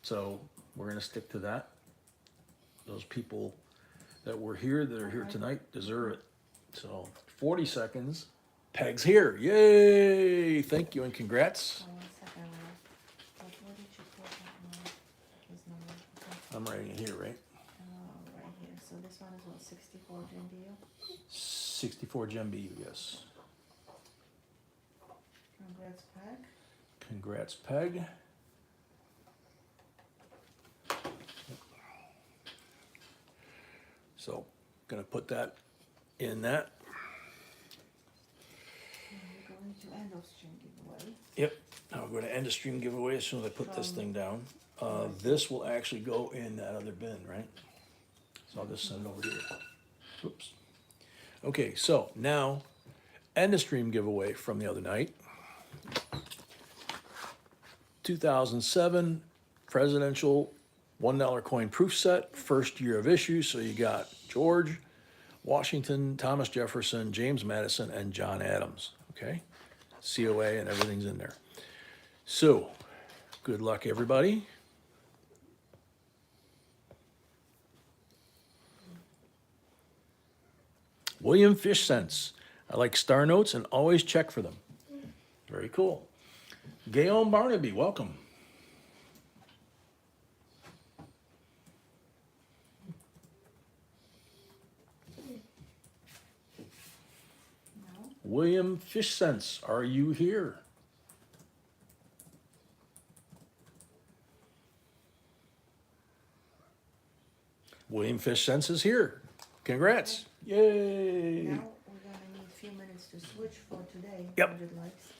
So we're gonna stick to that. Those people that were here, that are here tonight, deserve it. So 40 seconds. Peg's here. Yay! Thank you and congrats. Oh, 1 second, Rob. But what did you put on his number? Okay. I'm writing it here, right? Right here. So this one is what, 64 Gen DU? 64 Gem BU, yes. Congrats, Peg. Congrats, Peg. So, gonna put that in that. And we're going to end of stream giveaway. Yep, now we're gonna end the stream giveaway as soon as I put this thing down. This will actually go in that other bin, right? So I'll just send it over here. Oops. Okay, so now, end the stream giveaway from the other night. 2007 presidential $1 coin proof set, first year of issue. So you got George Washington, Thomas Jefferson, James Madison, and John Adams. Okay, COA and everything's in there. So, good luck, everybody. William Fish Cents. I like star notes and always check for them. Very cool. Gail Barnaby, welcome. William Fish Sense, are you here? William Fish Sense is here. Congrats. Yay. Now we're gonna need a few minutes to switch for today. Yep. 100 likes.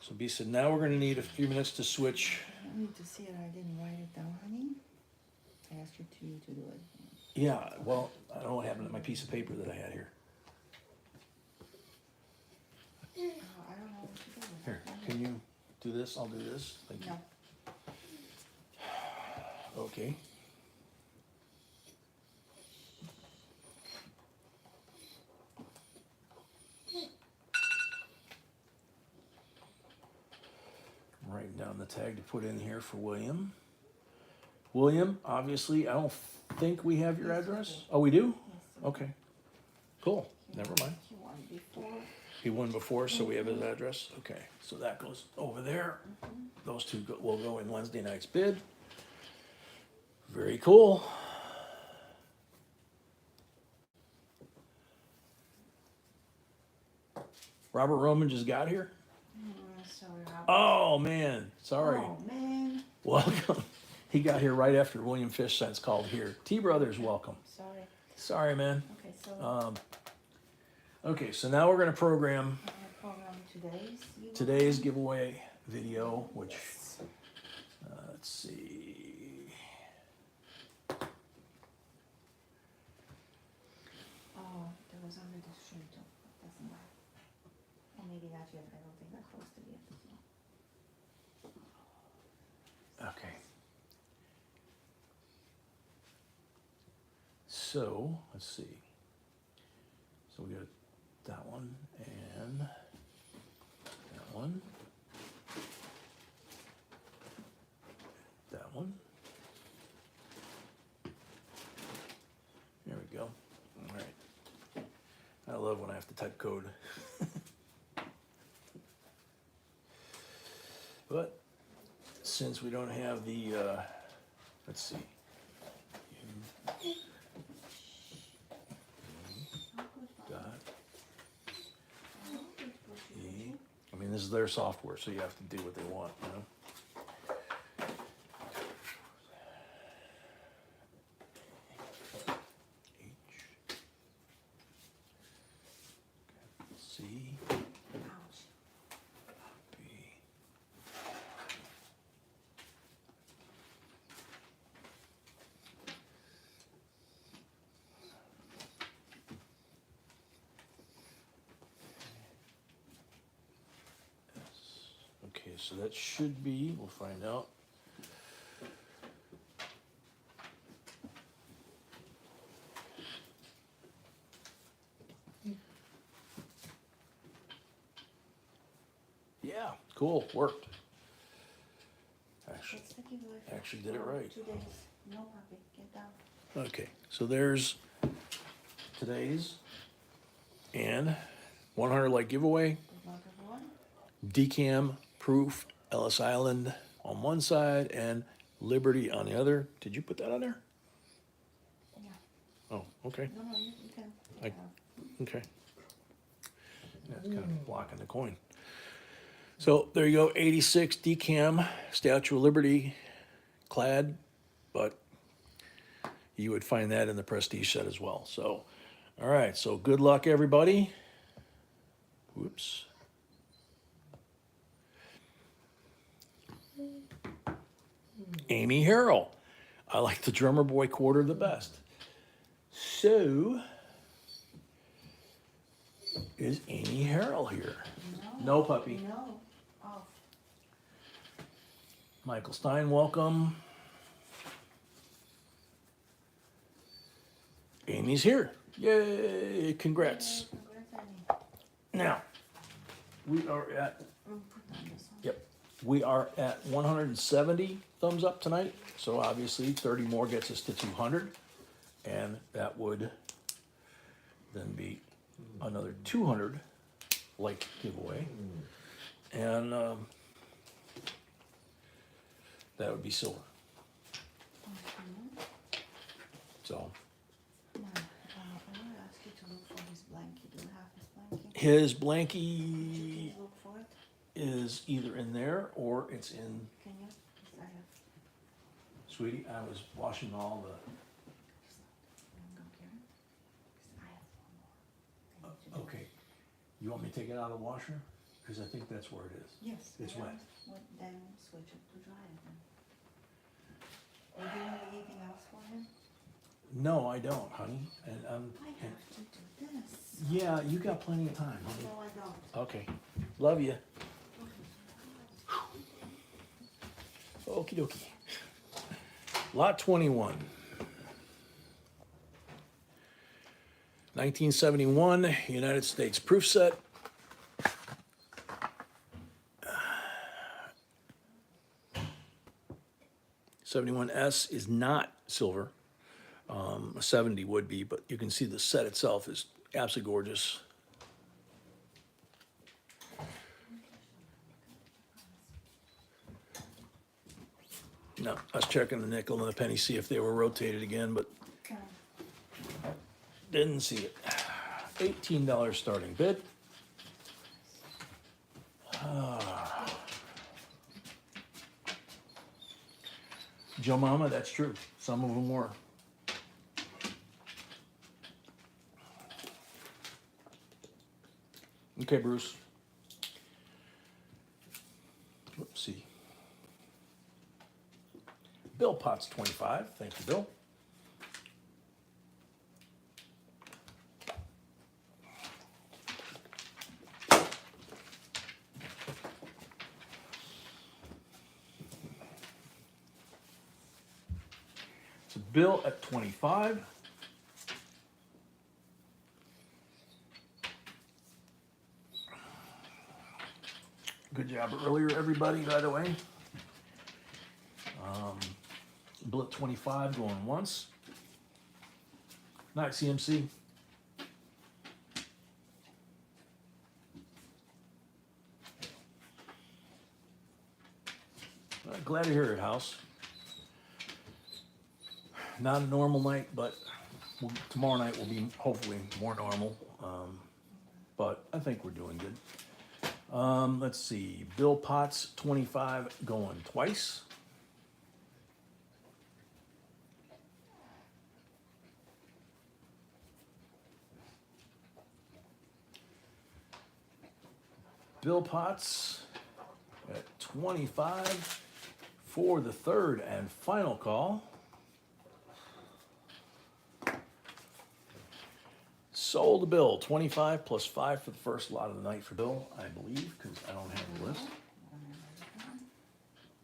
So B said, now we're gonna need a few minutes to switch. I need to see it. I didn't write it down, honey. I asked you to do it. Yeah, well, I don't know what happened to my piece of paper that I had here. I don't know what to do with Here, it. can you do this? I'll do this. Thank you. No. Okay. I'm writing down the tag to put in here for William. William, obviously, I don't think we have your Yes, we address. do. Oh, we do? Yes, Okay. Cool. Never mind. He won before. He won before, so we have his address. Okay, so that goes over there. Those two will go in Wednesday night's bid. Very cool. Robert Roman just got here. Sorry. Oh man, sorry. Oh, man. Welcome. He got here right after William Fish Sense called here. T Brothers, welcome. Sorry. Sorry, man. Okay, so Okay, so now we're gonna program I program today's. today's giveaway video, which let's see. Oh, there was already the stream too. Doesn't matter. Or maybe not yet. I don't think I posted yet. Okay. So let's see. So we got that one and that one. That one. There we go. All right. I love when I have to type code. But since we don't have the, let's see. Dot E. I mean, this is their software, so you have to do what they want, you know? H. C. Ouch. B. Okay, so that should be, we'll find out. Yeah, cool, worked. Actually, That's the giveaway. actually did it right. 2 days. No, puppy. Get down. Okay, so there's today's and 100 like giveaway, Good luck, everyone. decam proof, Ellis Island on one side and Liberty on the other. Did you put that on there? Yeah. Oh, okay, No, you can. okay. That's kind of blocking the coin. So there you go, 86 decam, Statue of Liberty clad, but you would find that in the Prestige set as well. So, all right, so good luck, everybody. Whoops. Amy Harrell. I like the drummer boy quarter the best. So, is Amy Harrell here? No, puppy. No. Off. Michael Stein, welcome. Amy's here. Yay, congrats. Congrats, Annie. Now, we are at, Put down this one. yep, we are at 170 thumbs up tonight. So obviously 30 more gets us to 200. And that would then be another 200 like giveaway. And that would be silver. Mhm. So, Come on. I want to ask you to look for his blankie. Do you have his blankie? His Can blankie you look for it? is either in there or it's in, Can you? 'Cause I have. sweetie, I was washing all the, I'm gonna get it. 'Cause I have one more. I need to do it. okay. You want me to take it out of the washer? Cause I think that's where it is. Yes. It's and wet. Then switch it to dry again. Or do you need anything else for him? No, I don't, honey, and, I have to do this. yeah, you got plenty of time, honey. No, I don't. Okay, love you. Okie dokie. Lot 21. 1971, United States proof set. '71S is not silver. A 70 would be, but you can see the set itself is absolutely gorgeous. No, I was checking the nickel and the penny, see if they were rotated again, but didn't see it. $18 starting bid. Joe Mama, that's true. Some of them were. Okay, Bruce. Let's see. Bill Potts 25. Thank you, Bill. So Bill at 25. Good job earlier, everybody, by the way. Bill at 25 going once. Night, CMC. Glad to hear it, House. Not a normal night, but tomorrow night will be hopefully more normal. But I think we're doing good. Let's see. Bill Potts 25 going twice. Bill Potts at 25 for the third and final call. Sold the Bill, 25 plus 5 for the first lot of the night for Bill, I believe, because I don't have the list.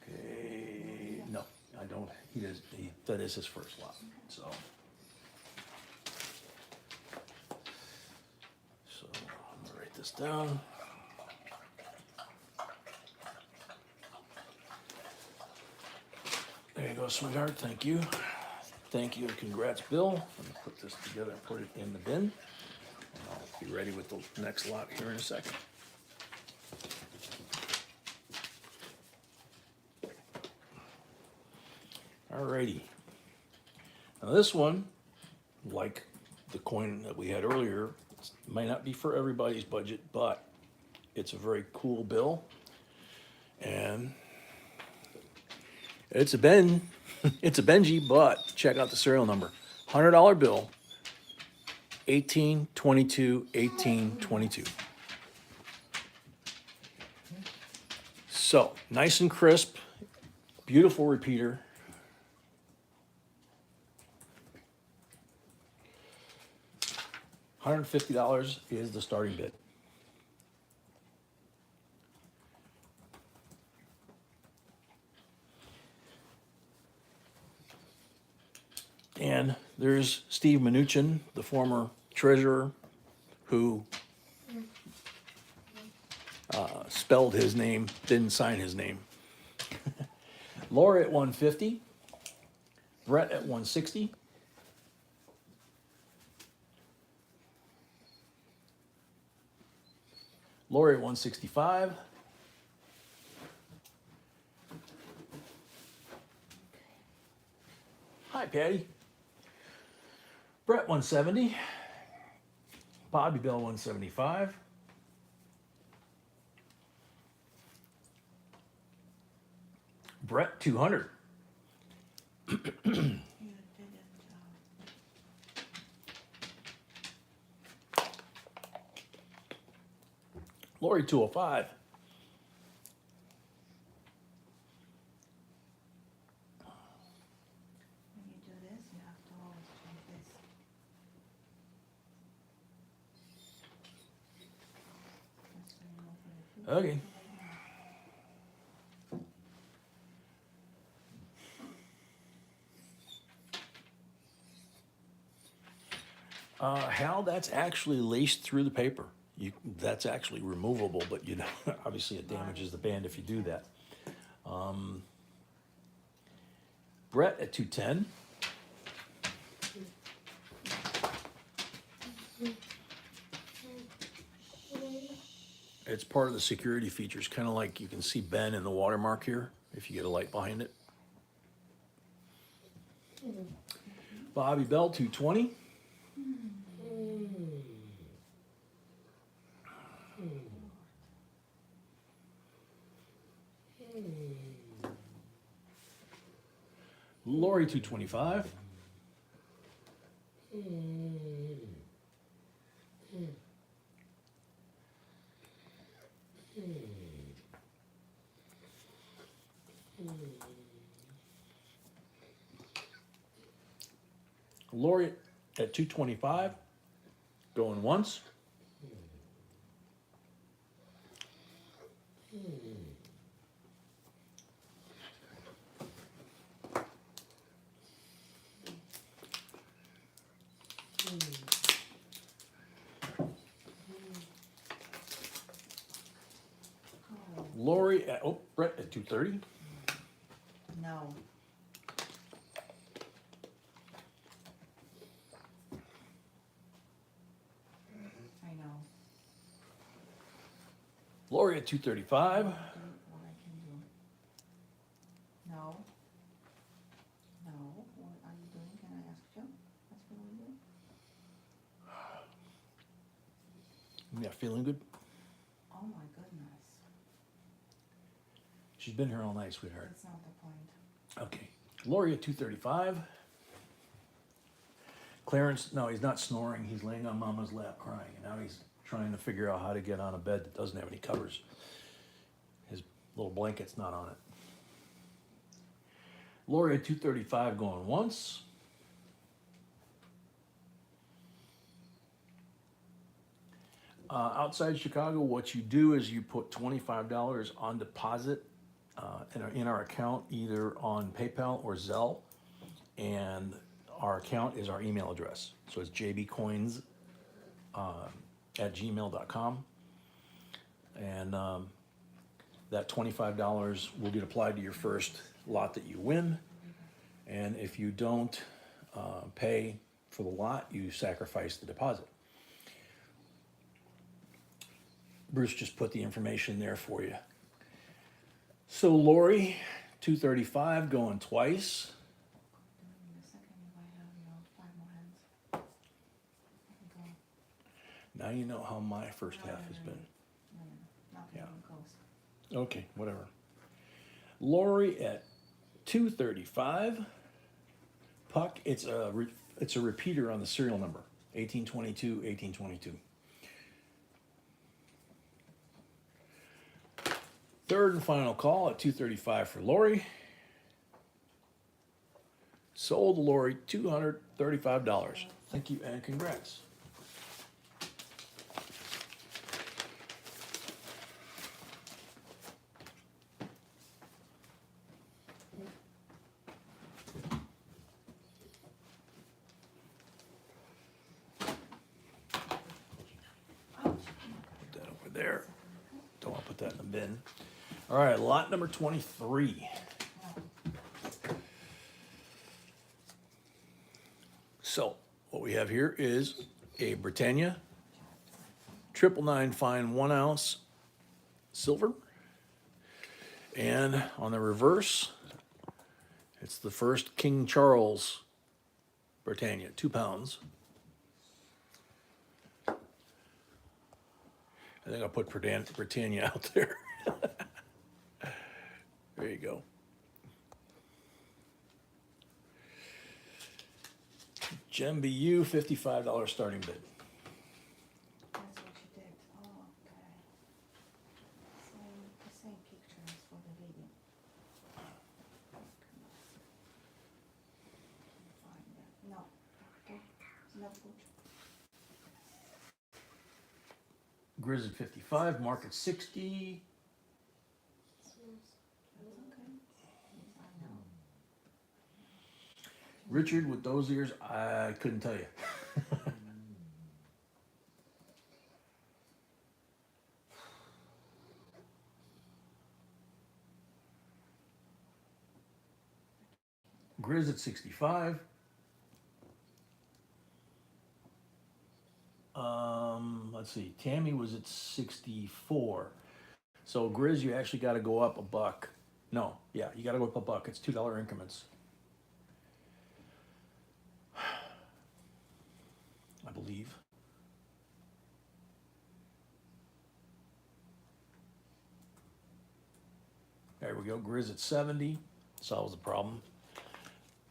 Okay, no, I don't. That is his first lot, so. So I'm gonna write this down. There you go, sweetheart, thank you. Thank you and congrats, Bill. I'm gonna put this together and put it in the bin. And I'll be ready with the next lot here in a second. Alrighty. Now this one, like the coin that we had earlier, might not be for everybody's budget, but it's a very cool bill. And it's a Benji, but check out the serial number. $100 bill, 1822, 1822. So, nice and crisp, beautiful repeater. $150 is the starting bid. And there's Steve Mnuchin, the former treasurer, who spelled his name, didn't sign his name. Laura at 150, Brett at 160. Lori at 165. Hi, Patty. Brett 170. Bobby Bell 175. Brett 200. You didn't, Lori 205. when you do this, you have to always change this. That's when you open the food. Okay. Hal, that's actually laced through the paper. That's actually removable, but you know, obviously it damages the band if you do that. Brett at 210. It's part of the security features, kind of like you can see Ben in the watermark here, if you get a light behind it. Bobby Bell, 220. Lori, 225. Lori at 225, going once. Lori at, oh, Brett at 230. No. I know. Lori at 235. Do what I can do. No. No, what are you doing? Can I ask you? That's what we do? Yeah, feeling good? Oh my goodness. She's been here all night, sweetheart. That's not the point. Okay. Lori at 235. Clarence, no, he's not snoring. He's laying on Mama's lap crying. And now he's trying to figure out how to get on a bed that doesn't have any covers. His little blanket's not on it. Lori at 235 going once. Outside Chicago, what you do is you put $25 on deposit in our account, either on PayPal or Zelle, and our account is our email address. So it's jbcoins at gmail.com, and that $25 will get applied to your first lot that you win, and if you don't pay for the lot, you sacrifice the deposit. Bruce just put the information there for you. So Lori, 235 going twice. In a second, if I have, 5 more hands. I can go. Now you know how my first half has been. No, not Yeah. even close. Okay, whatever. Lori at 235. Puck, it's a repeater on the serial number, 1822, 1822. Third and final call at 235 for Lori. Sold Lori $235. Thank you and congrats. Put that over there. Don't want to put that in the bin. All right, lot number 23. So what we have here is a Britannia 999 fine 1 ounce silver. And on the reverse, it's the first King Charles Britannia, 2 pounds. I think I'll put Britannia out there. There you go. Gem BU, $55 starting bid. That's what you did. Oh, okay. Same picture as for the video. Find that. No. Okay. No good. Grizz at 55, mark at 60. That's okay. I know. Richard, with those ears, I couldn't tell you. Grizz at 65. Let's see. Tammy was at 64. So Grizz, you actually got to go up a buck. No, yeah, you got to go up a buck. It's $2 increments. I believe. There we go. Grizz at 70. Solves the problem.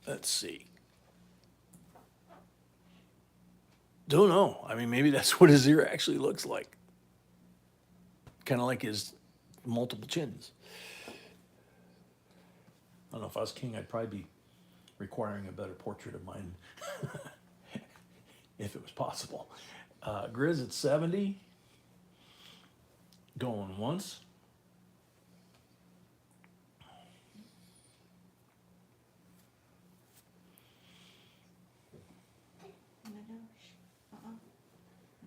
Let's see. Don't know. I mean, maybe that's what his ear actually looks like. Kind of like his multiple chins. I don't know, if I was king, I'd probably be requiring a better portrait of mine. If it was possible. Grizz at 70. Going once.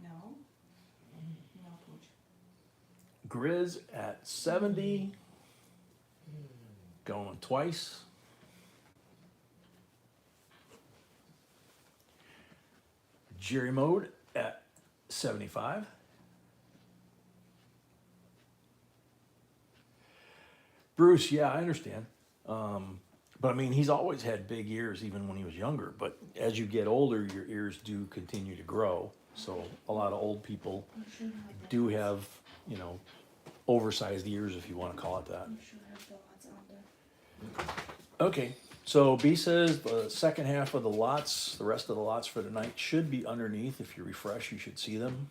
No. No push. Grizz at 70. Going twice. Jerry mode at 75. Bruce, yeah, I understand. But I mean, he's always had big ears even when he was younger. But as you get older, your ears do continue to grow. So a lot of old people You should have the do have, you know, oversized ears, if you want to call it that. You should have the lots on there. Okay, so B says the second half of the lots, the rest of the lots for tonight should be underneath. If you refresh, you should see them.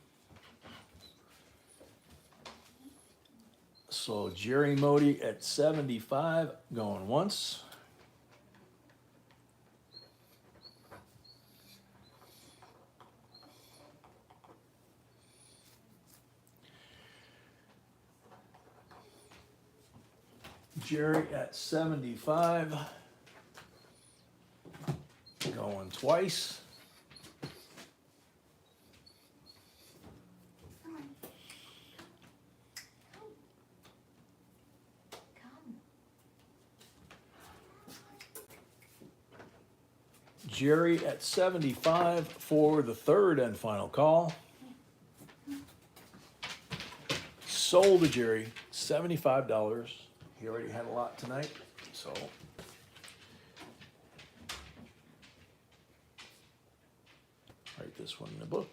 So Jerry Modi at 75, going once. Jerry at 75, going twice. Come. Jerry at 75 for the third and final call. Sold to Jerry, $75. He already had a lot tonight, so. Write this one in the book.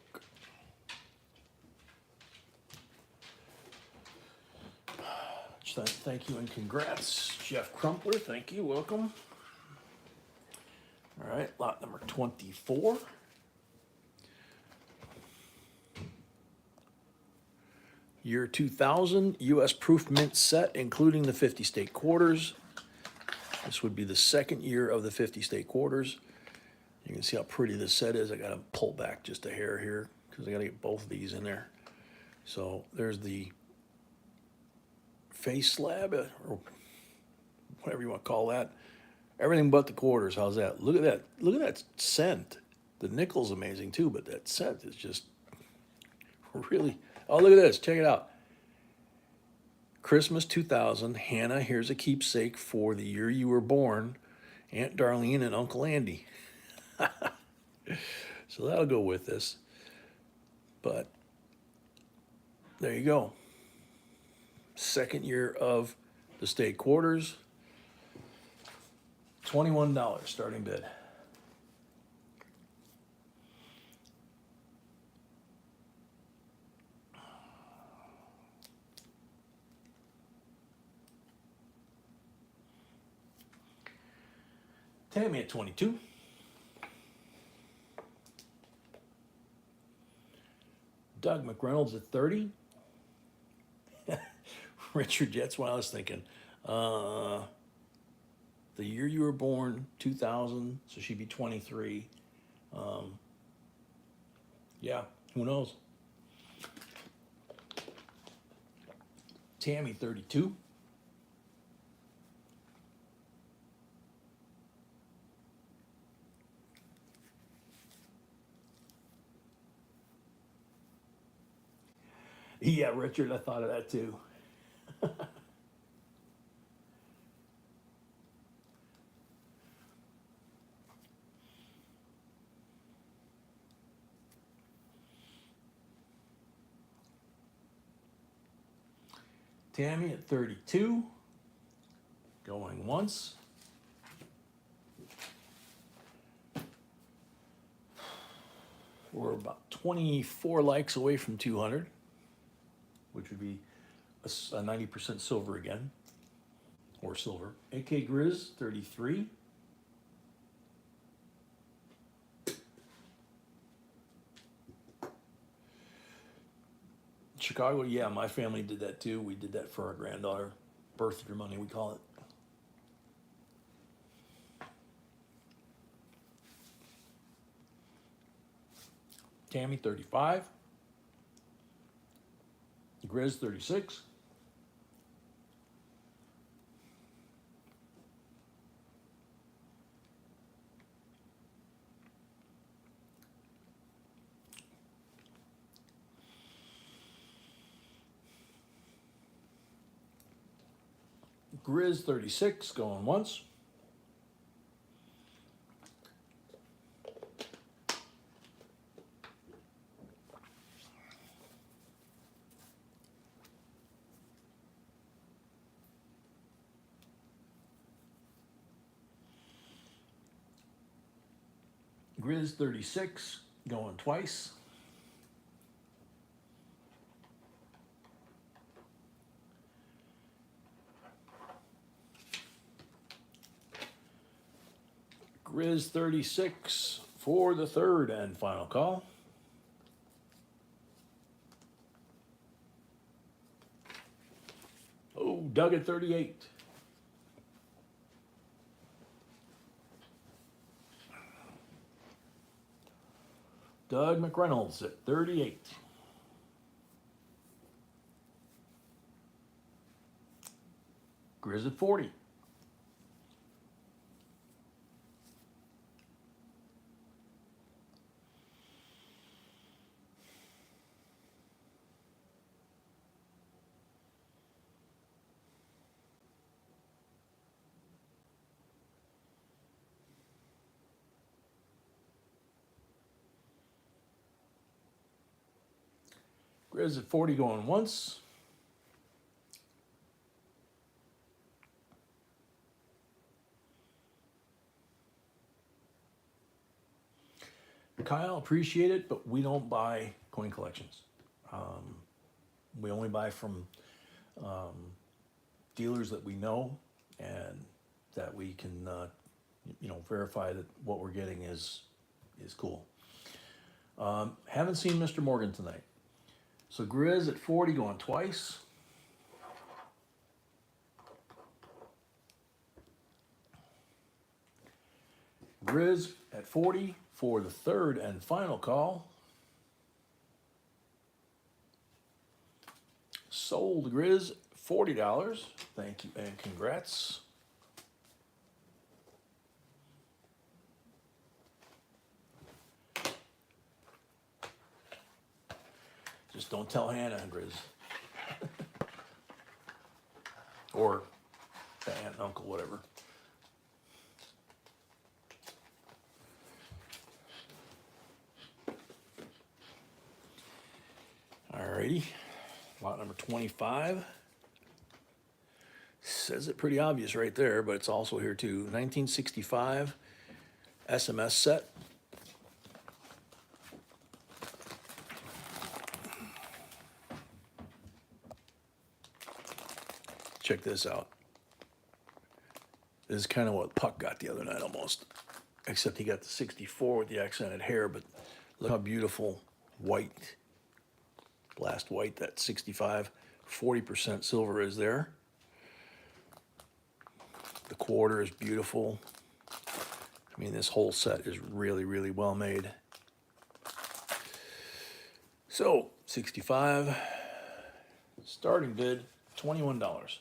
Thank you and congrats, Jeff Crumpler. Thank you, welcome. All right, lot number 24. Year 2000, U.S. proof mint set, including the 50 state quarters. This would be the second year of the 50 state quarters. You can see how pretty this set is. I got to pull back just a hair here because I got to get both of these in there. So there's the face slab, or whatever you want to call that. Everything but the quarters. How's that? Look at that. Look at that scent. The nickel's amazing too, but that scent is just really. Oh, look at this. Check it out. Christmas 2000. Hannah, here's a keepsake for the year you were born. Aunt Darlene and Uncle Andy. So that'll go with this. But there you go. Second year of the state quarters. $21 starting bid. Tammy at 22. Doug McReynolds at 30. Richard Jets, what I was thinking. The year you were born, 2000, so she'd be 23. Yeah, who knows? Tammy, 32. Yeah, Richard, I thought of that too. Tammy at 32. Going once. We're about 24 likes away from 200, which would be a 90% silver again, or silver. AK Grizz, 33. Chicago, yeah, my family did that too. We did that for our granddaughter. Birthday money, we call it. Tammy, 35. Grizz, 36. Grizz, 36, going once. Grizz, 36, going twice. Grizz, 36 for the third and final call. Oh, Doug at 38. Doug McReynolds at 38. Grizz at 40. Grizz at 40 going once. Kyle, appreciate it, but we don't buy coin collections. We only buy from dealers that we know and that we can, verify that what we're getting is cool. Haven't seen Mr. Morgan tonight. So Grizz at 40 going twice. Grizz at 40 for the third and final call. Sold Grizz, $40. Thank you and congrats. Just don't tell Hannah, Grizz. Or the aunt and uncle, whatever. Alrighty, lot number 25. Says it pretty obvious right there, but it's also here too. 1965 SMS set. Check this out. This is kind of what Puck got the other night almost, except he got the 64 with the accented hair, but look how beautiful white, blast white, that 65, 40% silver is there. The quarter is beautiful. I mean, this whole set is really, really well made. So, 65, starting bid, $21.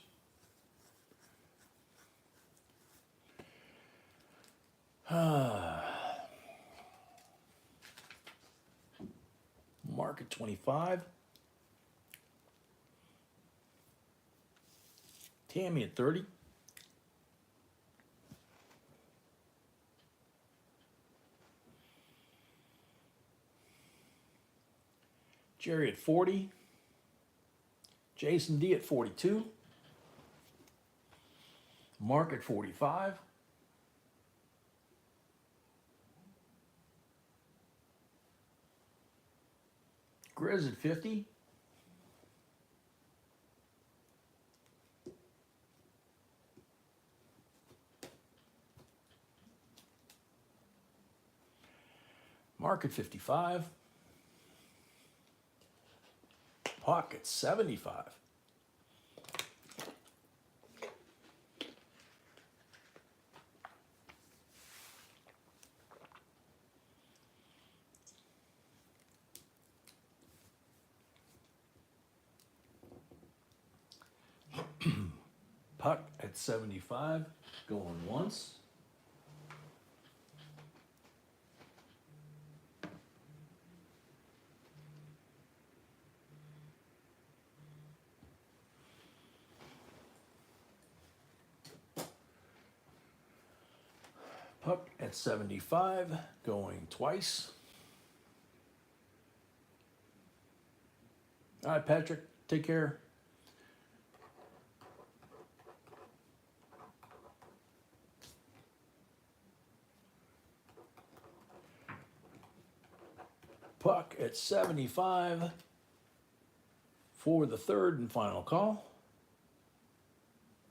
Market 25. Tammy at 30. Jerry at 40. Jason D at 42. Mark at 45. Grizz at 50. Mark at 55. Puck at 75. Puck at 75, going once. Puck at 75, going twice. All right, Patrick, take care. Puck at 75 for the third and final call.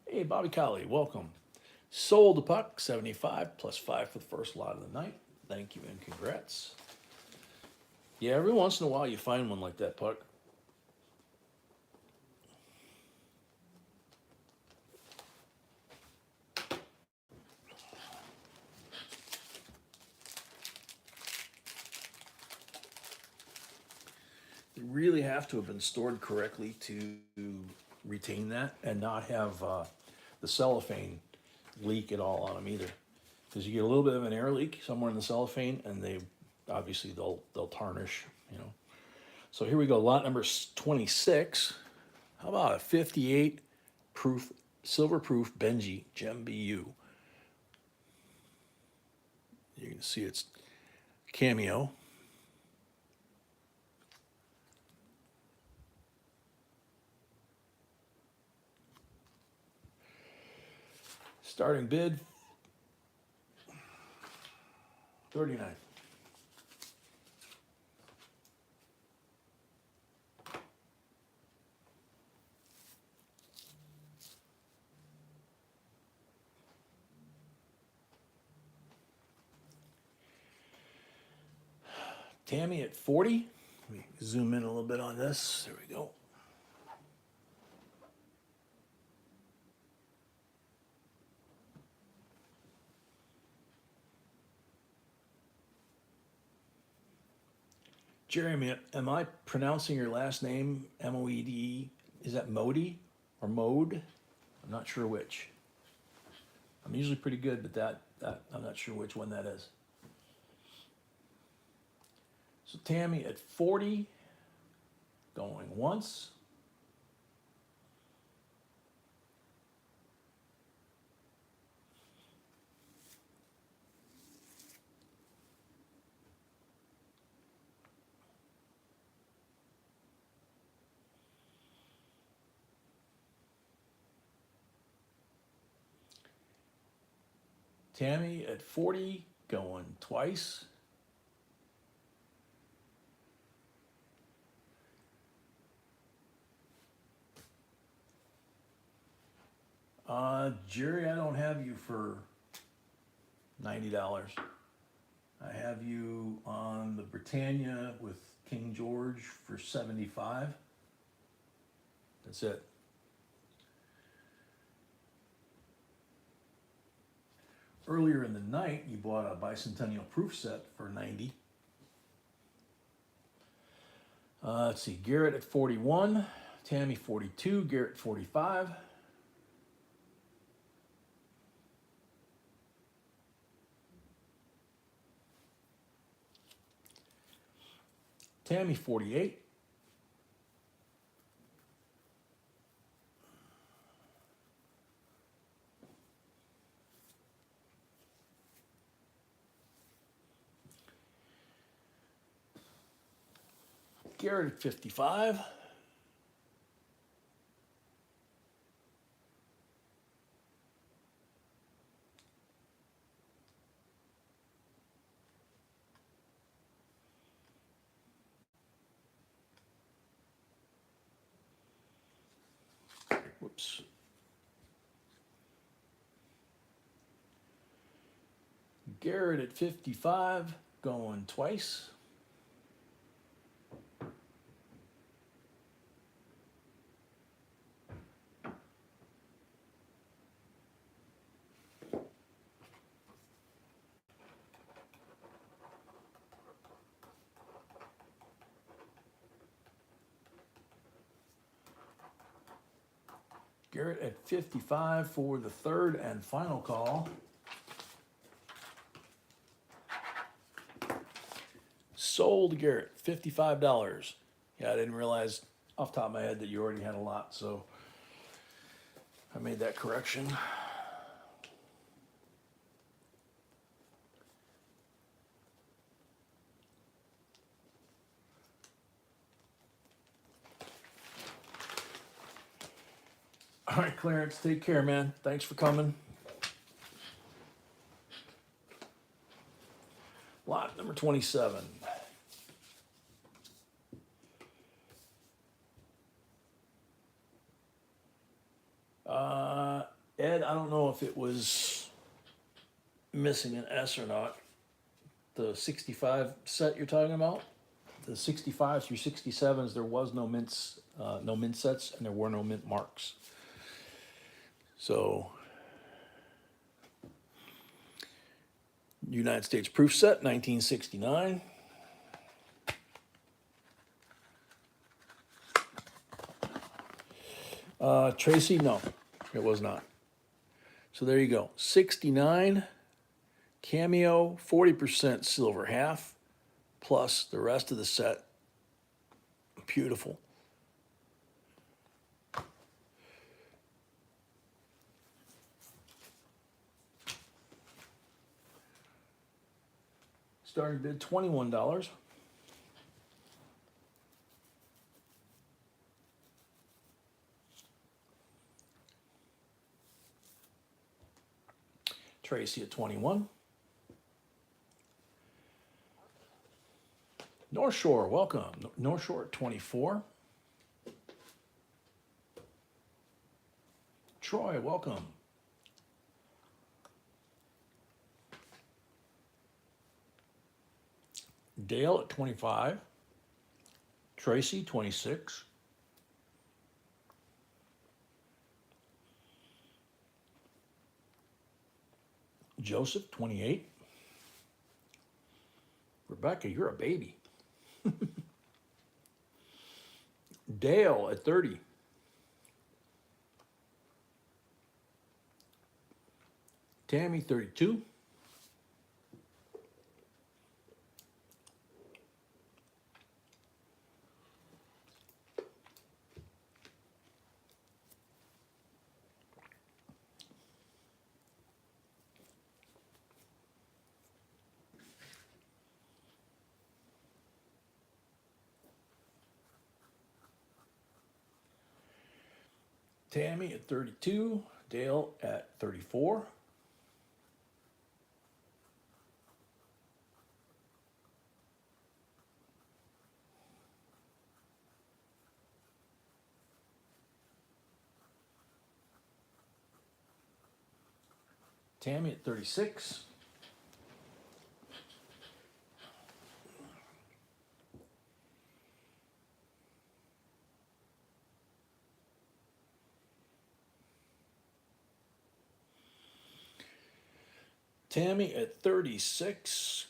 Hey, Bobby Colley, welcome. Sold the Puck, 75 plus 5 for the first lot of the night. Thank you and congrats. Yeah, every once in a while you find one like that, Puck. They really have to have been stored correctly to retain that and not have the cellophane leak at all on them either. Because you get a little bit of an air leak somewhere in the cellophane, and they obviously they'll tarnish, you know. So here we go, lot number 26. How about a 58 proof, silver proof Benji Gem BU? You can see it's cameo. Starting bid, 39. Tammy at 40. Let me zoom in a little bit on this. There we go. Jeremy, am I pronouncing your last name M-O-E-D-E? Is that Modi or Mode? I'm not sure which. I'm usually pretty good, but that I'm not sure which one that is. So Tammy at 40, going once. Tammy at 40, going twice. Jerry, I don't have you for $90. I have you on the Britannia with King George for 75. That's it. Earlier in the night, you bought a bicentennial proof set for 90. Let's see, Garrett at 41, Tammy 42, Garrett 45. Tammy 48. Garrett at 55. Whoops. Garrett at 55, going twice. Garrett at 55 for the third and final call. Sold Garrett, $55. Yeah, I didn't realize off the top of my head that you already had a lot, so I made that correction. All right, Clarence, take care, man. Thanks for coming. Lot number 27. Ed, I don't know if it was missing an S or not. The 65 set you're talking about? The 65 through 67s, there was no mints, no mint sets, and there were no mint marks. So, United States proof set, 1969. Tracy, no, it was not. So there you go. 69 cameo, 40% silver half, plus the rest of the set. Beautiful. Starting bid $21. Tracy at 21. North Shore, welcome. North Shore at 24. Troy, welcome. Dale at 25. Tracy, 26. Joseph, 28. Rebecca, you're a baby. Dale at 30. Tammy, 32. Tammy at 32, Dale at 34. Tammy at 36. Tammy at 36,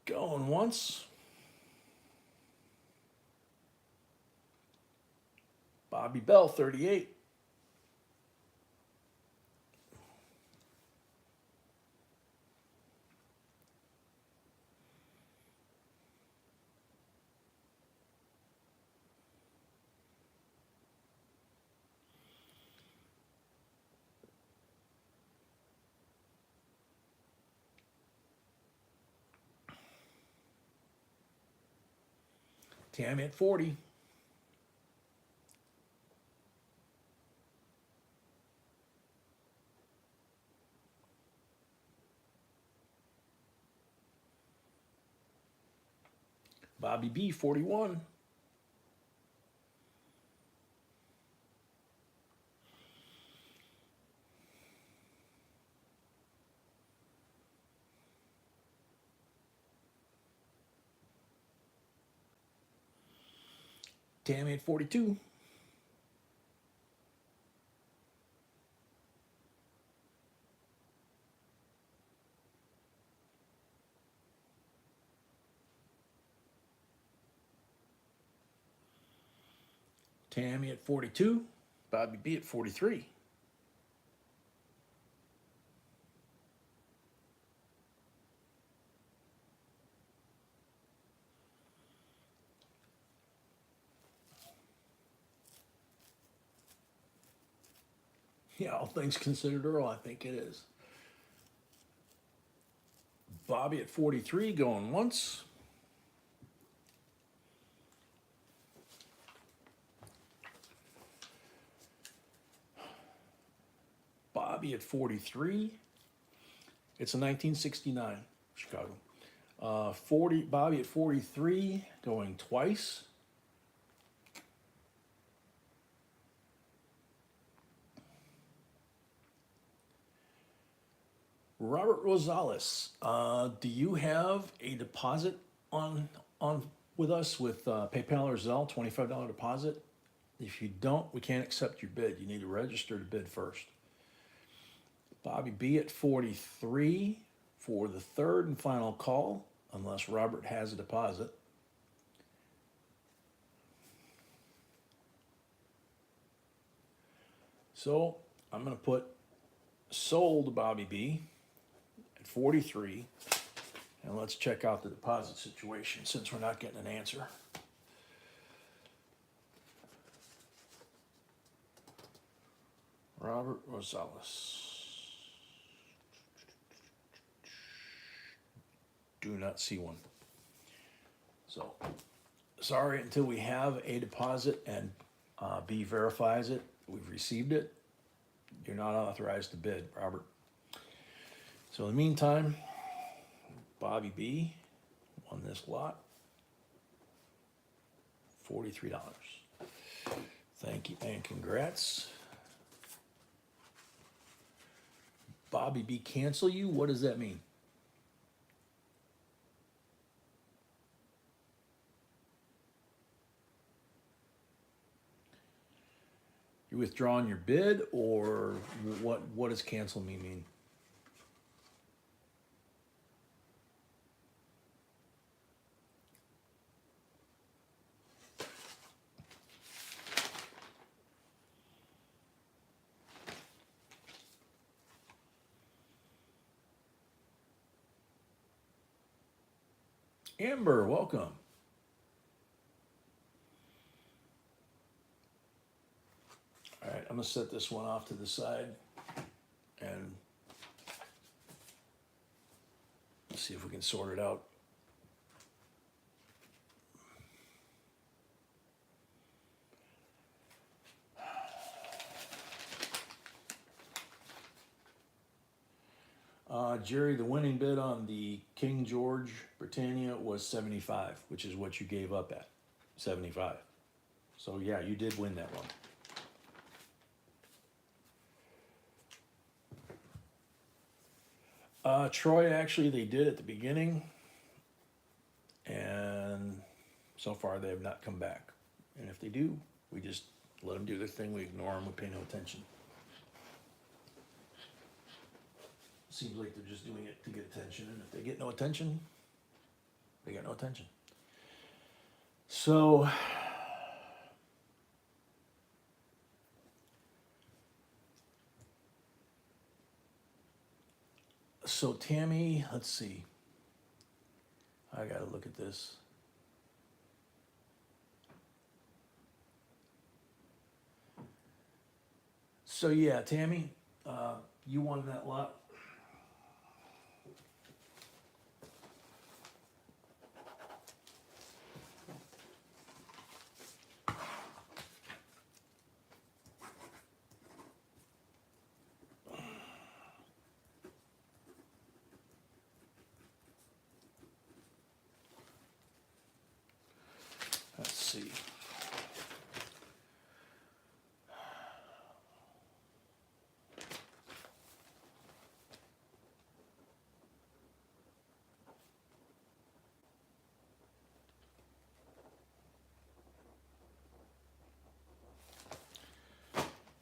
going once. Bobby Bell, 38. Tammy at 40. Bobby B, 41. Tammy at 42. Tammy at 42. Bobby B at 43. Yeah, all things considered, Earl, I think it is. Bobby at 43, going once. Bobby at 43. It's a 1969 Chicago. 40. Bobby at 43, going twice. Robert Rosales, do you have a deposit on with us with PayPal or Zelle? $25 deposit. If you don't, we can't accept your bid. You need to register to bid first. Bobby B at 43 for the third and final call, unless Robert has a deposit. So I'm going to put sold Bobby B at 43, and let's check out the deposit situation since we're not getting an answer. Robert Rosales. Do not see one. So, sorry, until we have a deposit and B verifies it, we've received it, you're not authorized to bid, Robert. So in the meantime, Bobby B won this lot, $43. Thank you and congrats. Bobby B cancel you? What does that mean? You withdrawing your bid, or what does cancel me mean? Amber, welcome. All right, I'm gonna set this one off to the side and see if we can sort it out. Jerry, the winning bid on the King George Britannia was 75, which is what you gave up at, 75. So yeah, you did win that one. Troy, actually, they did at the beginning, and so far they have not come back. And if they do, we just let them do their thing. We ignore them. We pay no attention. Seems like they're just doing it to get attention, and if they get no attention, they got no attention. So, Tammy, let's see. I gotta look at this. So yeah, Tammy, you wanted that lot. Let's see.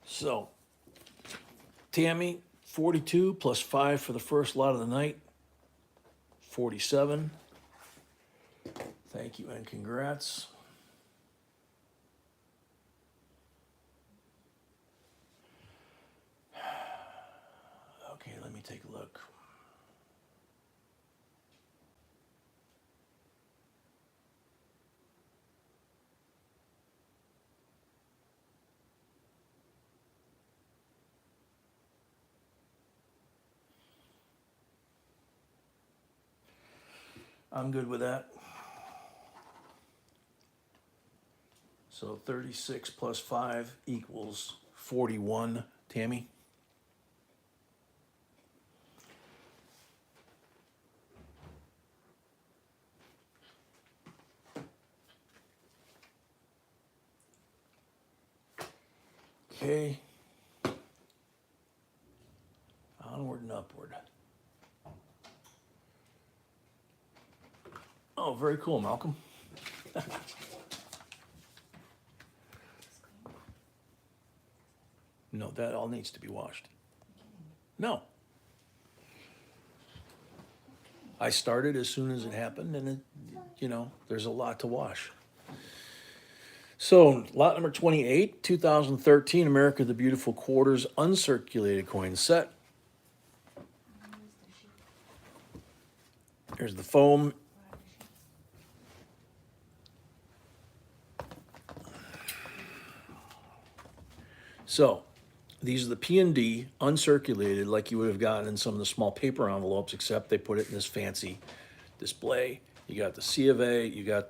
So, Tammy, 42 plus 5 for the first lot of the night, 47. Thank you and congrats. Okay, let me take a look. I'm good with that. So 36 plus 5 equals 41, Tammy. Okay. Onward and upward. Oh, very cool, Malcolm. No, that all needs to be washed. No. I started as soon as it happened, and there's a lot to wash. So, lot number 28, 2013 America the Beautiful Quarters uncirculated coin set. Here's the foam. So, these are the P&D uncirculated, like you would have gotten in some of the small paper envelopes, except they put it in this fancy display. You got the C of A, you got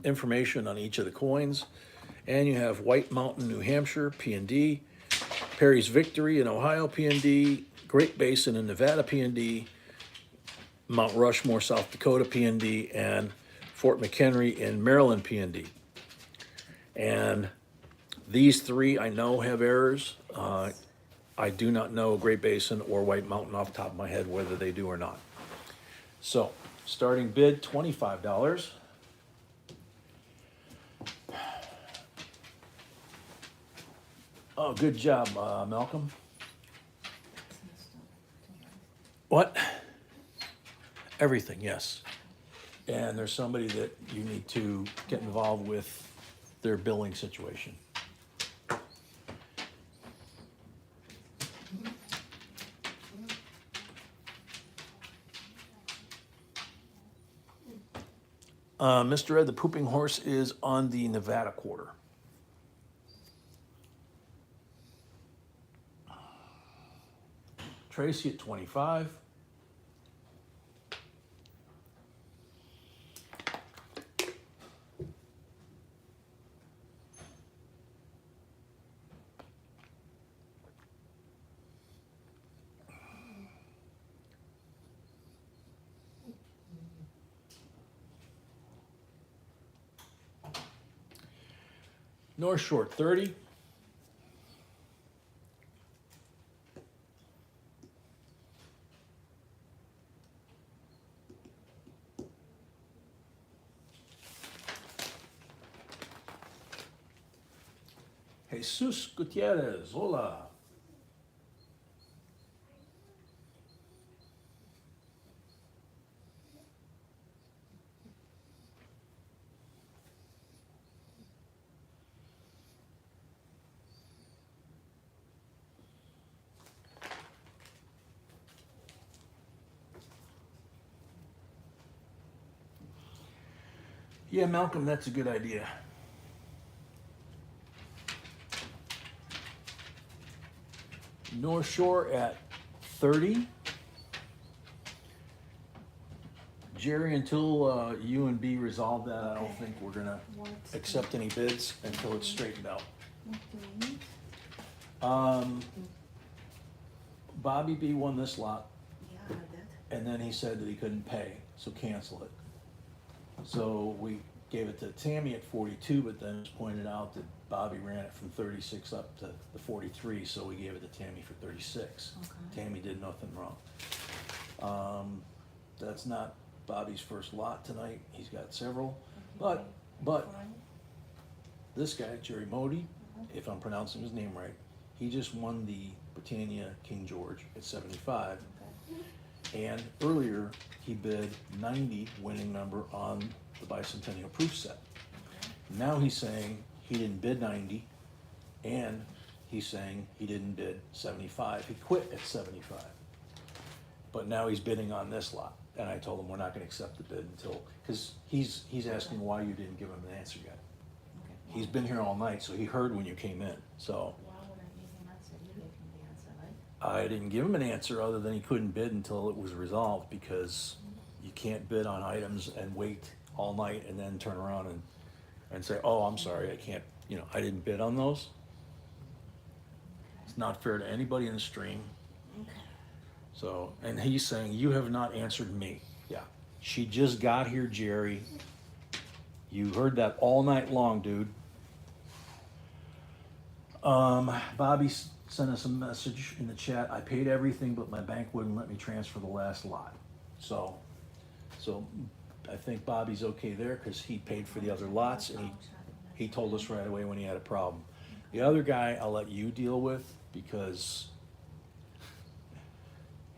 information on each of the coins, and you have White Mountain, New Hampshire, P&D, Perry's Victory in Ohio, P&D, Great Basin in Nevada, P&D, Mount Rushmore, South Dakota, P&D, and Fort McHenry in Maryland, P&D. And these three I know have errors. I do not know Great Basin or White Mountain off the top of my head whether they do or not. So, starting bid, $25. Oh, good job, Malcolm. What? Everything, yes. And there's somebody that you need to get involved with their billing situation. Mr. Ed, the pooping horse is on the Nevada quarter. Tracy at 25. North Shore 30. Jesus Gutierrez, hola. Yeah, Malcolm, that's a good idea. North Shore at 30. Jerry, until you and B resolve that, I don't Okay. think we're gonna What's accept any bids until it's straightened out. What do we need? Bobby B won this lot, Yeah, I heard that. and then he said that he couldn't pay, so cancel it. So we gave it to Tammy at 42, but then it was pointed out that Bobby ran it from 36 up to the 43, so we gave it to Tammy for 36. Okay. Tammy did nothing wrong. That's not Bobby's first lot tonight, he's got several, but Fine. this guy, Jerry Modi, if I'm pronouncing his name right, he just won the Britannia King George at 75. Okay. And earlier, he bid 90 winning number on the bicentennial proof set. Okay. Now he's saying he didn't bid 90, and he's saying he didn't bid 75. He quit at 75. But now he's bidding on this lot, and I told him we're not gonna accept the bid until, because he's asking why you didn't give him an answer yet. Okay. He's been here all night, so he heard when you came in, so. Why would I give him answer? You gave him the answer, right? I didn't give him an answer other than he couldn't bid until it was resolved, because you can't bid on items and wait all night and then turn around and say, oh, I'm sorry, I can't, I didn't bid on those. It's not fair to anybody in the stream. Okay. So, and he's saying, you have not answered me. Yeah, she just got here, Jerry. You heard that all night long, dude. Bobby sent us a message in the chat. I paid everything, but my bank wouldn't let me transfer the last lot. So I think Bobby's okay there because he paid for the other lots, and he told us right away when he had a problem. The other guy, I'll let you deal with because,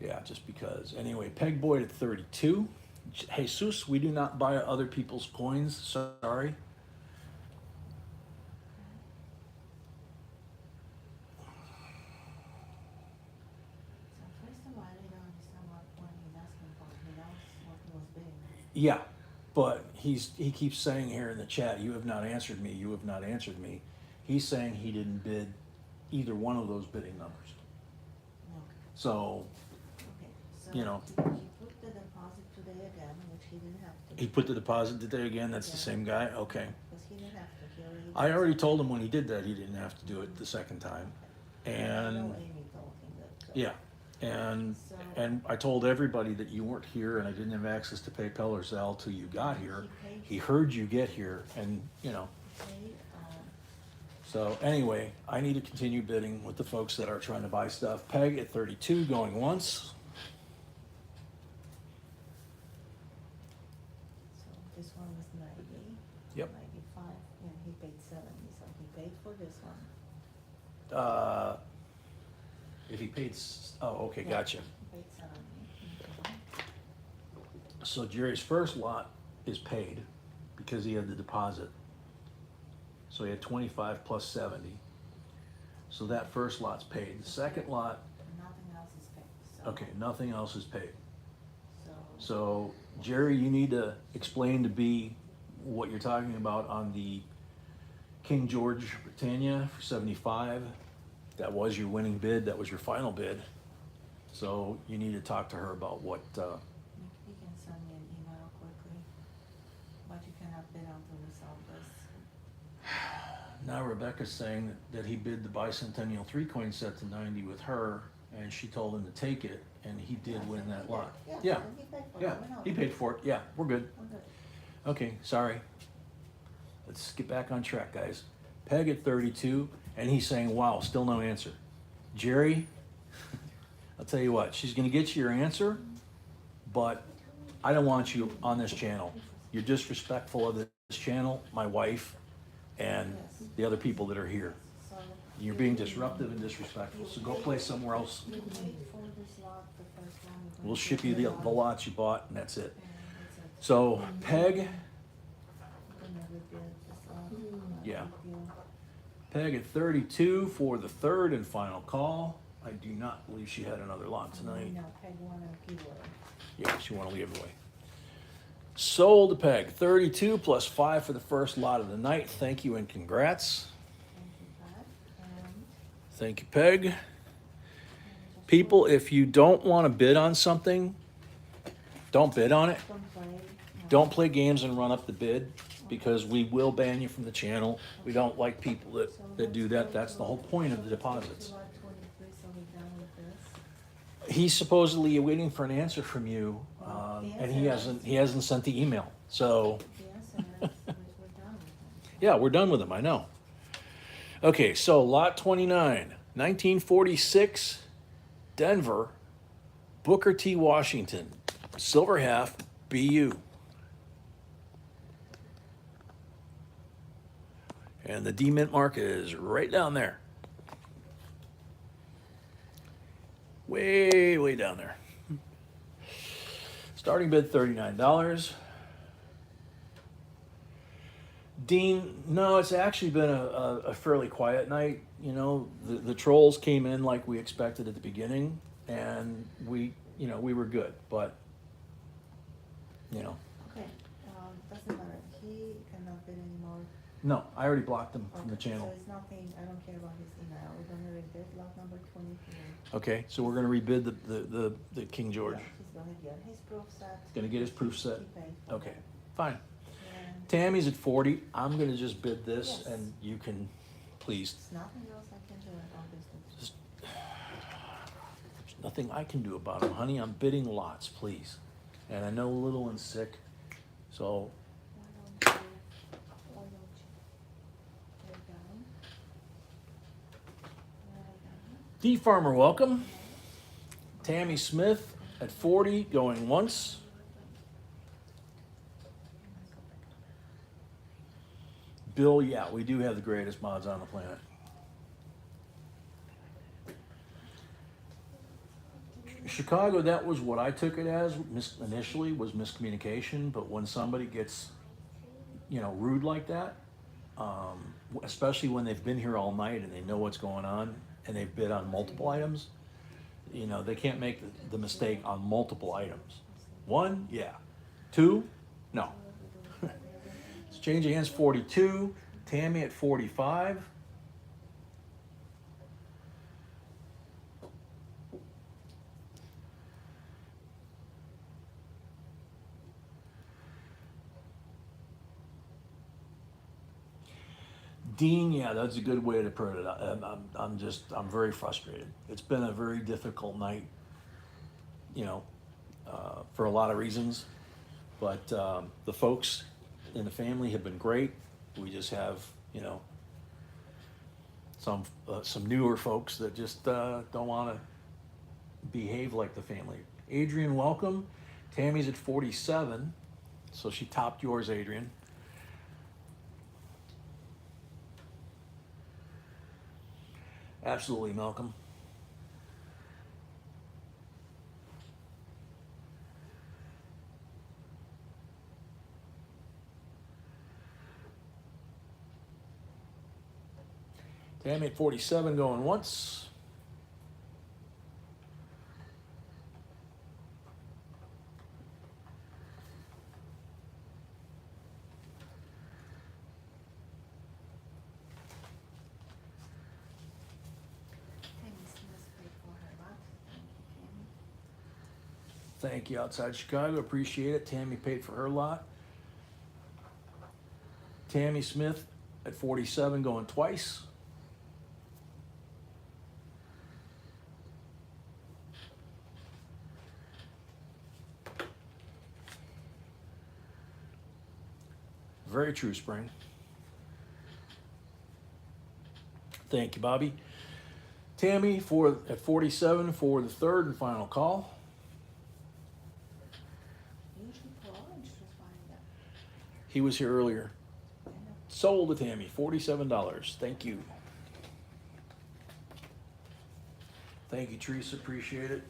yeah, just because. Anyway, Peg Boyd at 32. Jesus, we do not buy other people's coins. Sorry. So first of all, I didn't understand what he's asking for. He knows what he was bidding. Yeah, but he keeps saying here in the chat, you have not answered me, you have not answered me. He's saying he didn't bid either one of those bidding numbers. Okay. So Okay. So You know. he put the deposit today again, which he didn't have to. he put the deposit today again, that's the Yeah. same guy? Okay. Because he didn't have to. He already. I already told him when he did that, he didn't have to do it the second time. I know And, Amy told him that. So. yeah, and, So- and I told everybody that you weren't here and I didn't have access to PayPal or Zelle till you got here. He heard you get here and, Okay. So anyway, I need to continue bidding with the folks that are trying to buy stuff. Peg at 32 going once. So this one was 90. Yep. 95, and he paid 70. So he paid for this one. If he paid, okay, Yeah. gotcha. He paid 70. Okay. So Jerry's first lot is paid because he had the deposit. So he had 25 plus 70. So that first lot's paid. The second lot, Nothing else is paid. So. okay, nothing else is paid. So. So Jerry, you need to explain to B what you're talking about on the King George Britannia for 75. That was your winning bid, that was your final bid. So you need to talk to her about what, You can send me an email quickly, but you cannot bid until we solve this. now Rebecca's saying that he bid the bicentennial 3-coin set to 90 with her, and she told him to take it, and he did win He that did. lot. Yeah. Yeah, He paid for yeah, it. We know he that. paid for it, yeah, we're good. We're good. Okay, sorry. Let's get back on track, guys. Peg at 32, and he's saying, wow, still no answer. Jerry, I'll tell you what, she's gonna get you your answer, but I don't want you on this channel. You're disrespectful of this channel, my wife, and Yes. the other people that are here. So You're being disruptive and disrespectful, so go play somewhere else. You wait for this lot, the first one. you're gonna We'll get ship you the lot, lots you bought, and that's it. and that's it. So Peg, You're gonna rebuild this lot. not a Yeah. big deal. Peg at 32 for the third and final call. I do not believe she had another lot tonight. No, Peg wanna give away. Yeah, she want to leave it away. Sold to Peg, 32 plus 5 for the first lot of the night. Thank you and congrats. Thank you, Pat. And Thank you, Peg. People, if you don't want to bid on something, don't bid on it. don't play. no. Don't play games and run up the bid, because we will ban you from the channel. We don't like people that do that. That's the whole point of the deposits. Lot 23, so we're done with this. He's supposedly waiting for an answer from you, and he hasn't sent the email. So The answer is we're done with it. yeah, we're done with him. I know. Okay, so lot 29, 1946, Denver, Booker T. Washington, silver half, BU. And the demint mark is right down there. Way, way down there. Starting bid $39. Dean, no, it's actually been a fairly quiet night. You know, the trolls came in like we expected at the beginning, and we were good, but Okay, doesn't matter. He cannot bid anymore. no, I already blocked him from the Okay, channel. So it's nothing, I don't care about his email. We're gonna rebid lot number 23. Okay, so we're gonna rebid the King George. Yeah, he's gonna get his proof set. Gonna get his proof set. He paid for Okay, it. fine. And Tammy's at 40. I'm gonna just bid this, Yes. and you can, please. there's nothing else I can do about this. There's nothing I can do about them, honey. I'm bidding lots, please. And I know little one's sick, so Why don't you go down? D Farmer, welcome. Tammy Smith at 40, going once. Bill, yeah, we do have the greatest mods on the planet. Chicago, that was what I took it as initially, was miscommunication, but when somebody gets, rude like that, especially when they've been here all night and they know what's going on and they've bid on multiple items, they can't make the mistake on multiple items. One, yeah. Two, no. It's change of hands 42, Tammy at 45. Dean, yeah, that's a good way to put it. I'm very frustrated. It's been a very difficult night, for a lot of reasons. But the folks in the family have been great. We just have, some newer folks that just don't want to behave like the family. Adrian, welcome. Tammy's at 47, so she topped yours, Adrian. Absolutely, Malcolm. Tammy at 47, going once. Tammy Smith paid for her lot. Thank you, Tammy. Thank you, Outside Chicago. Appreciate it. Tammy paid for her lot. Tammy Smith at 47, going twice. Very true, Spring. Thank you, Bobby. Tammy at 47 for the third and final call. Usually for orange to find that. He was here earlier. I know. Sold to Tammy, $47. Thank you. Thank you, Teresa, appreciate it.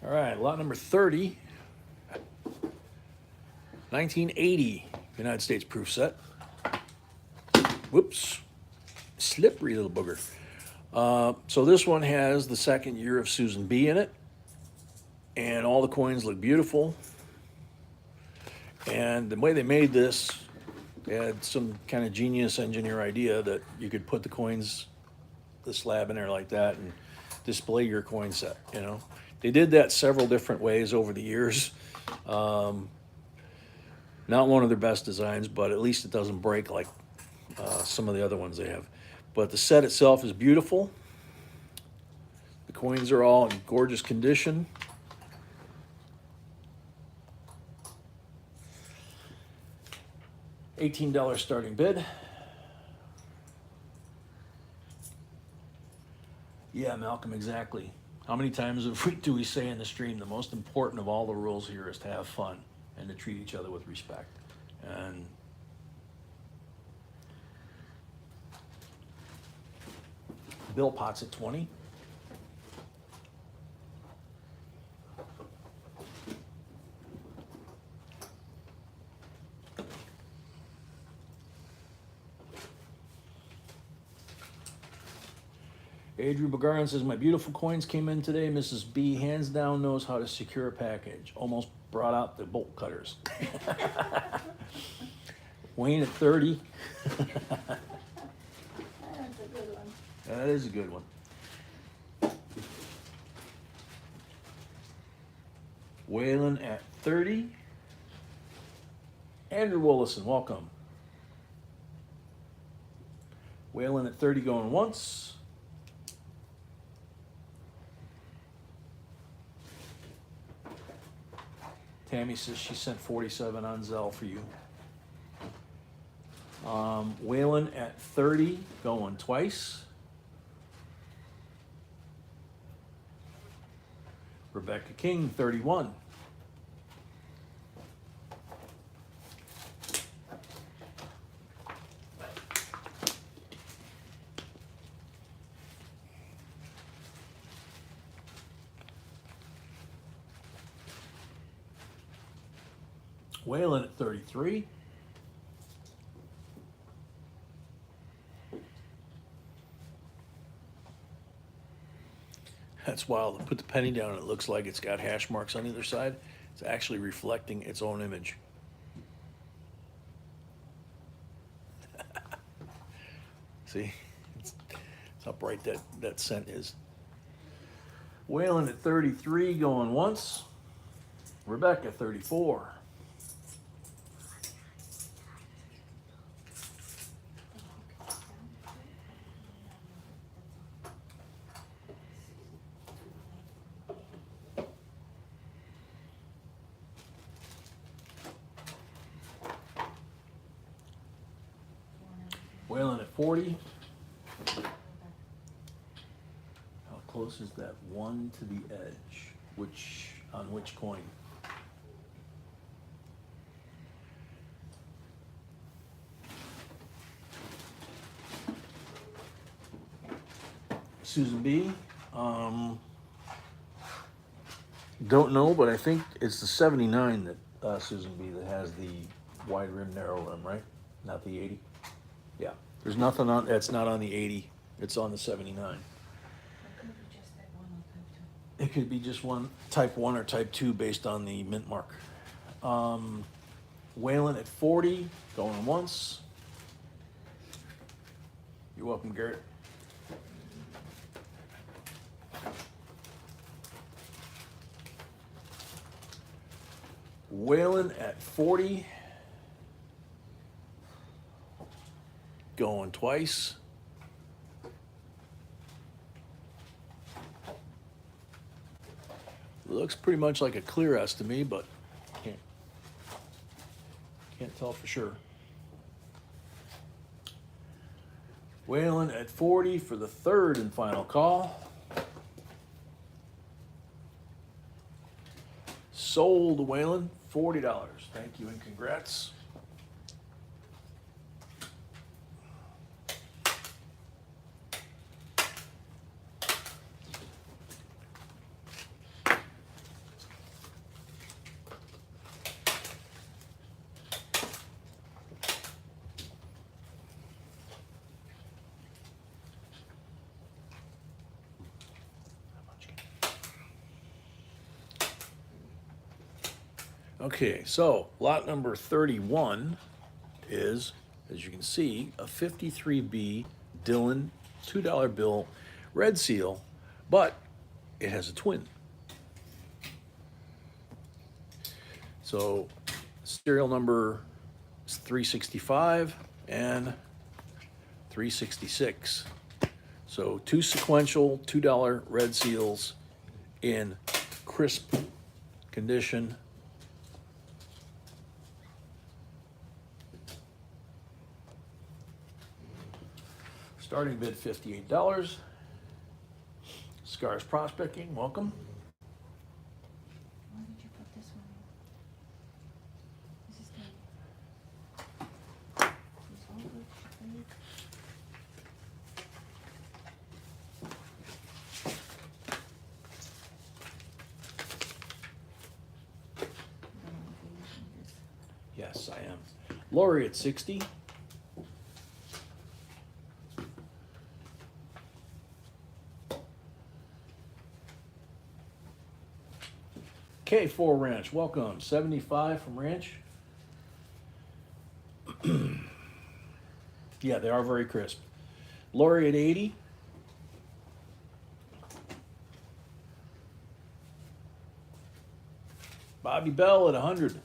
All right, lot number 30, 1980 United States proof set. Whoops, slippery little booger. So this one has the second year of Susan B in it, and all the coins look beautiful. And the way they made this, they had some kind of genius engineer idea that you could put the coins, the slab in there like that, and display your coin set, you know. They did that several different ways over the years. Not one of their best designs, but at least it doesn't break like some of the other ones they have. But the set itself is beautiful. The coins are all in gorgeous condition. $18 starting bid. Yeah, Malcolm, exactly. How many times do we say in the stream the most important of all the rules here is to have fun and to treat each other with respect? And Bill Potts at 20. Adrian Bagaran says, my beautiful coins came in today. Mrs. B hands down knows how to secure a package. Almost brought out the bolt cutters. Wayne at 30. That's a good one. That is a good one. Waylon at 30. Andrew Willison, welcome. Waylon at 30 going once. Tammy says she sent 47 on Zelle for you. Waylon at 30 going twice. Rebecca King, 31. Waylon at 33. That's wild. Put the penny down and it looks like it's got hash marks on either side. It's actually reflecting its own image. See? It's how bright that scent is. Waylon at 33 going once. Rebecca 34. Waylon at 40. How close is that one to the edge? On which coin? Susan B. Don't know, but I think it's the 79 that Susan B that has the wide rim, narrow rim, right? Not the 80. Yeah, there's nothing on. It's not on the 80. It's on the 79. It could be just one type 1 or type 2 based on the mint mark. Waylon at 40 going once. You're welcome, Garrett. Waylon at 40. Going twice. Looks pretty much like a clear S to me, but can't tell for sure. Whalen at 40 for the third and final call. Sold Whalen, $40. Thank you and congrats. Okay, so lot number 31 is, as you can see, a 53B Dillon $2 bill red seal, but it has a twin. So serial number is 365 and 366. So two sequential $2 red seals in crisp condition. Starting bid $58. Scars Prospecting, welcome. Why did you put this one in? This is good. It's all good. Right? I don't know if you're using this. Yes, I am. Lori at 60. K4 Ranch, welcome. 75 from Ranch. Yeah, they are very crisp. Lori at 80. Bobby Bell at 100.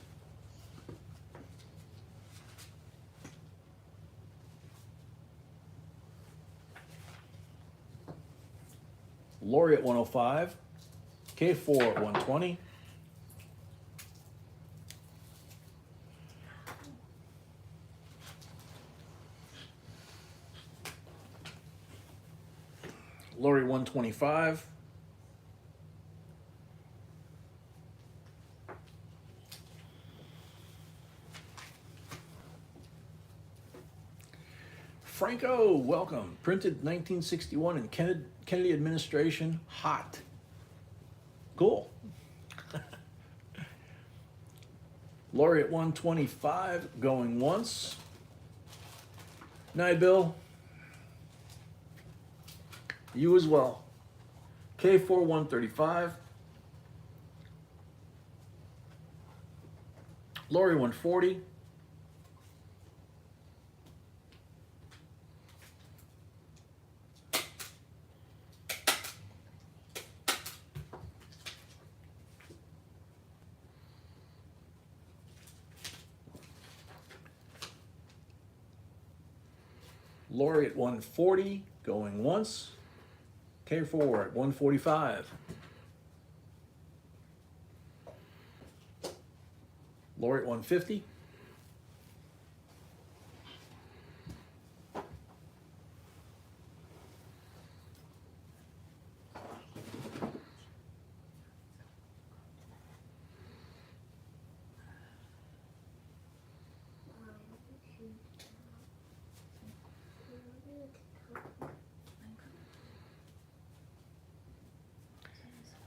Lori at 105. K4 at 120. Lori 125. Franco, welcome. Printed 1961 in Kennedy administration. Hot. Cool. Lori at 125, going once. Night, Bill. You as well. K4 135. Lori 140. Lori at 140, going once. K4 at 145. Lori at 150.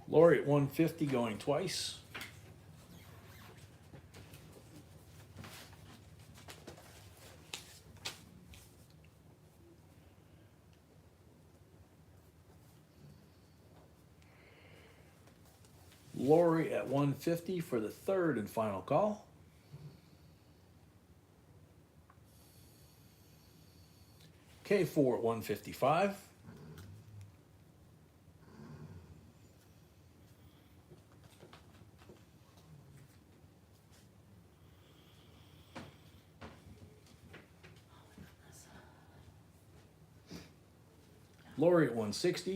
Lori at 150, going twice. Lori at 150 for the third and final call. K4 at 155. Lori at 160. I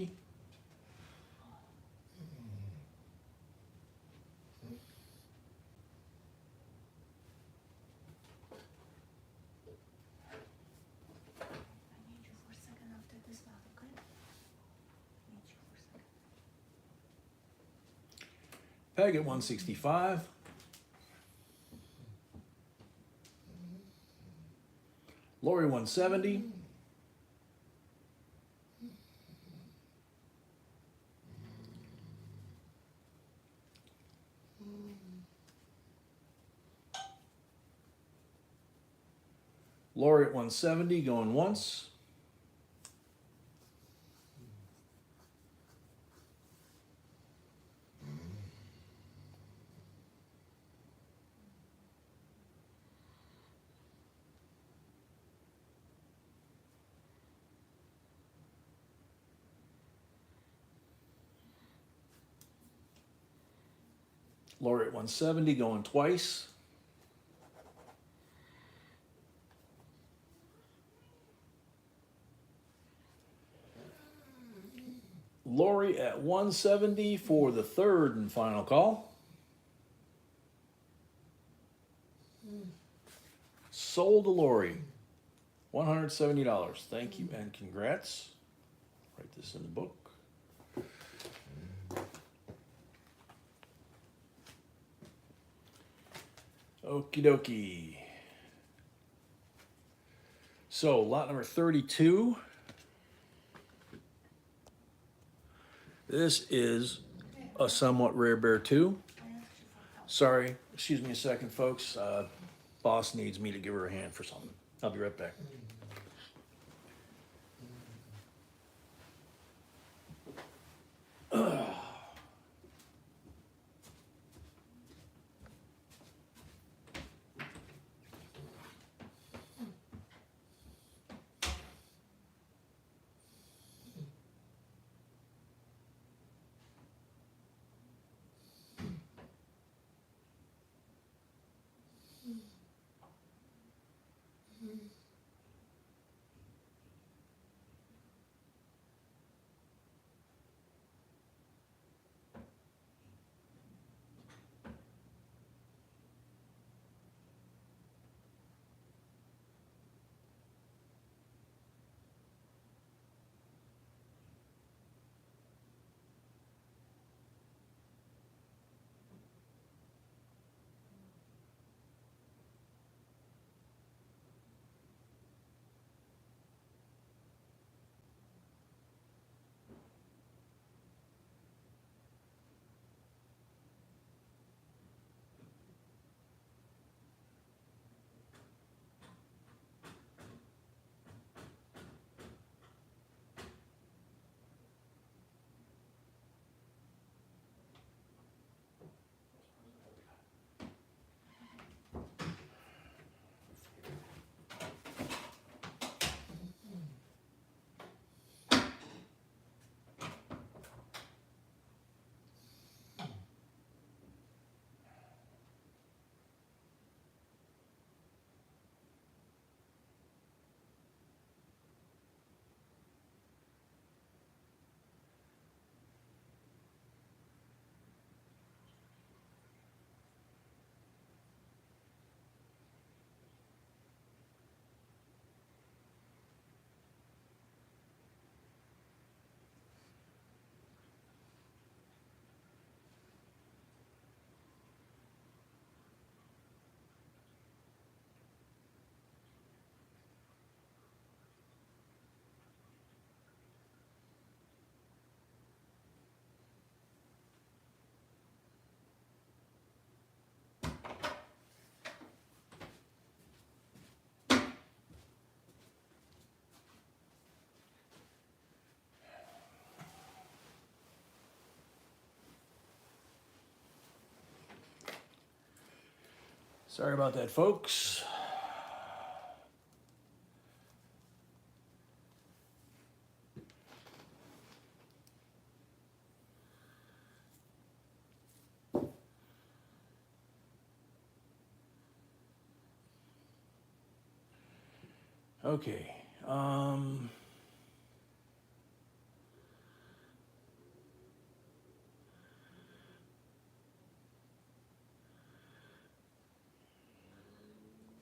need you for a second. Peg at 165. Lori 170. Lori at 170 going once. Lori at 170 going twice. Lori at 170 for the third and final call. Sold to Lori. $170. Thank you and congrats. Write this in the book. Okie dokie. So lot number 32. This is a somewhat rare bear too. Sorry, excuse me a second, folks. Boss needs me to give her a hand for something. I'll be right back. Sorry about that, folks. Okay.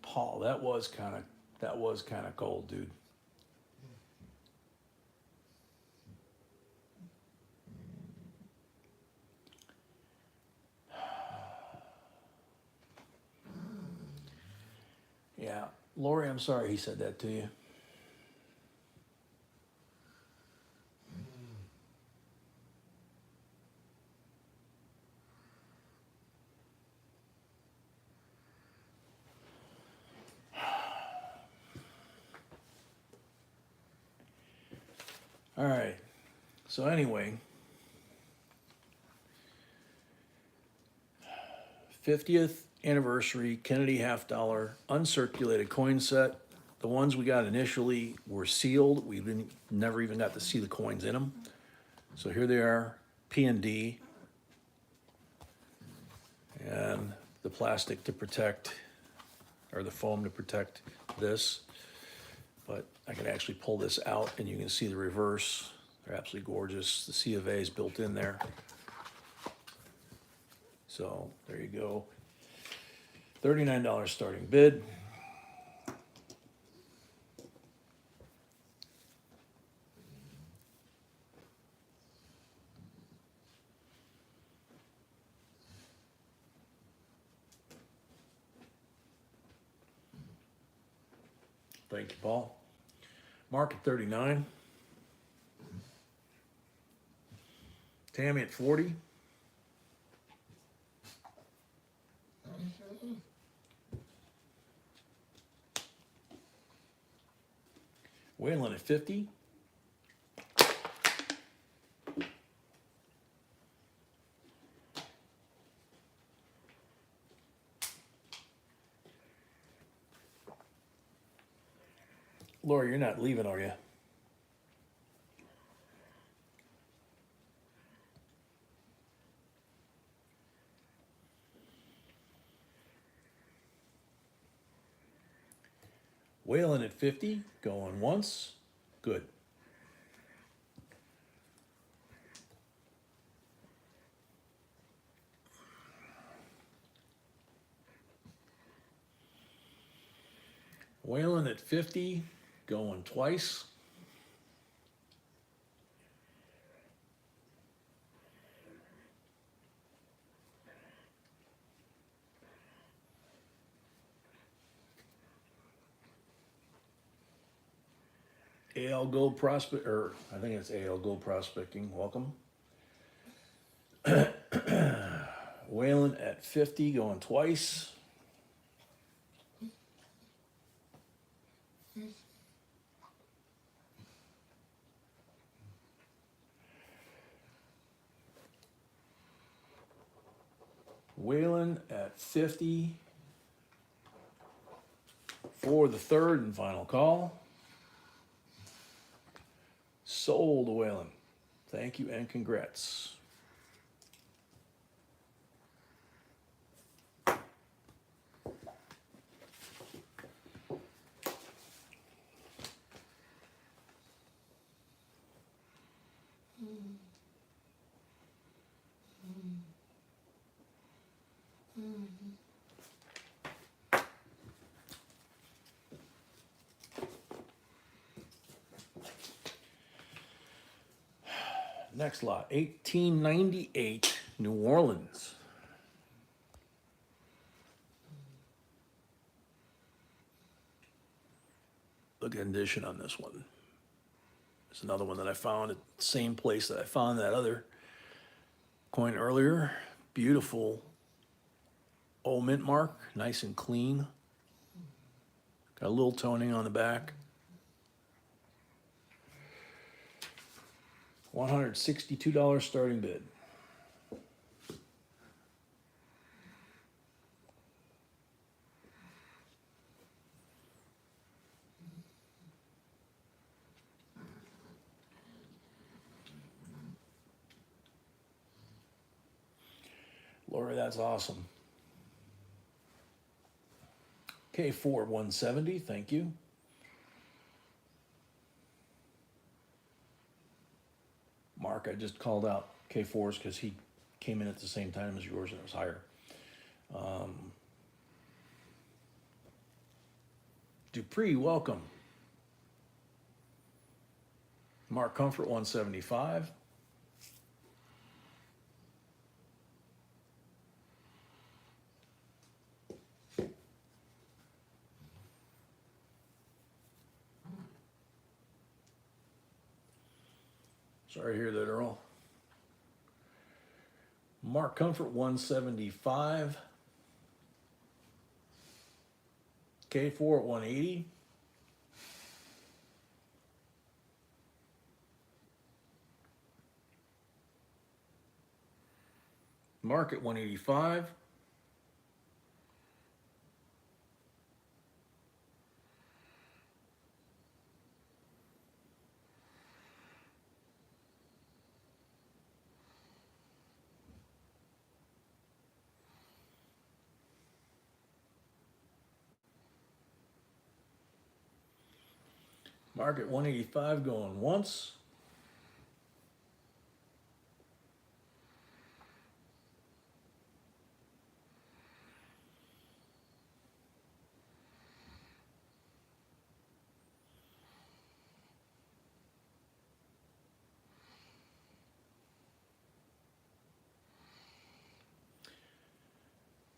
Paul, that was kind of cold, dude. Lori, I'm sorry he said that to you. All right. So anyway, 50th anniversary Kennedy half dollar uncirculated coin set. The ones we got initially were sealed. We didn't never even got to see the coins in them. So here they are, P and D, and the plastic to protect, or the foam to protect this. But I can actually pull this out and you can see the reverse. They're absolutely gorgeous. The C of A is built in there. So there you go. $39 starting bid. Thank you, Paul. Mark at 39. Tammy at 40. Waylon at 50. Laura, you're not leaving, are you? Waylon at 50, going once. Good. Waylon at 50, going twice. AL Gold Prospect, or I think it's AL Gold Prospecting, welcome. Waylon at 50, going twice. Waylon at 50 for the third and final call. Sold, Waylon. Thank you and congrats. Next lot, 1898, New Orleans. Look at condition on this one. There's another one that I found at the same place that I found that other coin earlier. Beautiful old mint mark, nice and clean. Got a little toning on the back. $162 starting bid. Laura, that's awesome. K4 170, thank you. Mark, I just called out K4s because he came in at the same time as yours and it was higher. Dupree, welcome. Mark Comfort 175. Sorry to hear that, Earl. Mark Comfort 175. K4 at 180. Mark at 185. Mark at 185 going once.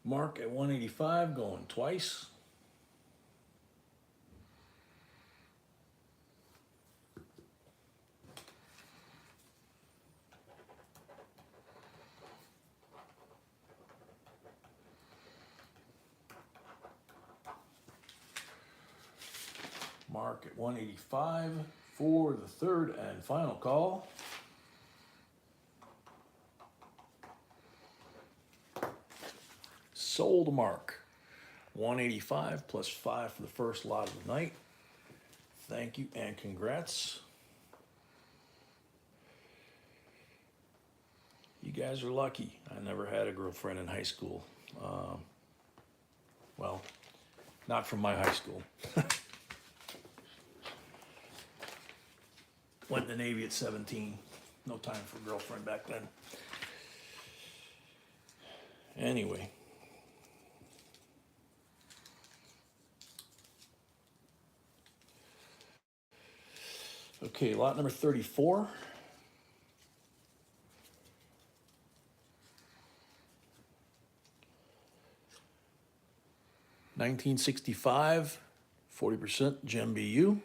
Mark at 185 going twice. Mark at 185 for the third and final call. Sold Mark. 185 plus 5 for the first lot of the night. Thank you and congrats. You guys are lucky. I never had a girlfriend in high school. Well, not from my high school. Went in the Navy at 17. No time for a girlfriend back then. Anyway. Okay, lot number 34. $19.65, 40% Gem BU.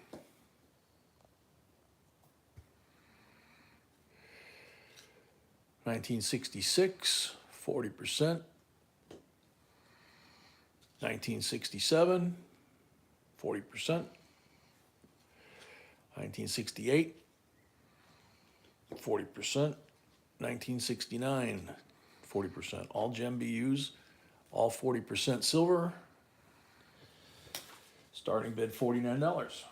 $19.66, 40%. $19.67, 40%. $19.68, 40%. $19.69, 40%. All Gem BUs, all 40% silver. Starting bid $49.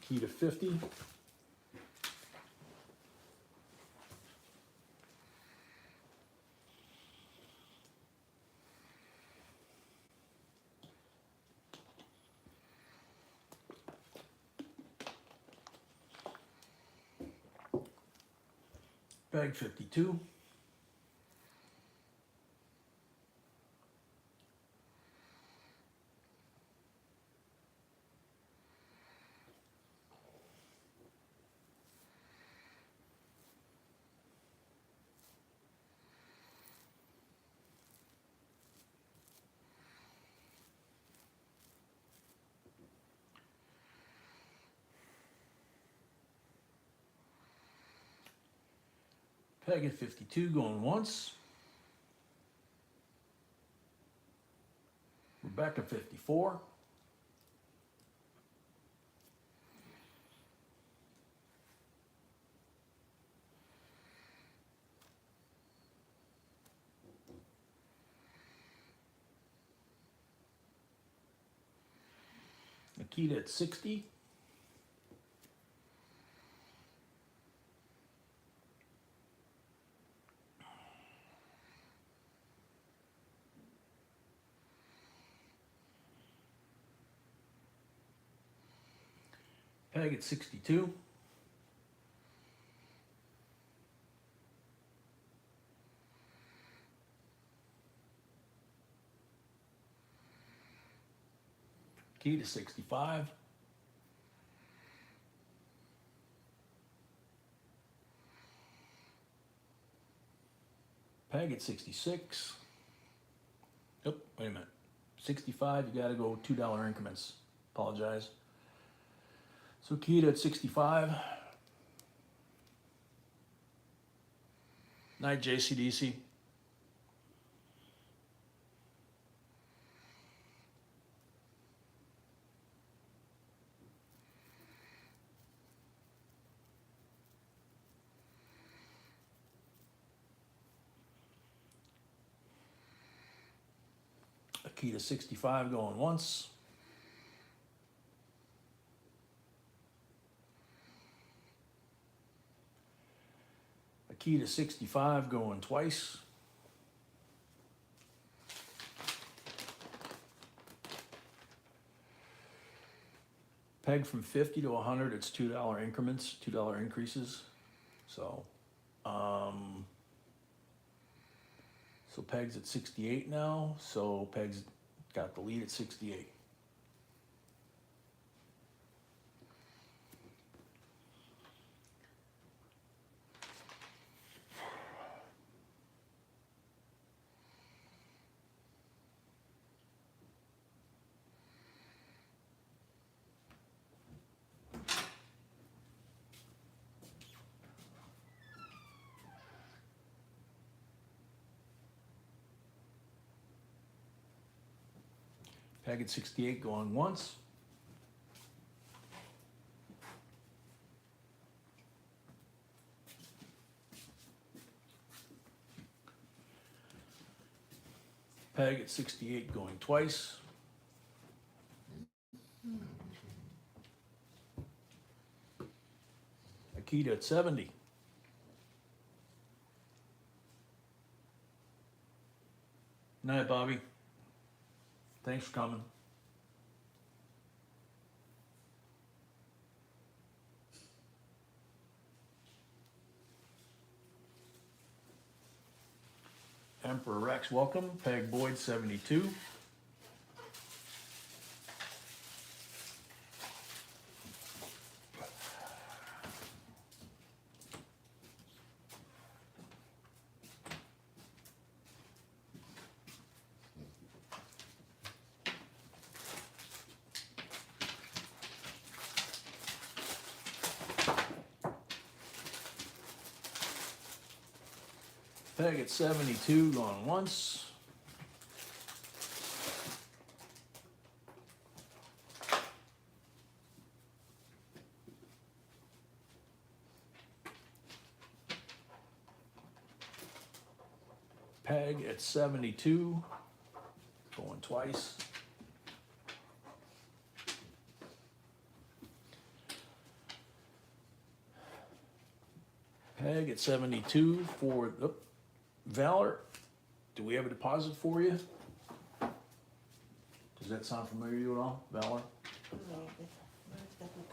Key to 50. Bag 52. Peg at 52 going once. Rebecca 54. Nikita at 60. Peg at 62. Key to 65. Peg at 66. Oh, wait a minute. 65, you gotta go $2 increments. Apologize. So keyed at 65. Night JCDC. A key to 65 going once. A key to 65 going twice. Peg from 50 to 100, it's $2 increments, $2 increases. So Peg's at 68 now, so Peg's got the lead at 68. Peg at 68 going once. Peg at 68 going twice. Akita at 70. Night, Bobby. Thanks for coming. Emperor Rex, welcome. Peg Boyd, 72. Peg at 72 going once. Peg at 72 going twice. Peg at 72 for Valor. Do we have a deposit for you? Does that sound familiar to you at all, Valor? No, where's the book?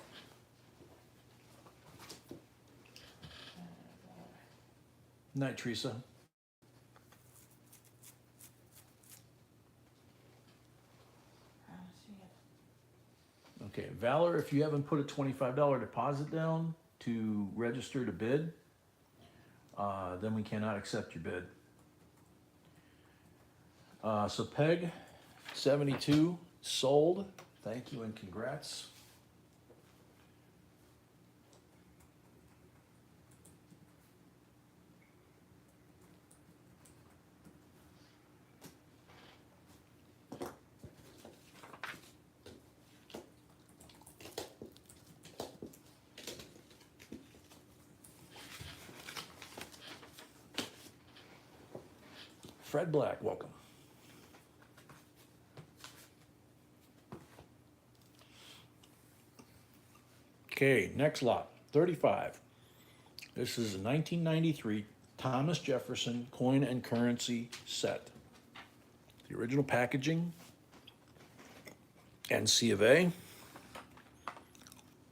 Night, Teresa. I don't see it. Okay, Valor, if you haven't put a $25 deposit down to register to bid, then we cannot accept your bid. So Peg, 72, sold. Thank you and congrats. Fred Black, welcome. Okay, next lot, 35. This is a 1993 Thomas Jefferson coin and currency set. The original packaging, NC of A.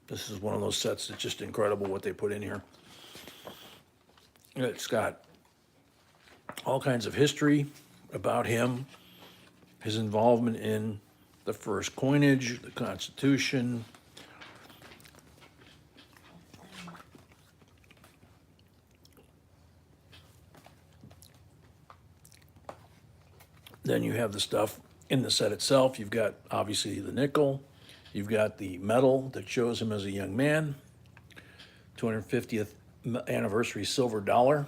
This is one of those sets that's just incredible what they put in here. It's got all kinds of history about him, his involvement in the first coinage, the Constitution. Then you have the stuff in the set itself. You've got obviously the nickel. You've got the medal that shows him as a young man. 250th anniversary silver dollar.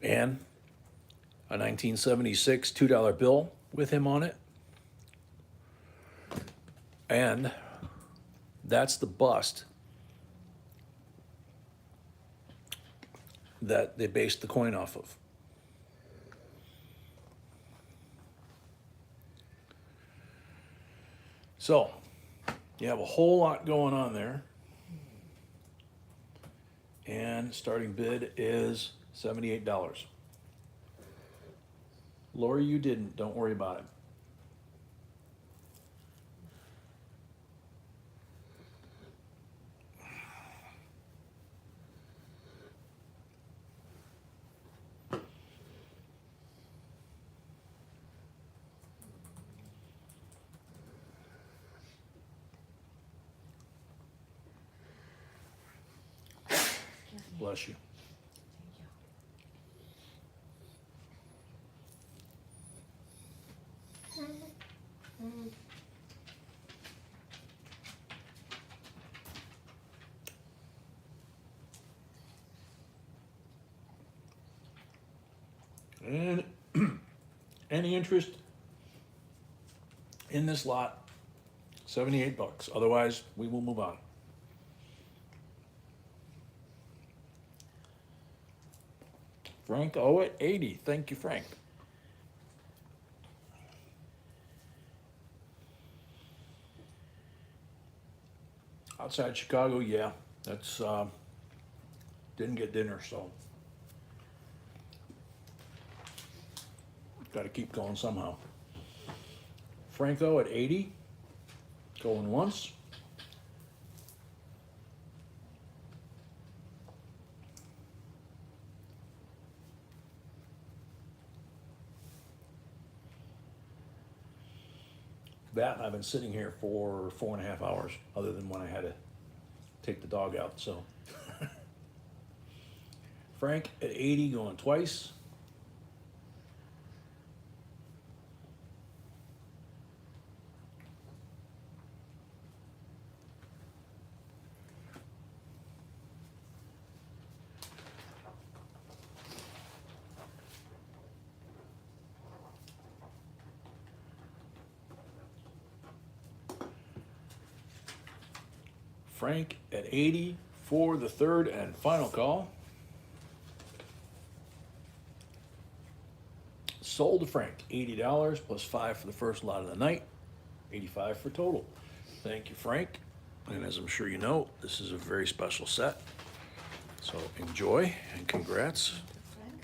And a 1976 $2 bill with him on it. And that's the bust that they based the coin off of. So, you have a whole lot going on there. And starting bid is $78. Lori, you didn't. Don't worry about it. Bless you. And any interest in this lot, $78. Otherwise, we will move on. Frank, oh, at 80. Thank you, Frank. Outside Chicago, yeah. That's, didn't get dinner, so. Got to keep going somehow. Franco at 80. Going once. That I've been sitting here for 4.5 hours, other than when I had to take the dog out, so. Frank at 80 going twice. Frank at 80 for the third and final call. Sold to Frank, $80 plus 5 for the first lot of the night, 85 for total. Thank you, Frank. And as I'm sure you know, this is a very special set. So enjoy and congrats. Frank?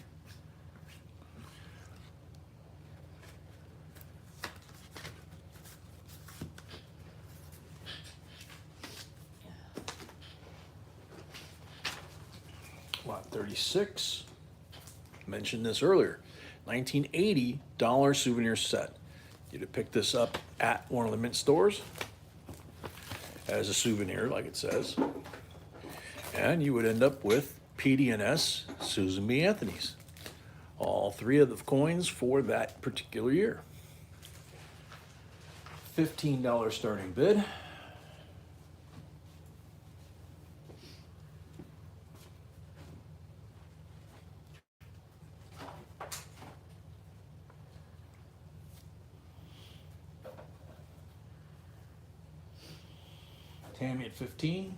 Lot 36. Mentioned this earlier. $1980 souvenir set. You'd have picked this up at one of the mint stores as a souvenir, like it says. And you would end up with PD&S Susan B. Anthony's. All 3 of the coins for that particular year. $15 starting bid. Tammy at 15.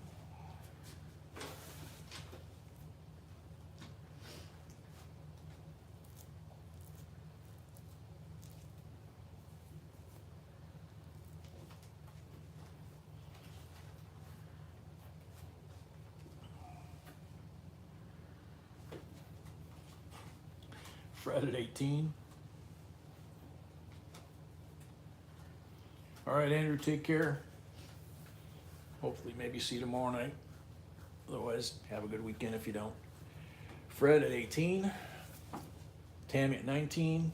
Fred at 18. All right, Andrew, take care. Hopefully, maybe see you tomorrow night. Otherwise, have a good weekend if you don't. Fred at 18. Tammy at 19.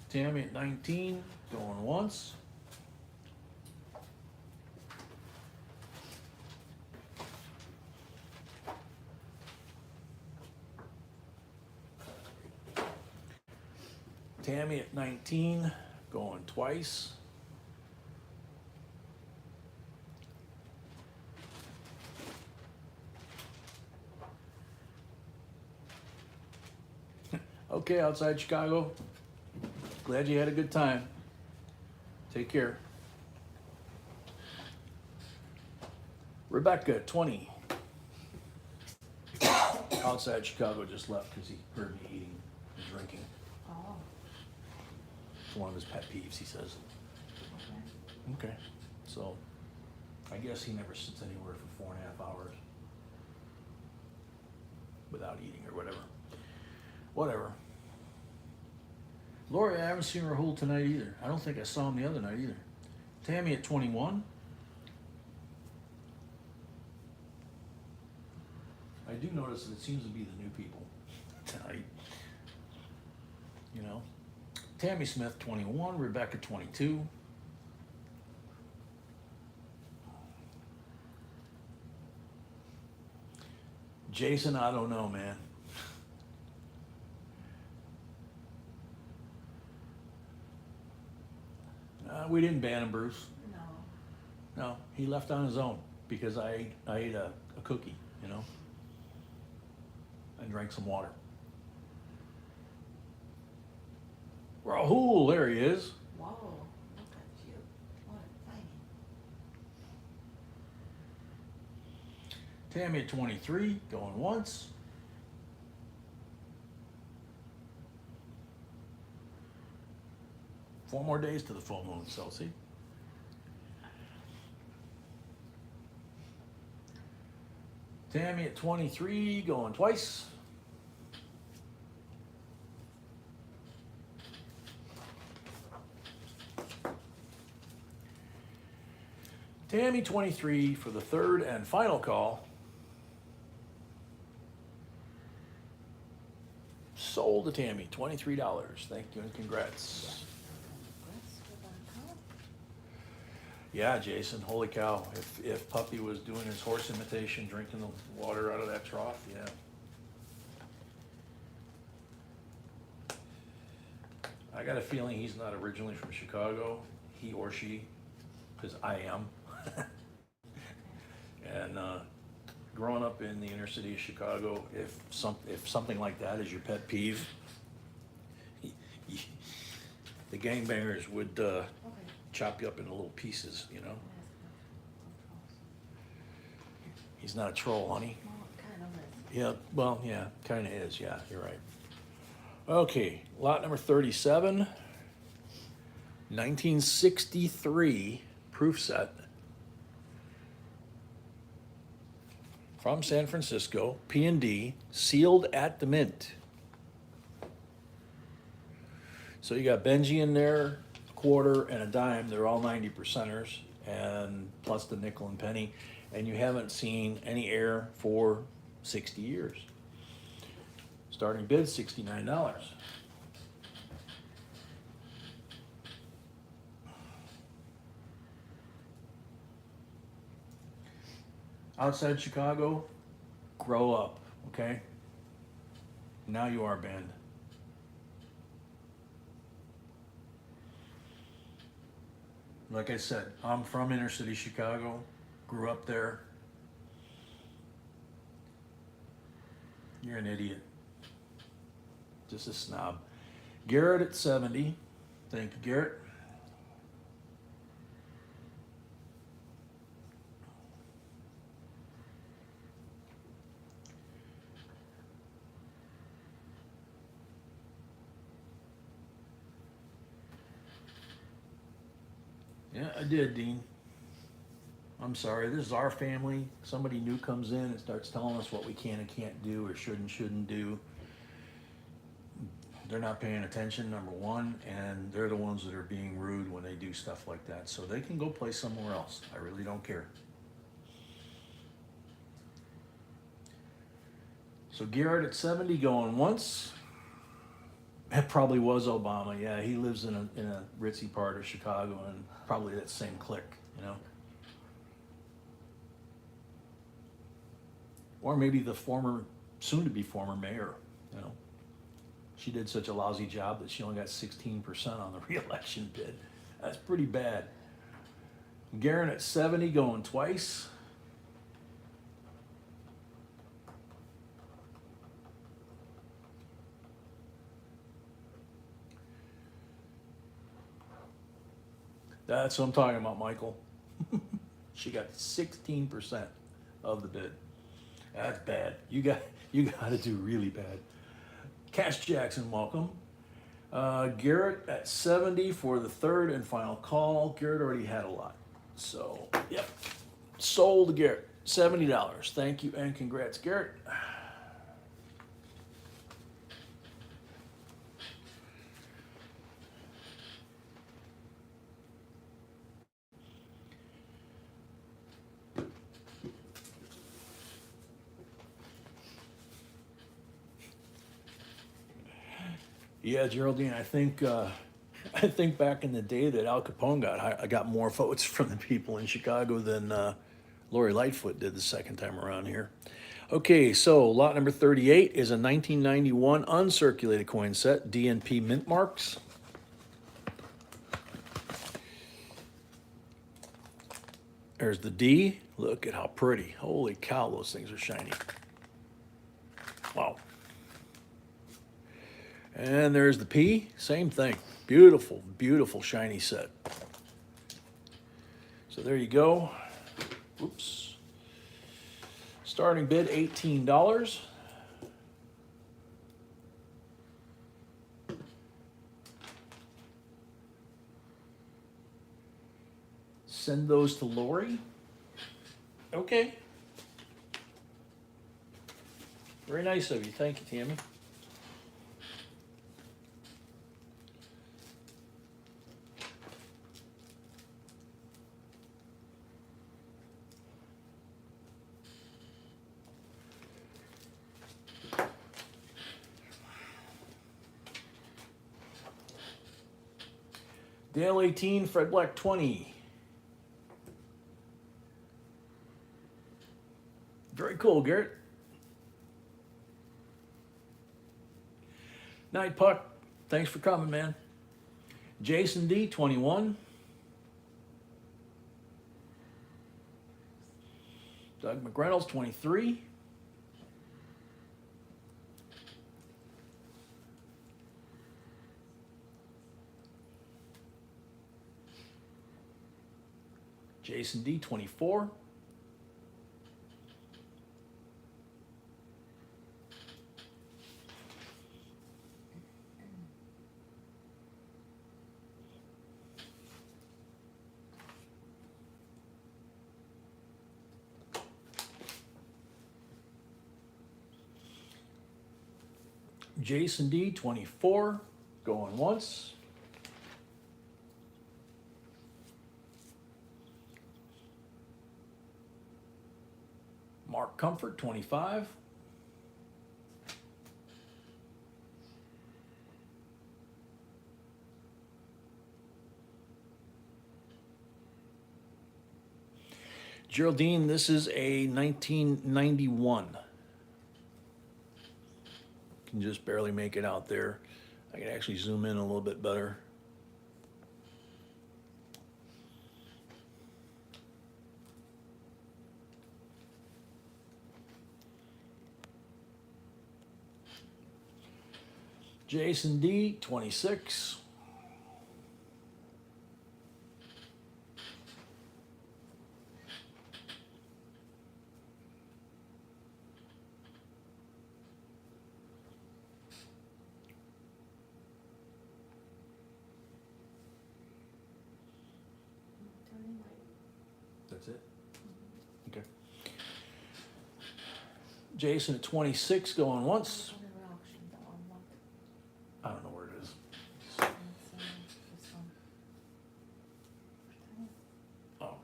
Tammy at 19, going once. Tammy at 19, going twice. Okay, outside Chicago. Glad you had a good time. Take care. Rebecca, 20. Outside Chicago just left because he heard me eating and drinking. Oh, It's one of his pet peeves, he says. okay. Okay, so I guess he never sits anywhere for 4.5 hours without eating or whatever. Whatever. Lori, I haven't seen her hold tonight either. I don't think I saw him the other night either. Tammy at 21. I do notice that it seems to be the new people tonight. You know. Tammy Smith, 21. Rebecca, 22. Jason, I don't know, man. We didn't ban him, Bruce. No. No, he left on his own because I ate a cookie, you know, and drank some water. Rahul, there he is. Whoa, look at you. What a tiny. Tammy at 23, going once. Four more days to the full moon, Celsi. Tammy at 23, going twice. Tammy 23 for the third and final call. Sold to Tammy, $23. Thank you and congrats. Let's go back up. Yeah, Jason, holy cow. If Puppy was doing his horse imitation, drinking the water out of that trough, yeah. I got a feeling he's not originally from Chicago, he or she, because I am. And growing up in the inner city of Chicago, if something like that is your pet peeve, the gangbangers would Okay. chop you up into little pieces, you know. He's not a troll, honey. Well, it kind of is. Yeah, well, yeah, kind of is. Yeah, you're right. Okay, lot number 37, 1963 proof set from San Francisco, P&D, sealed at the mint. So you got Benji in there, a quarter and a dime. They're all 90 percenters, and plus the nickel and penny. And you haven't seen any air for 60 years. Starting bid, $69. Outside Chicago, grow up, okay? Now you are banned. Like I said, I'm from inner city Chicago, grew up there. You're an idiot. Just a snob. Garrett at 70. Thank you, Garrett. Yeah, I did, Dean. I'm sorry, this is our family. Somebody new comes in and starts telling us what we can and can't do or should and shouldn't do. They're not paying attention, number one, and they're the ones that are being rude when they do stuff like that. So they can go play somewhere else. I really don't care. So Garrett at 70 going once. It probably was Obama. Yeah, he lives in a ritzy part of Chicago and probably that same clique, you know. Or maybe the former, soon to be former mayor, you know. She did such a lousy job that she only got 16% on the reelection bid. That's pretty bad. Garen at 70 going twice. That's what I'm talking about, Michael. She got 16% of the bid. That's bad. You got to do really bad. Cash Jackson, welcome. Garrett at 70 for the third and final call. Garrett already had a lot. So, yep. Sold Garrett. $70. Thank you and congrats, Garrett. Yeah, Geraldine, I think back in the day that Al Capone I got more votes from the people in Chicago than Lori Lightfoot did the second time around here. Okay, so lot number 38 is a 1991 uncirculated coin set, DNP mint marks. There's the D. Look at how pretty. Holy cow, those things are shiny. Wow. And there's the P, same thing. Beautiful, beautiful shiny set. So there you go. Oops. Starting bid $18. Send those to Lori. Okay. Very nice of you. Thank you, Tammy. Dale 18, Fred Black 20. Very cool, Garrett. Night Puck, thanks for coming, man. Jason D 21. Doug McReynolds 23. Jason D 24. Jason D 24 going once. Mark Comfort 25. Geraldine, this is a 1991. Can just barely make it out there. I can actually zoom in a little bit better. Jason D 26. That's it. Jason at 26 going once. For the reauction, the one month. I don't know where it is. It's, this one. Oh,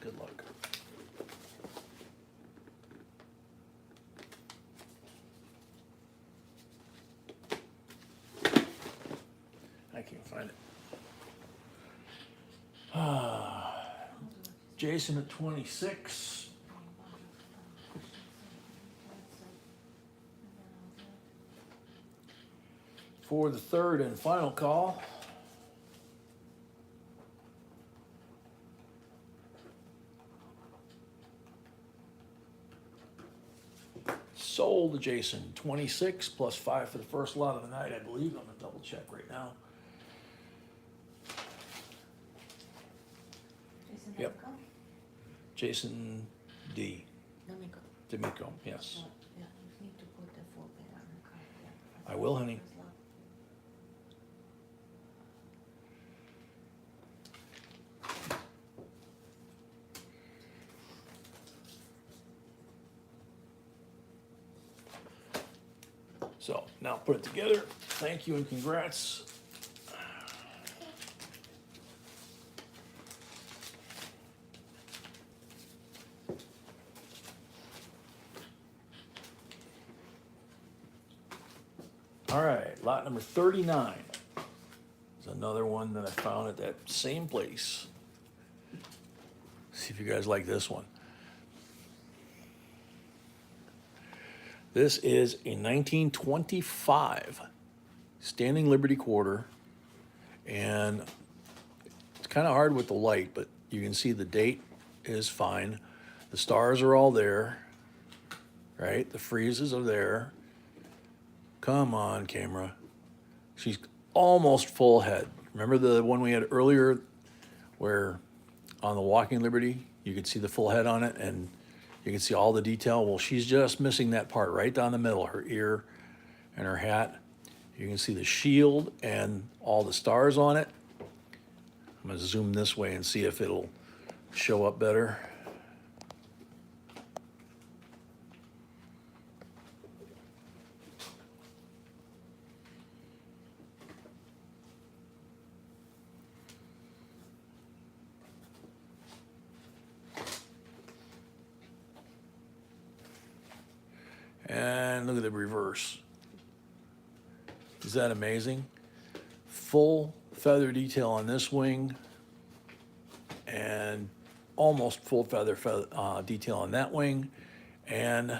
good luck. I can't find it. Jason at 26. For the third and final call. Sold to Jason, 26 plus 5 for the first lot of the night, I believe. I'm gonna double check right now. Jason Yep. D'Amico? Jason D. D'Amico. D'Amico, yes. Yeah, yeah, you need to put the forfeit on the card, yeah. I will, honey. First lot. So now put it together. Thank you and congrats. All right, lot number 39 is another one that I found at that same place. See if you guys like this one. This is a 1925 standing Liberty quarter, and it's kind of hard with the light, but you can see the date is fine. The stars are all there, right? The freezes are there. Come on, camera. She's almost full head. Remember the one we had earlier where on the Walking Liberty, you could see the full head on it and you can see all the detail. Well, she's just missing that part right down the middle, her ear and her hat. You can see the shield and all the stars on it. I'm gonna zoom this way and see if it'll show up better. And look at the reverse. Is that amazing? Full feather detail on this wing and almost full feather detail on that wing. And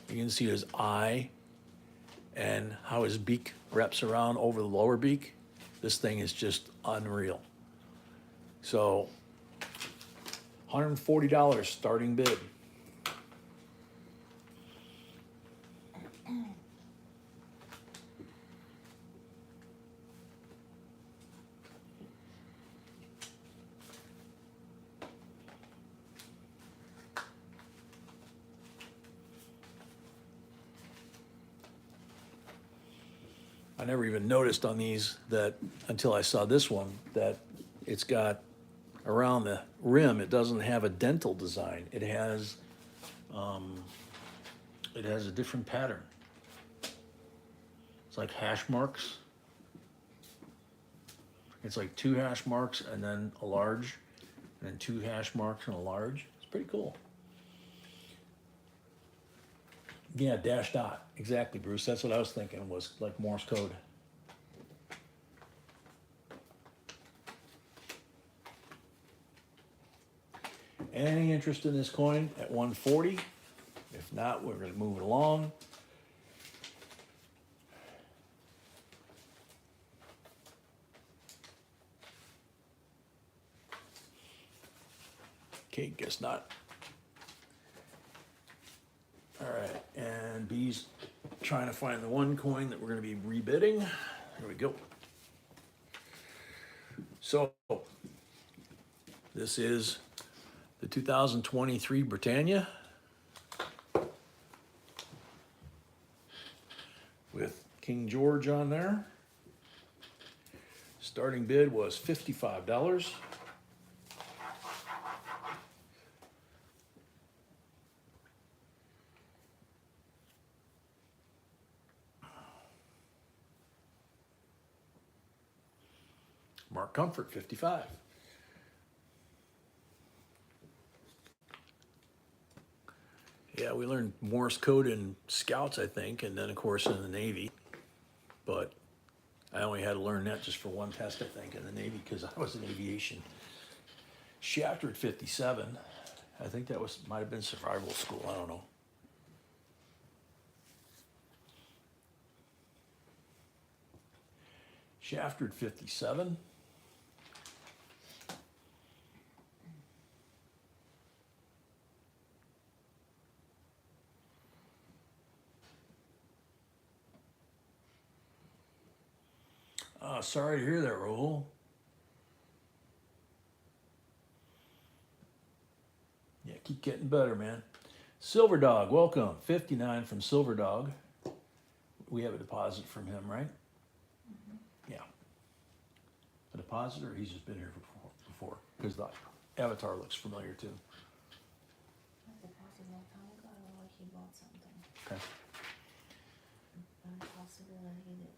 you can see his eye and how his beak wraps around over the lower beak. This thing is just unreal. So $140 starting bid. I never even noticed on these that, until I saw this one, that it's got around the rim, it doesn't have a dental design. It has a different pattern. It's like hash marks. It's like 2 hash marks and then a large, and then 2 hash marks and a large. It's pretty cool. Yeah, dash dot. Exactly, Bruce. That's what I was thinking, was like Morse code. Any interest in this coin at 140? If not, we're going to move it along. Okay, guess not. All right, and B's trying to find the one coin that we're going to be rebidding. Here we go. So this is the 2023 Britannia with King George on there. Starting bid was $55. Mark Comfort, 55. Yeah, we learned Morse code in Scouts, I think, and then of course in the Navy. But I only had to learn that just for one test, I think, in the Navy because I was in aviation. Shafter at 57. I think that might have been survival school. I don't know. Shafter at 57. Sorry to hear that, Rahul. Yeah, keep getting better, man. Silver Dog, welcome. 59 from Silver Dog. We have a deposit from him, right? Yeah. A deposit, or he's just been here before? Because the avatar looks familiar too. I deposited a long time ago. I don't know if he bought something. Okay. And possibly he did.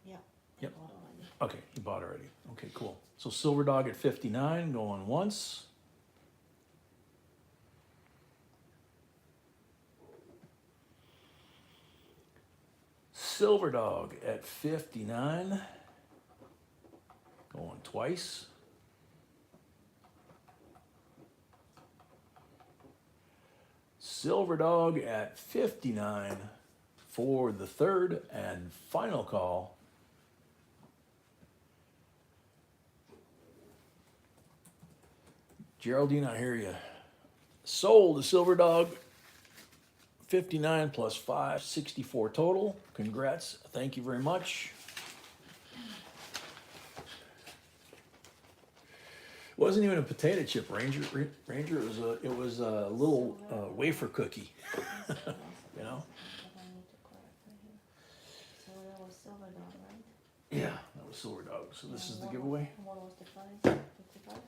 Yeah. Yep. I bought already. Okay, you bought already. Okay, cool. So Silver Dog at 59, going once. Silver Dog at 59, going twice. Silver Dog at 59 for the third and final call. Geraldine, I hear you. Sold the Silver Dog, 59 plus 5, 64 total. Congrats. Thank you very much. It wasn't even a potato chip, Ranger. It was a little wafer cookie. You know? But I need to correct it here. So that was Silver Dog, right? Yeah, that was Silver Dog. So this is the What giveaway. What was the price? 55?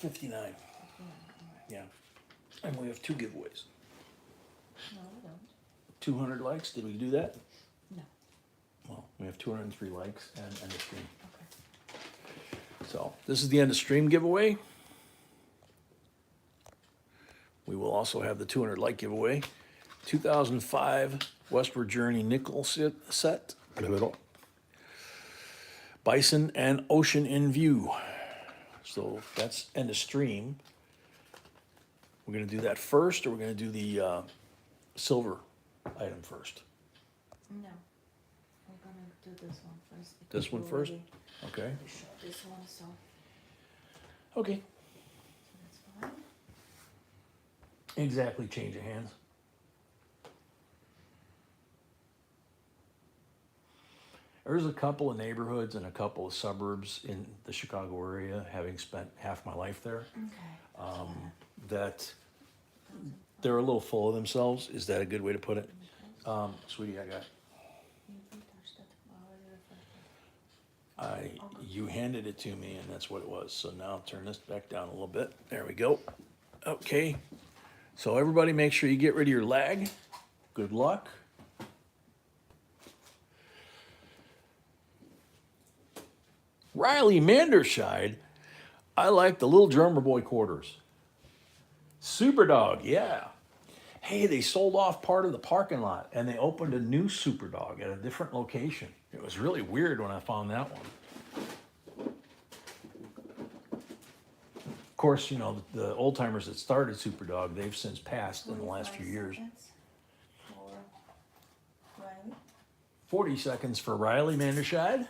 59. Yeah, Yeah. And we have two giveaways. no, we don't. 200 likes. Did we do that? No. Well, we have 203 likes and end of stream. Okay. So this is the end of stream giveaway. We will also have the 200 like giveaway. 2005 Westward Journey nickel set. Bison and Ocean in View. So that's end of stream. We're gonna do that first, or we're gonna do the silver item first? No. We're gonna do this one first. This one we first? already- Okay, We showed this one, so okay. that's fine. Exactly, change of hands. There's a couple of neighborhoods and a couple of suburbs in the Chicago area, having spent half my life there, Okay. that they're a little full of themselves. Is that a good way to put it? Sweetie, I got, You can touch that. I already refreshed it. you handed it to me and that's what it was. So now turn this back down a little bit. There we go. Okay. So everybody make sure you get rid of your lag. Good luck. Riley Manderscheid. I like the Little Drummer Boy quarters. Super Dog, yeah. Hey, they sold off part of the parking lot and they opened a new Super Dog at a different location. It was really weird when I found that one. Of course, you know, the old timers that started Super Dog, they've since passed in the last few 25 years. seconds for Riley. 40 seconds for Riley Manderscheid.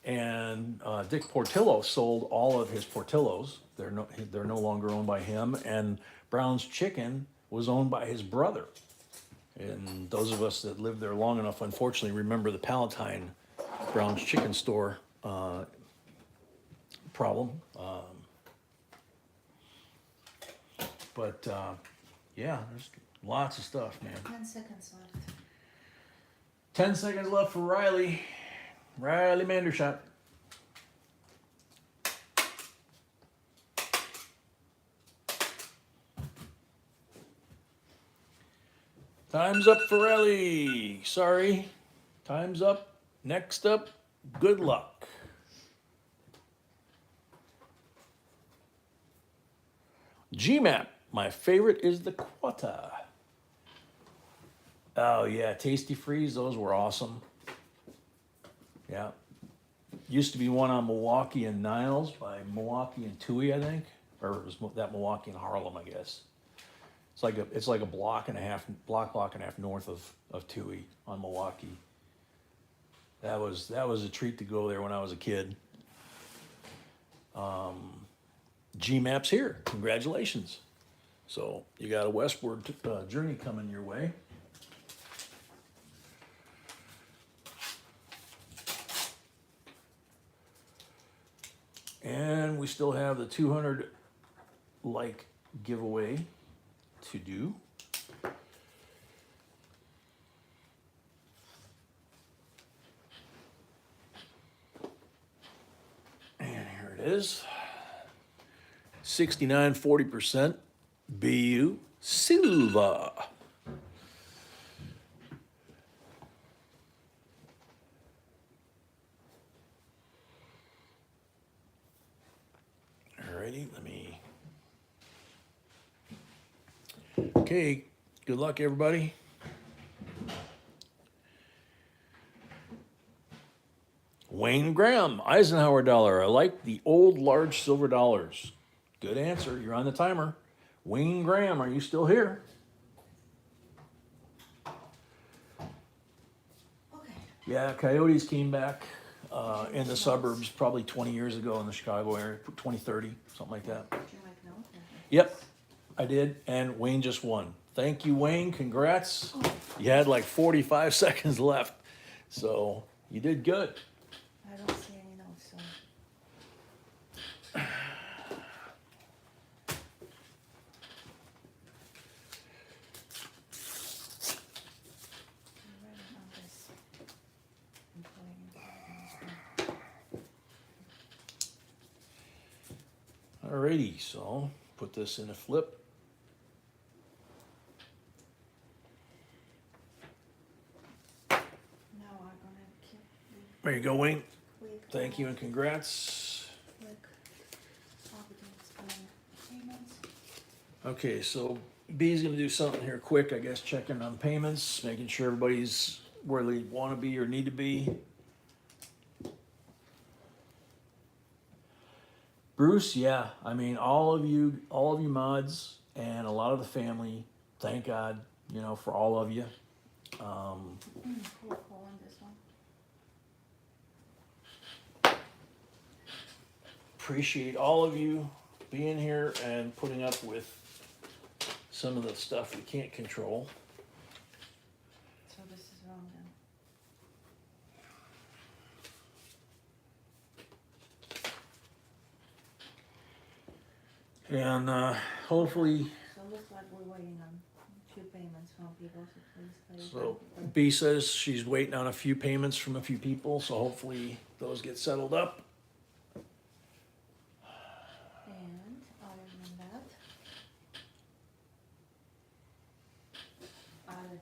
And Dick Portillo sold all of his Portillos. They're no longer owned by him. And Brown's Chicken was owned by his brother. And those of us that lived there long enough, unfortunately, remember the Palatine Brown's Chicken Store problem. But yeah, there's lots of stuff, man. 10 seconds left. 10 seconds left for Riley. Riley Mandershot. Time's up for Riley. Sorry. Time's up. Next up, good luck. GMAP. My favorite is the Quota. Oh yeah, Tasty Freeze, those were awesome. Yeah. Used to be one on Milwaukee and Niles by Milwaukee and Tui, I think. Or it was that Milwaukee and Harlem, I guess. It's like a block and a half north of Tui on Milwaukee. That was a treat to go there when I was a kid. GMAP's here. Congratulations. So you got a westward journey coming your way. And we still have the 200 like giveaway to do. And here it is. 69.40% BU Silva. Alrighty, let me. Okay, good luck, everybody. Wayne Graham, Eisenhower dollar. I like the old large silver dollars. Good answer. You're on the timer. Wayne Graham, are you still here? Okay. Yeah, coyotes came back in the suburbs probably 20 years ago in the Chicago area, 2030, something like that. Did you make note? Yep, I did, and Wayne just won. Thank you, Wayne. Congrats. You had like 45 seconds left, so you did good. I don't see any notes, so. I'm writing on this. I'm putting it on this one. Alrighty, so put this in a flip. Now I'm gonna keep There you go, Wayne. quick. Thank you and congrats. Quick updates on payments. Okay, so B's gonna do something here quick, I guess, checking on payments, making sure everybody's where they wanna be or need to be. Bruce, yeah, I mean, all of you mods and a lot of the family, thank God, you know, for all of you. Who on this one? Appreciate all of you being here and putting up with some of the stuff we can't control. So this is wrong then. And hopefully, So it looks like we're waiting on a few payments from people, so please pay. so B says she's waiting on a few payments from a few people, so hopefully those get settled up. And other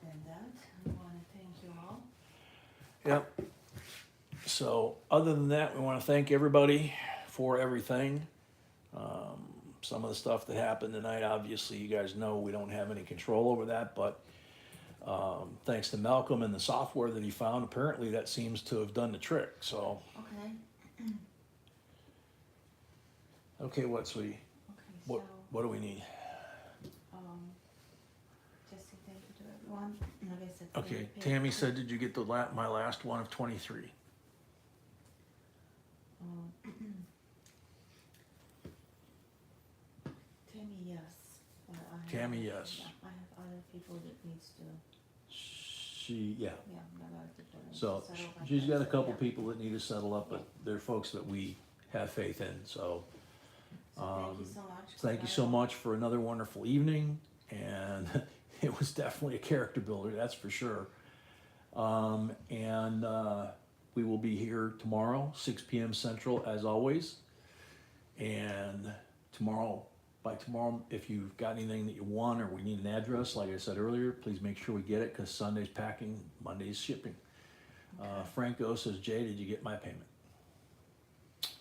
than that, I wanna thank you all. Yep. So other than that, we want to thank everybody for everything. Some of the stuff that happened tonight, obviously, you guys know we don't have any control over that, but thanks to Malcolm and the software that he found, apparently that seems to have done the trick. So, Okay, okay, what, sweetie? okay, so, What do we need? just say thank you to everyone, like I said. Okay, pay- Tammy said, did you get my last one of 23? Um, Tammy, yes, but I have. Tammy, yes. Yeah, I have other people that needs to Yeah. Yeah, a lot of people need to So settle back she's then, got a so, couple yeah. people that need to settle up, but they're folks that we have faith in, so. So thank you so much. Thank you so much for another wonderful evening, and it was definitely a character builder, that's for sure. And we will be here tomorrow, 6 p.m. Central, as always. And by tomorrow, if you've got anything that you want or we need an address, like I said earlier, please make sure we get it, because Sunday's packing, Monday's shipping. Okay. Franco says, Jay, did you get my payment?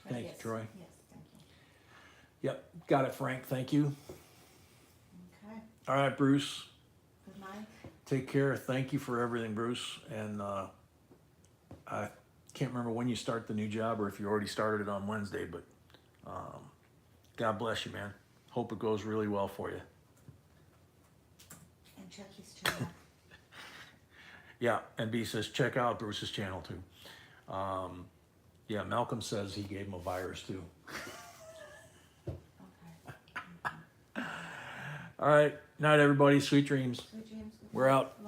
Thank you, Yes. Troy. Yes, thank you. Yep, got it, Frank, thank you. Okay, All right, Bruce, good night. take care. Thank you for everything, Bruce. And I can't remember when you start the new job or if you already started it on Wednesday, but God bless you, man. Hope it goes really well for you. And check his channel. Yeah, and B says, check out Bruce's channel too. Yeah, Malcolm says he gave him a virus too. Okay. All right, night everybody, sweet dreams. Sweet dreams. Good We're night. out. Love